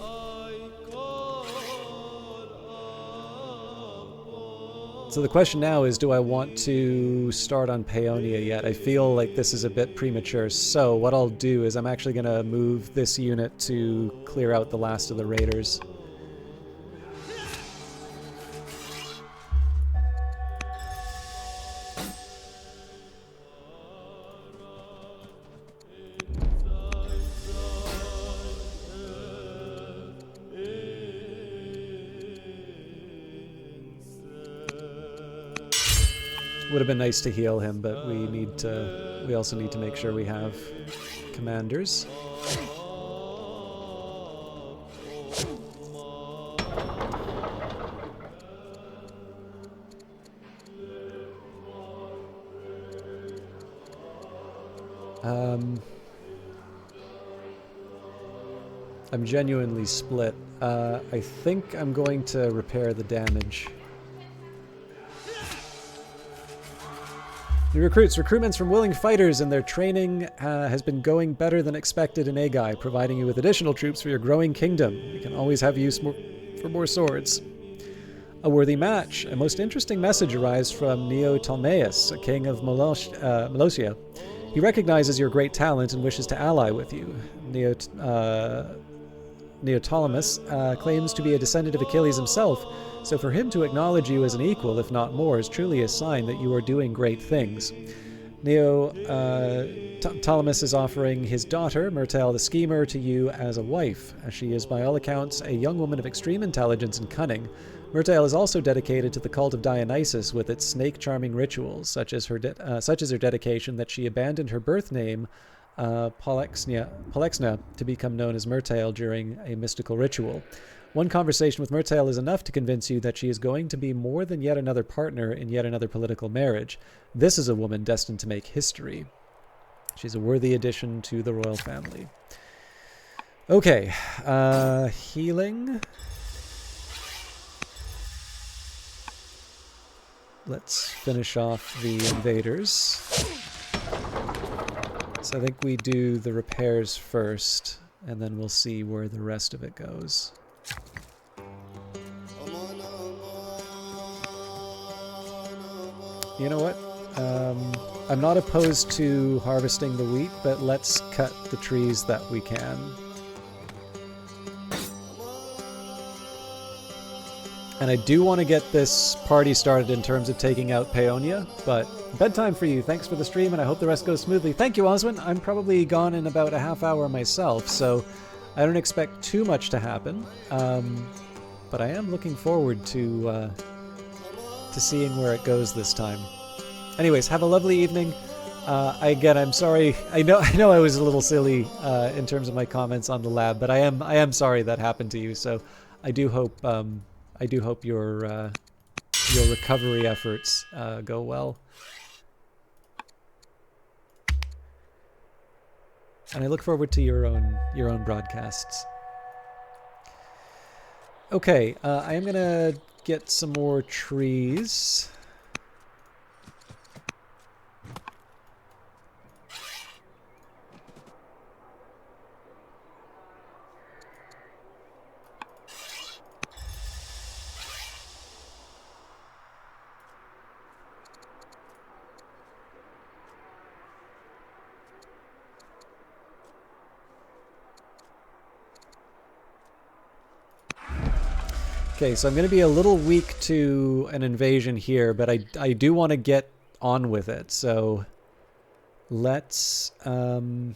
So the question now is, do I want to start on Paeonia yet? I feel like this is a bit premature, so what I'll do is I'm actually going to move this unit to clear out the last of the raiders. Would have been nice to heal him, but we also need to make sure we have commanders. I'm genuinely split. I think I'm going to repair the damage. New recruits. Recruitments from willing fighters and their training has been going better than expected in Agai, providing you with additional troops for your growing kingdom. We can always have use for more swords. A worthy match. A most interesting message arrives from Neoptolemus, a king of Molosia. He recognizes your great talent and wishes to ally with you. Neoptolemus claims to be a descendant of Achilles himself, so for him to acknowledge you as an equal, if not more, is truly a sign that you are doing great things. Neoptolemus is offering his daughter, Myrtale the Schemer, to you as a wife, as she is by all accounts a young woman of extreme intelligence and cunning. Myrtale is also dedicated to the cult of Dionysus with its snake-charming rituals, such as her dedication that she abandoned her birth name, Polexna, to become known as Myrtale during a mystical ritual. One conversation with Myrtale is enough to convince you that she is going to be more than yet another partner in yet another political marriage. This is a woman destined to make history. She's a worthy addition to the royal family. Okay, healing. Let's finish off the invaders. So I think we do the repairs first, and then we'll see where the rest of it goes. You know what? I'm not opposed to harvesting the wheat, but let's cut the trees that we can. And I do want to get this party started in terms of taking out Paeonia, but bedtime for you. Thanks for the stream, and I hope the rest goes smoothly. Thank you, Oswin. I'm probably gone in about a half hour myself, so I don't expect too much to happen. But I am looking forward to seeing where it goes this time. Anyways, have a lovely evening. Again, I'm sorry. I know I was a little silly in terms of my comments on the lab, but I am sorry that happened to you. So I do hope your recovery efforts go well. And I look forward to your own broadcasts. Okay, I am gonna get some more trees. Okay, so I'm going to be a little weak to an invasion here, but I do want to get on with it. So let's it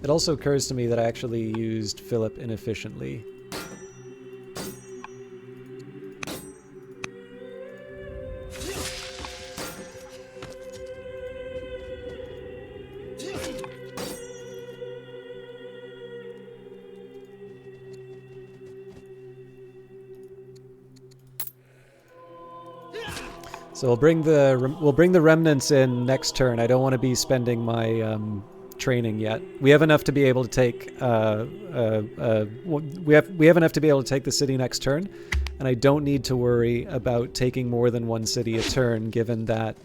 also occurs to me that I actually used Philip inefficiently. So we'll bring the remnants in next turn. I don't want to be spending my training yet. We have enough to be able to take we have enough to be able to take the city next turn, and I don't need to worry about taking more than one city a turn, given that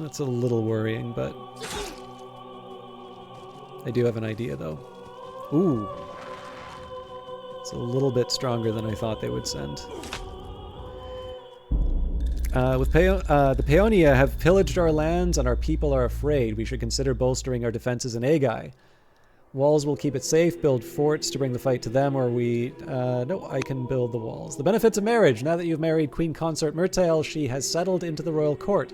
that's a little worrying, but I do have an idea though. Ooh. It's a little bit stronger than I thought they would send. The Paeonia have pillaged our lands and our people are afraid. We should consider bolstering our defenses in Agai. Walls will keep it safe, build forts to bring the fight to them, or we... no, I can build the walls. The benefits of marriage. Now that you've married Queen Consort Myrtale, she has settled into the royal court.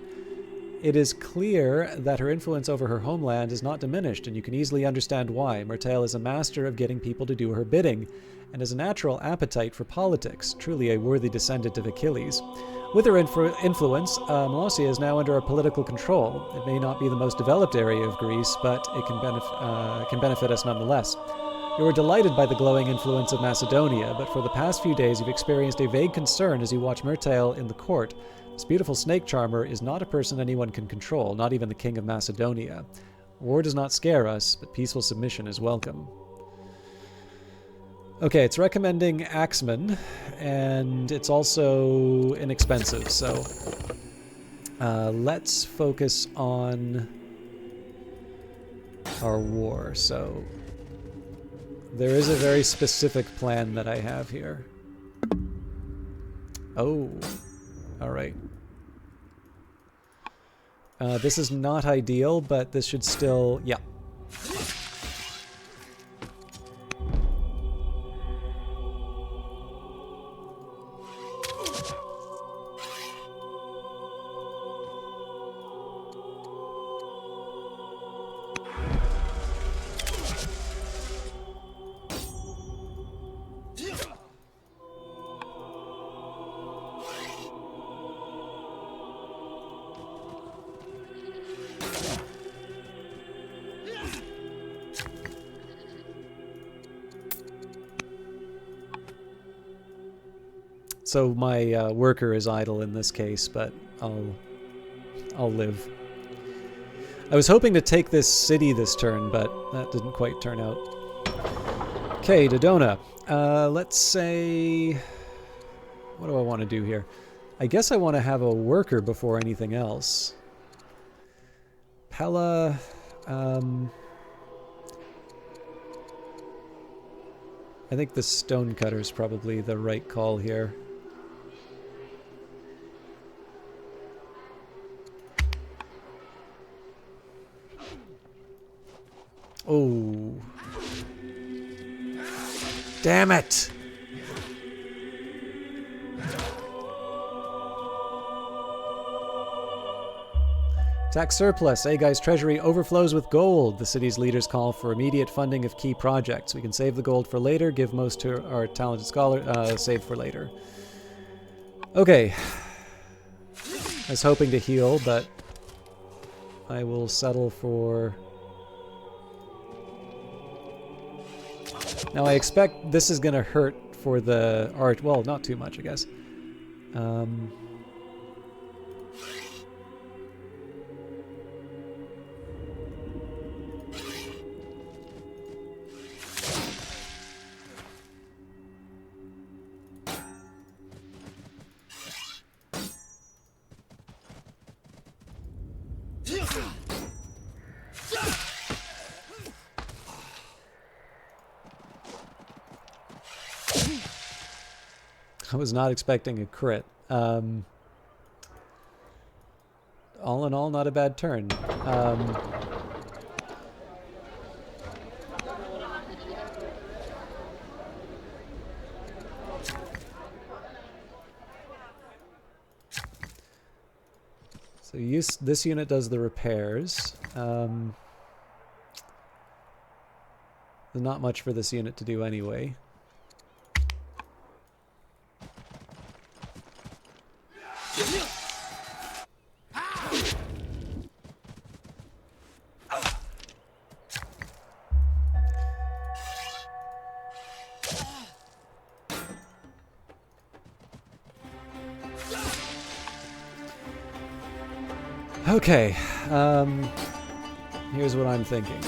It is clear that her influence over her homeland is not diminished, and you can easily understand why. Myrtail is a master of getting people to do her bidding, and has a natural appetite for politics, truly a worthy descendant of Achilles. With her influence, Molossia is now under our political control. It may not be the most developed area of Greece, but it can benefit us nonetheless. You were delighted by the glowing influence of Macedonia, but for the past few days you've experienced a vague concern as you watch Myrtail in the court. This beautiful snake charmer is not a person anyone can control, not even the king of Macedonia. War does not scare us, but peaceful submission is welcome. Okay, it's recommending Axeman, and it's also inexpensive, so let's focus on our war. So there is a very specific plan that I have here. Oh, all right. This is not ideal, but this should still, yeah. So my worker is idle in this case, but I'll live. I was hoping to take this city this turn, but that didn't quite turn out. Okay, Dodona. Let's say... What do I want to do here? I guess I want to have a worker before anything else. Pella... I think the stonecutter is probably the right call here. Oh. Damn it! Tax surplus. Agai's treasury overflows with gold. The city's leaders call for immediate funding of key projects. We can save the gold for later, give most to our talented scholar, save for later. Okay. I was hoping to heal, but I will settle for... Now I expect this is going to hurt for the art. Well, not too much, I guess. I was not expecting a crit. All in all, not a bad turn. So this unit does the repairs. There's not much for this unit to do anyway. Okay, here's what I'm thinking.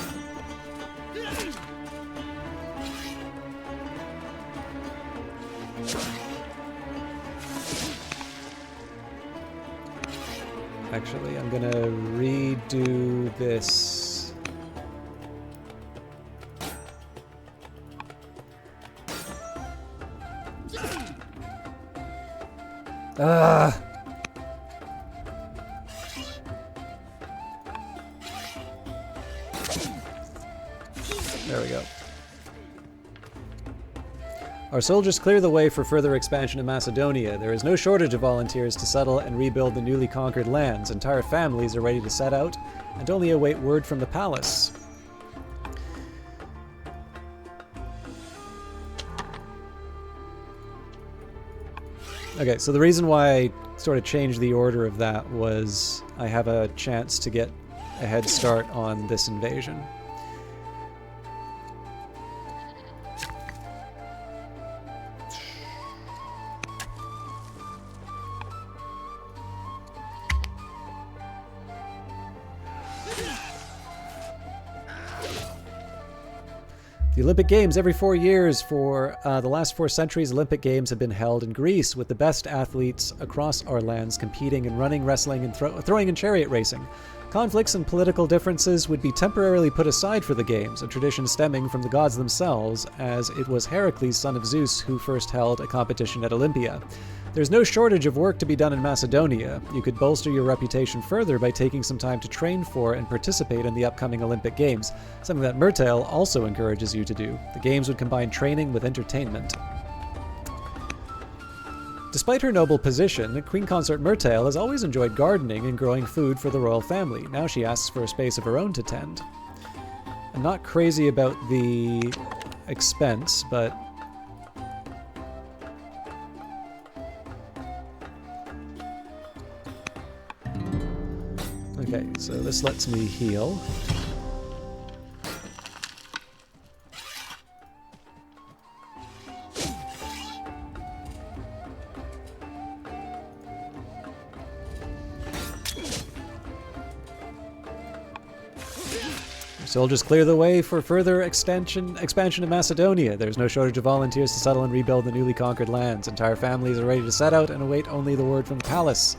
Actually, I'm gonna redo this. Ah! There we go. Our soldiers clear the way for further expansion in Macedonia. There is no shortage of volunteers to settle and rebuild the newly conquered lands. Entire families are ready to set out and only await word from the palace. Okay, so the reason why I sort of changed the order of that was I have a chance to get a head start on this invasion. The Olympic Games every 4 years for the last 4 centuries. Olympic Games have been held in Greece with the best athletes across our lands competing in running, wrestling, and throwing and chariot racing. Conflicts and political differences would be temporarily put aside for the games, a tradition stemming from the gods themselves, as it was Heracles, son of Zeus, who first held a competition at Olympia. There's no shortage of work to be done in Macedonia. You could bolster your reputation further by taking some time to train for and participate in the upcoming Olympic Games, something that Myrtail also encourages you to do. The Games would combine training with entertainment. Despite her noble position, Queen Consort Myrtail has always enjoyed gardening and growing food for the royal family. Now she asks for a space of her own to tend. I'm not crazy about the expense, but okay, so this lets me heal. Soldiers clear the way for further expansion in Macedonia. There's no shortage of volunteers to settle and rebuild the newly conquered lands. Entire families are ready to set out and await only the word from the palace.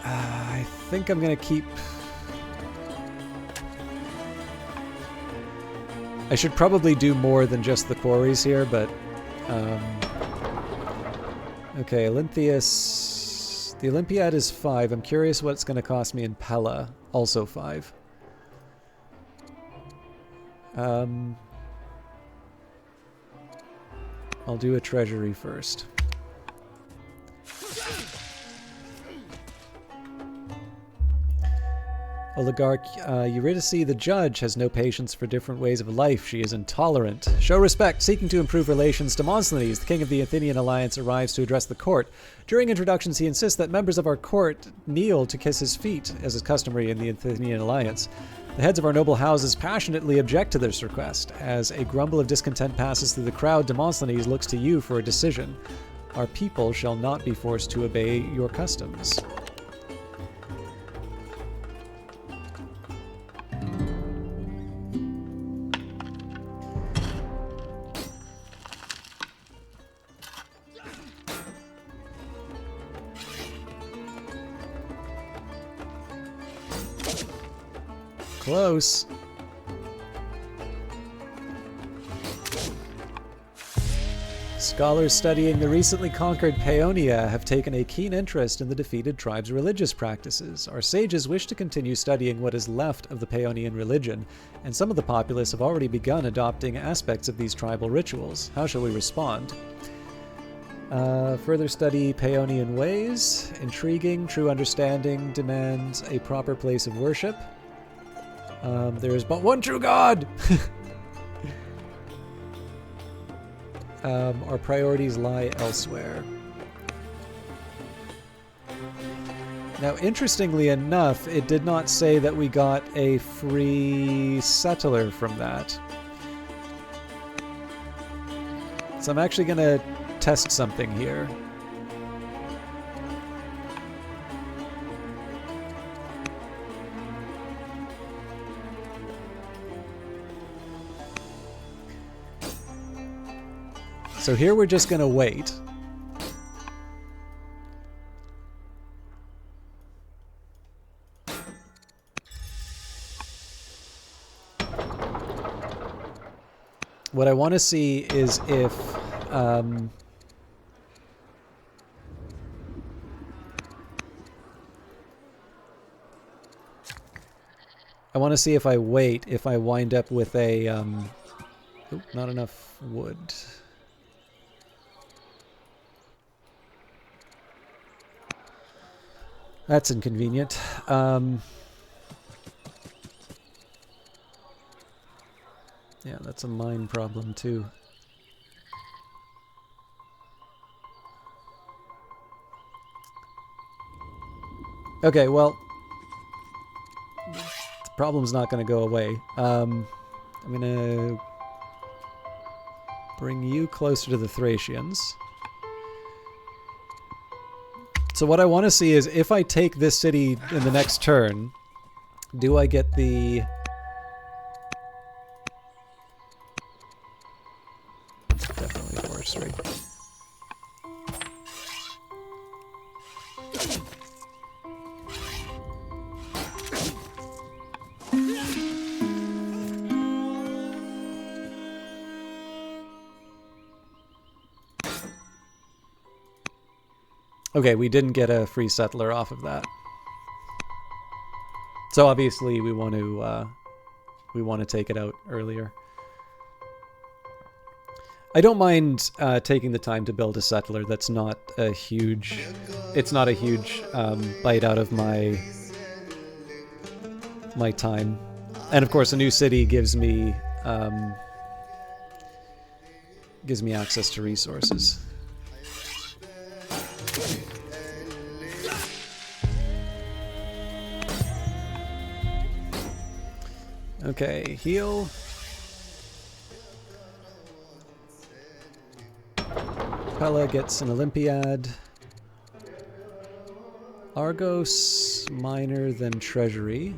I think I'm going to keep... I should probably do more than just the quarries here, but... okay, Olympias... The Olympiad is 5. I'm curious what it's going to cost me in Pella. Also 5. I'll do a treasury first. Oligarch Eurydice the Judge has no patience for different ways of life. She is intolerant. Show respect. Seeking to improve relations, Demosthenes, the king of the Athenian alliance, arrives to address the court. During introductions, he insists that members of our court kneel to kiss his feet, as is customary in the Athenian alliance. The heads of our noble houses passionately object to this request. As a grumble of discontent passes through the crowd, Demosthenes looks to you for a decision. Our people shall not be forced to obey your customs. Close. Scholars studying the recently conquered Paeonia have taken a keen interest in the defeated tribe's religious practices. Our sages wish to continue studying what is left of the Paeonian religion, and some of the populace have already begun adopting aspects of these tribal rituals. How shall we respond? Further study Paeonian ways. Intriguing. True understanding demands a proper place of worship. There is but one true God! Our priorities lie elsewhere. Now, interestingly enough, it did not say that we got a free settler from that. So I'm actually going to test something here. So here we're just going to wait. What I want to see is if I want to see if I wait, if I wind up with a... Oop, not enough wood. That's inconvenient. Yeah, that's a mine problem too. Okay, well, the problem's not going to go away. I'm going to bring you closer to the Thracians. So what I want to see is if I take this city in the next turn, do I get the... Definitely forestry. Okay, we didn't get a free settler off of that. So obviously we want to take it out earlier. I don't mind taking the time to build a settler. That's not a huge... It's not a huge bite out of my time. And of course, a new city gives me access to resources. Okay, heal. Pella gets an Olympiad. Argos, minor, then treasury.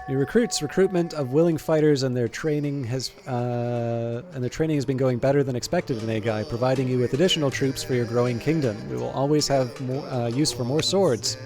New recruits. Recruitment of willing fighters and their training has been going better than expected in Agai, providing you with additional troops for your growing kingdom. We will always have more, use for more swords.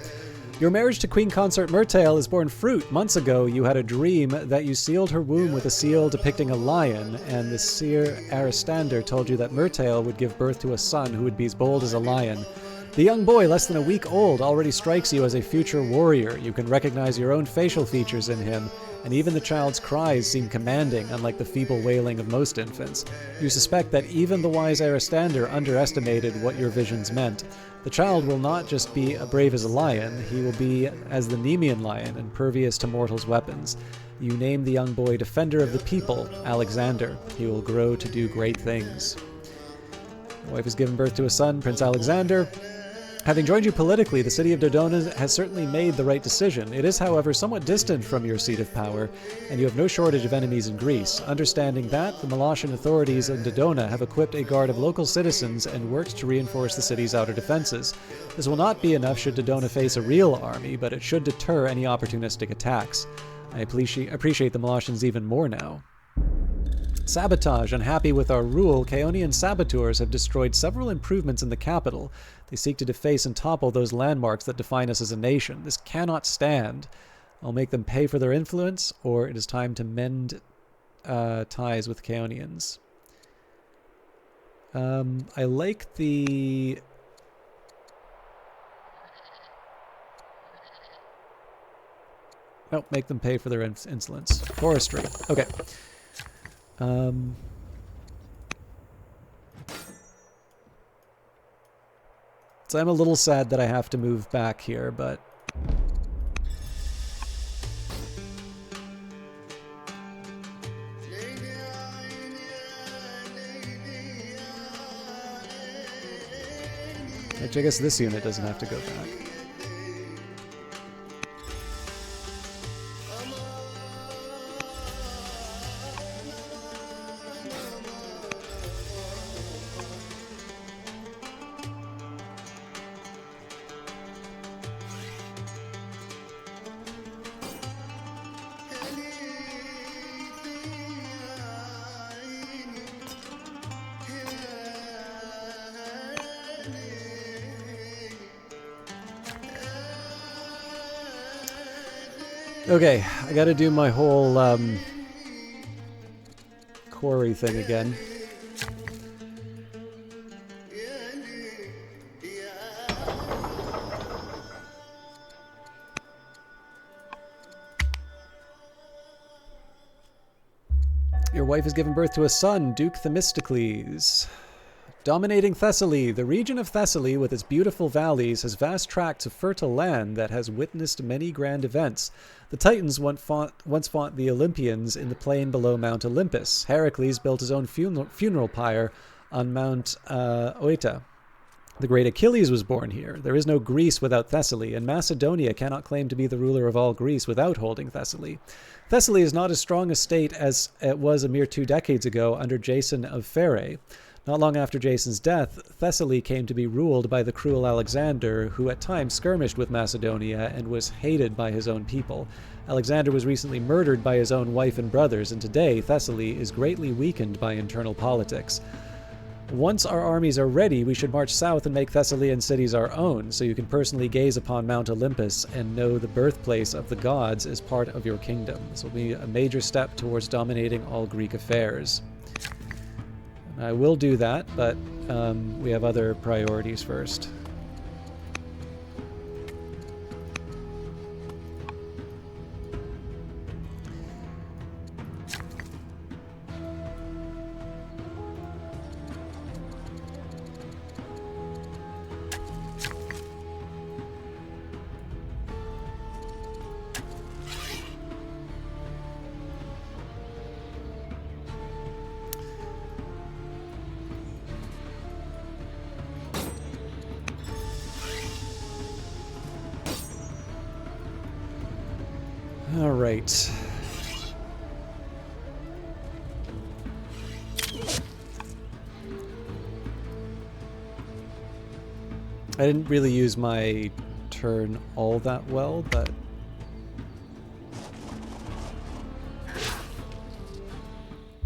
Your marriage to Queen Consort Myrtail has borne fruit. Months ago, you had a dream that you sealed her womb with a seal depicting a lion, and the seer Aristander told you that Myrtail would give birth to a son who would be as bold as a lion. The young boy, less than a week old, already strikes you as a future warrior. You can recognize your own facial features in him, and even the child's cries seem commanding, unlike the feeble wailing of most infants. You suspect that even the wise Aristander underestimated what your visions meant. The child will not just be brave as a lion, he will be as the Nemean lion, impervious to mortals' weapons. You name the young boy Defender of the People, Alexander. He will grow to do great things. The wife has given birth to a son, Prince Alexander. Having joined you politically, the city of Dodona has certainly made the right decision. It is, however, somewhat distant from your seat of power, and you have no shortage of enemies in Greece. Understanding that, the Molossian authorities in Dodona have equipped a guard of local citizens and worked to reinforce the city's outer defenses. This will not be enough should Dodona face a real army, but it should deter any opportunistic attacks. I appreciate the Molossians even more now. Sabotage. Unhappy with our rule, Chaonian saboteurs have destroyed several improvements in the capital. They seek to deface and topple those landmarks that define us as a nation. This cannot stand. I'll make them pay for their influence, or it is time to mend ties with Chaonians. I like the... Oh, make them pay for their insolence. Forestry. Okay. So I'm a little sad that I have to move back here, but... Actually, I guess this unit doesn't have to go back. Okay, I gotta do my whole quarry thing again. Your wife has given birth to a son, Duke Themistocles. Dominating Thessaly, the region of Thessaly with its beautiful valleys has vast tracts of fertile land that has witnessed many grand events. The Titans once fought the Olympians in the plain below Mount Olympus. Heracles built his own funeral pyre on Mount Oeta. The great Achilles was born here. There is no Greece without Thessaly, and Macedonia cannot claim to be the ruler of all Greece without holding Thessaly. Thessaly is not as strong a state as it was a mere 2 decades ago under Jason of Pherae. Not long after Jason's death, Thessaly came to be ruled by the cruel Alexander, who at times skirmished with Macedonia and was hated by his own people. Alexander was recently murdered by his own wife and brothers, and today Thessaly is greatly weakened by internal politics. Once our armies are ready, we should march south and make Thessalian cities our own, so you can personally gaze upon Mount Olympus and know the birthplace of the gods as part of your kingdom. This will be a major step towards dominating all Greek affairs. I will do that, but we have other priorities first. All right. I didn't really use my turn all that well, but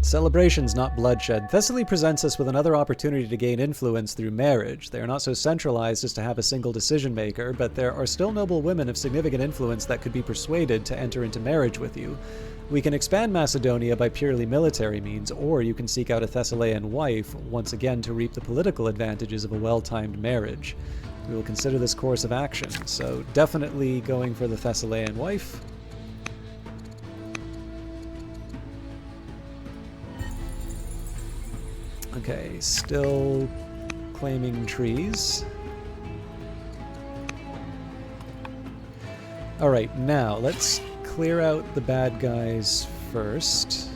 celebrations, not bloodshed. Thessaly presents us with another opportunity to gain influence through marriage. They are not so centralized as to have a single decision-maker, but there are still noble women of significant influence that could be persuaded to enter into marriage with you. We can expand Macedonia by purely military means, or you can seek out a Thessalian wife, once again to reap the political advantages of a well-timed marriage. We will consider this course of action, so definitely going for the Thessalian wife. Okay, still claiming trees. Alright, now let's clear out the bad guys first.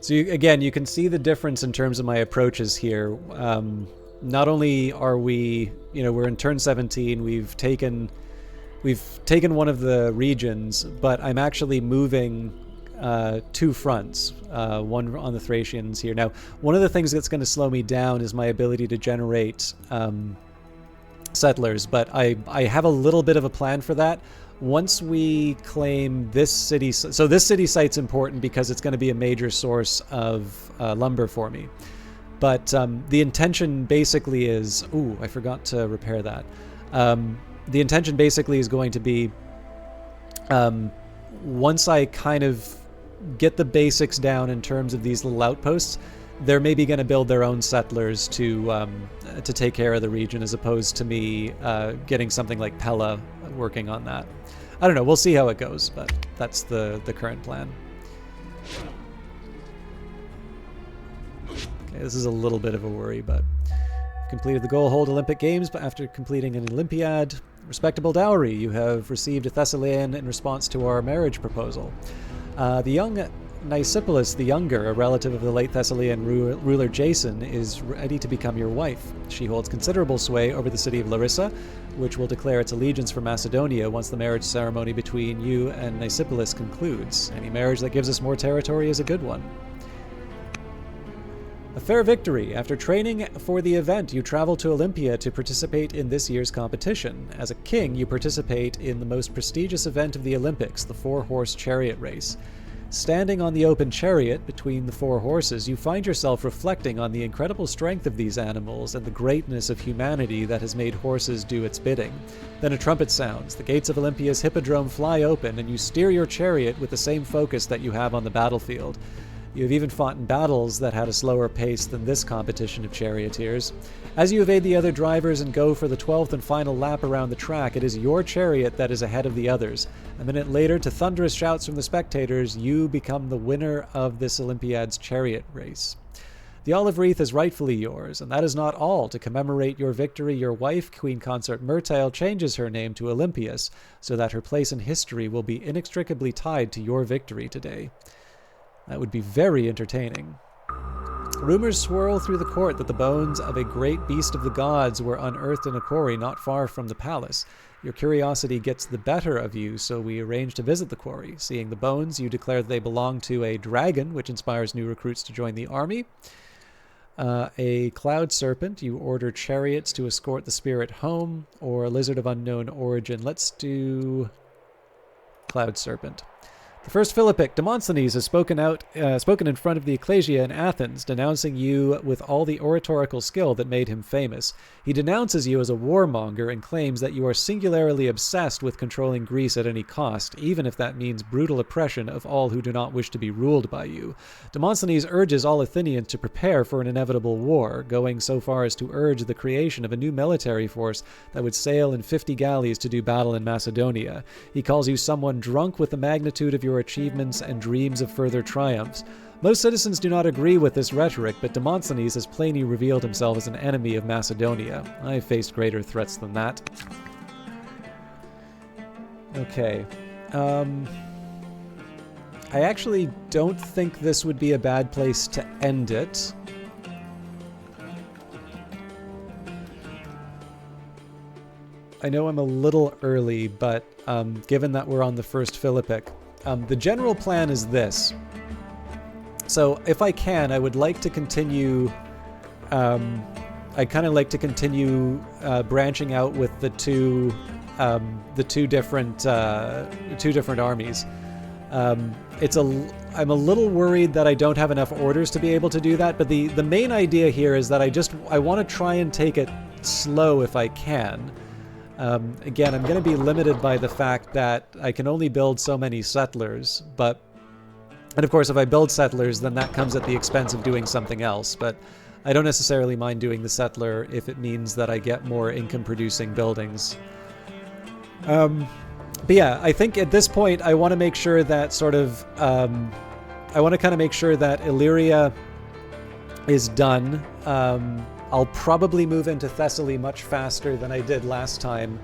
So again, you can see the difference in terms of my approaches here. Not only are we, we're in turn 17, we've taken one of the regions, but I'm actually moving 2 fronts, one on the Thracians here. Now, one of the things that's going to slow me down is my ability to generate settlers, but I have a little bit of a plan for that. Once we claim this city, so this city site's important because it's going to be a major source of lumber for me. But the intention basically is, ooh, I forgot to repair that. The intention basically is going to be, once I kind of get the basics down in terms of these little outposts, they're maybe going to build their own settlers to take care of the region, as opposed to me getting something like Pella working on that. I don't know. We'll see how it goes, but that's the current plan. Okay, this is a little bit of a worry, but completed the goal: hold Olympic Games, but after completing an Olympiad, respectable dowry. You have received a Thessalian in response to our marriage proposal. The young Nicepolis the Younger, a relative of the late Thessalian ruler Jason, is ready to become your wife. She holds considerable sway over the city of Larissa, which will declare its allegiance for Macedonia once the marriage ceremony between you and Nicepolis concludes. Any marriage that gives us more territory is a good one. A fair victory. After training for the event, you travel to Olympia to participate in this year's competition. As a king, you participate in the most prestigious event of the Olympics, the 4-horse chariot race. Standing on the open chariot between the 4 horses, you find yourself reflecting on the incredible strength of these animals and the greatness of humanity that has made horses do its bidding. Then a trumpet sounds, the gates of Olympia's hippodrome fly open, and you steer your chariot with the same focus that you have on the battlefield. You have even fought in battles that had a slower pace than this competition of charioteers. As you evade the other drivers and go for the 12th and final lap around the track, it is your chariot that is ahead of the others. A minute later, to thunderous shouts from the spectators, you become the winner of this Olympiad's chariot race. The olive wreath is rightfully yours, and that is not all. To commemorate your victory, your wife, Queen Consort Myrtale, changes her name to Olympias, so that her place in history will be inextricably tied to your victory today. That would be very entertaining. Rumors swirl through the court that the bones of a great beast of the gods were unearthed in a quarry not far from the palace. Your curiosity gets the better of you, so we arrange to visit the quarry. Seeing the bones, you declare that they belong to a dragon, which inspires new recruits to join the army. A cloud serpent, you order chariots to escort the spirit home, or a lizard of unknown origin. Let's do cloud serpent. The first Philippic, Demosthenes, has spoken in front of the ecclesia in Athens, denouncing you with all the oratorical skill that made him famous. He denounces you as a warmonger and claims that you are singularly obsessed with controlling Greece at any cost, even if that means brutal oppression of all who do not wish to be ruled by you. Demosthenes urges all Athenians to prepare for an inevitable war, going so far as to urge the creation of a new military force that would sail in 50 galleys to do battle in Macedonia. He calls you someone drunk with the magnitude of your achievements and dreams of further triumphs. Most citizens do not agree with this rhetoric, but Demosthenes has plainly revealed himself as an enemy of Macedonia. I have faced greater threats than that. Okay. I actually don't think this would be a bad place to end it. I know I'm a little early, but given that we're on the first Philippic, the general plan is this. So if I can, I would like to continue. I kind of like to continue branching out with the two different armies. I'm a little worried that I don't have enough orders to be able to do that. But the main idea here is that I want to try and take it slow if I can. Again, I'm going to be limited by the fact that I can only build so many settlers, and of course if I build settlers, then that comes at the expense of doing something else, but I don't necessarily mind doing the settler if it means that I get more income-producing buildings. But yeah, I think at this point I want to make sure that I want to kind of make sure that Illyria is done. I'll probably move into Thessaly much faster than I did last time.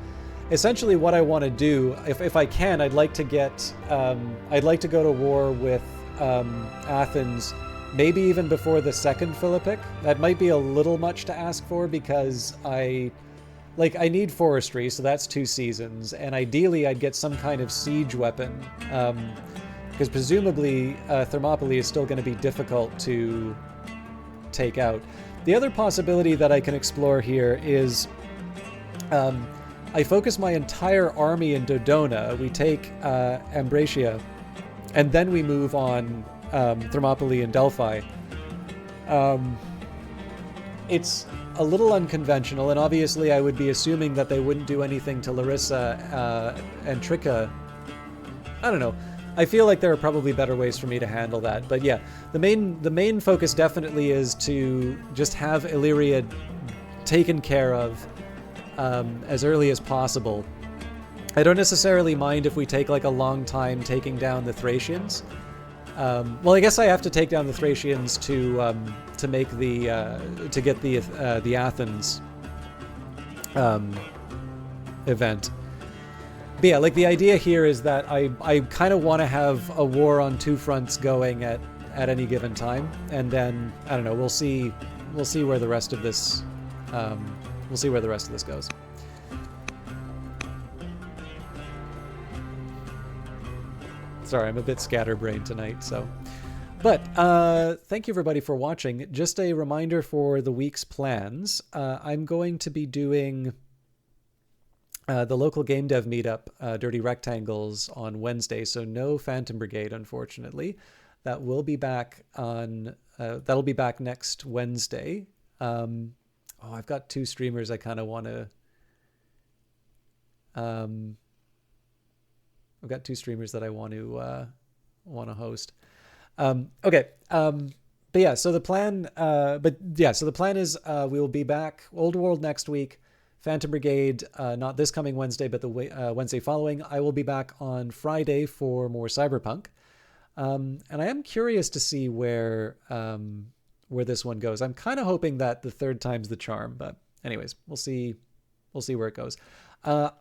Essentially what I want to do, if I can, I'd like to go to war with Athens, maybe even before the second Philippic. That might be a little much to ask for because I need forestry, so that's 2 seasons, and ideally I'd get some kind of siege weapon, because presumably Thermopylae is still going to be difficult to take out. The other possibility that I can explore here is I focus my entire army in Dodona. We take Ambracia, and then we move on Thermopylae and Delphi. It's a little unconventional, and obviously I would be assuming that they wouldn't do anything to Larissa and Tricca. I don't know. I feel like there are probably better ways for me to handle that. But yeah, the main focus definitely is to just have Illyria taken care of as early as possible. I don't necessarily mind if we take like a long time taking down the Thracians. Well, I guess I have to take down the Thracians to make to get the Athens event. But yeah, like the idea here is that I kind of want to have a war on 2 fronts going at any given time, and then I don't know. We'll see where the rest of this goes. Sorry, I'm a bit scatterbrained tonight, so. But thank you everybody for watching. Just a reminder for the week's plans. I'm going to be doing the local game dev meetup, Dirty Rectangles, on Wednesday. So no Phantom Brigade, unfortunately. That will be back on. That'll be back next Wednesday. I've got two streamers I kind of want to. I've got two streamers that I want to host. Okay. But yeah, so the plan. So the plan is we will be back Old World next week. Phantom Brigade, not this coming Wednesday, but the Wednesday following. I will be back on Friday for more Cyberpunk. And I am curious to see where this one goes. I'm kind of hoping that the third time's the charm, but anyways, we'll see where it goes.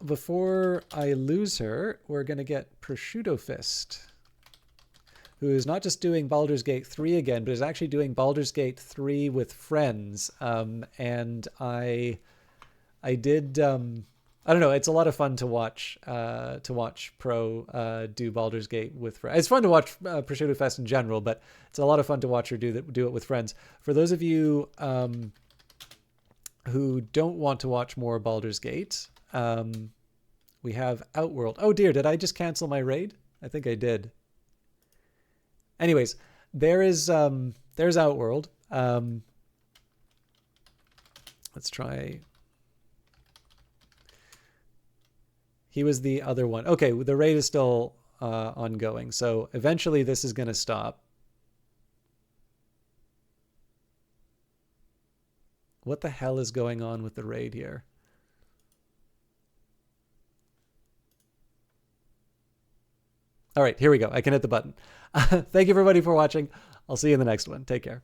Before I lose her, we're gonna get Prosciutto Fist, who is not just doing Baldur's Gate 3 again, but is actually doing Baldur's Gate 3 with friends. And I did. I don't know. It's a lot of fun to watch Pro do Baldur's Gate with friends. It's fun to watch Prosciutto Fest in general, but it's a lot of fun to watch her do it with friends. For those of you who don't want to watch more Baldur's Gate, we have Outworld. Oh dear, did I just cancel my raid? I think I did. Anyways, there's Outworld. Let's try. He was the other one. Okay, the raid is still ongoing, so eventually this is going to stop. What the hell is going on with the raid here? All right, here we go. I can hit the button. Thank you, everybody, for watching. I'll see you in the next one. Take care.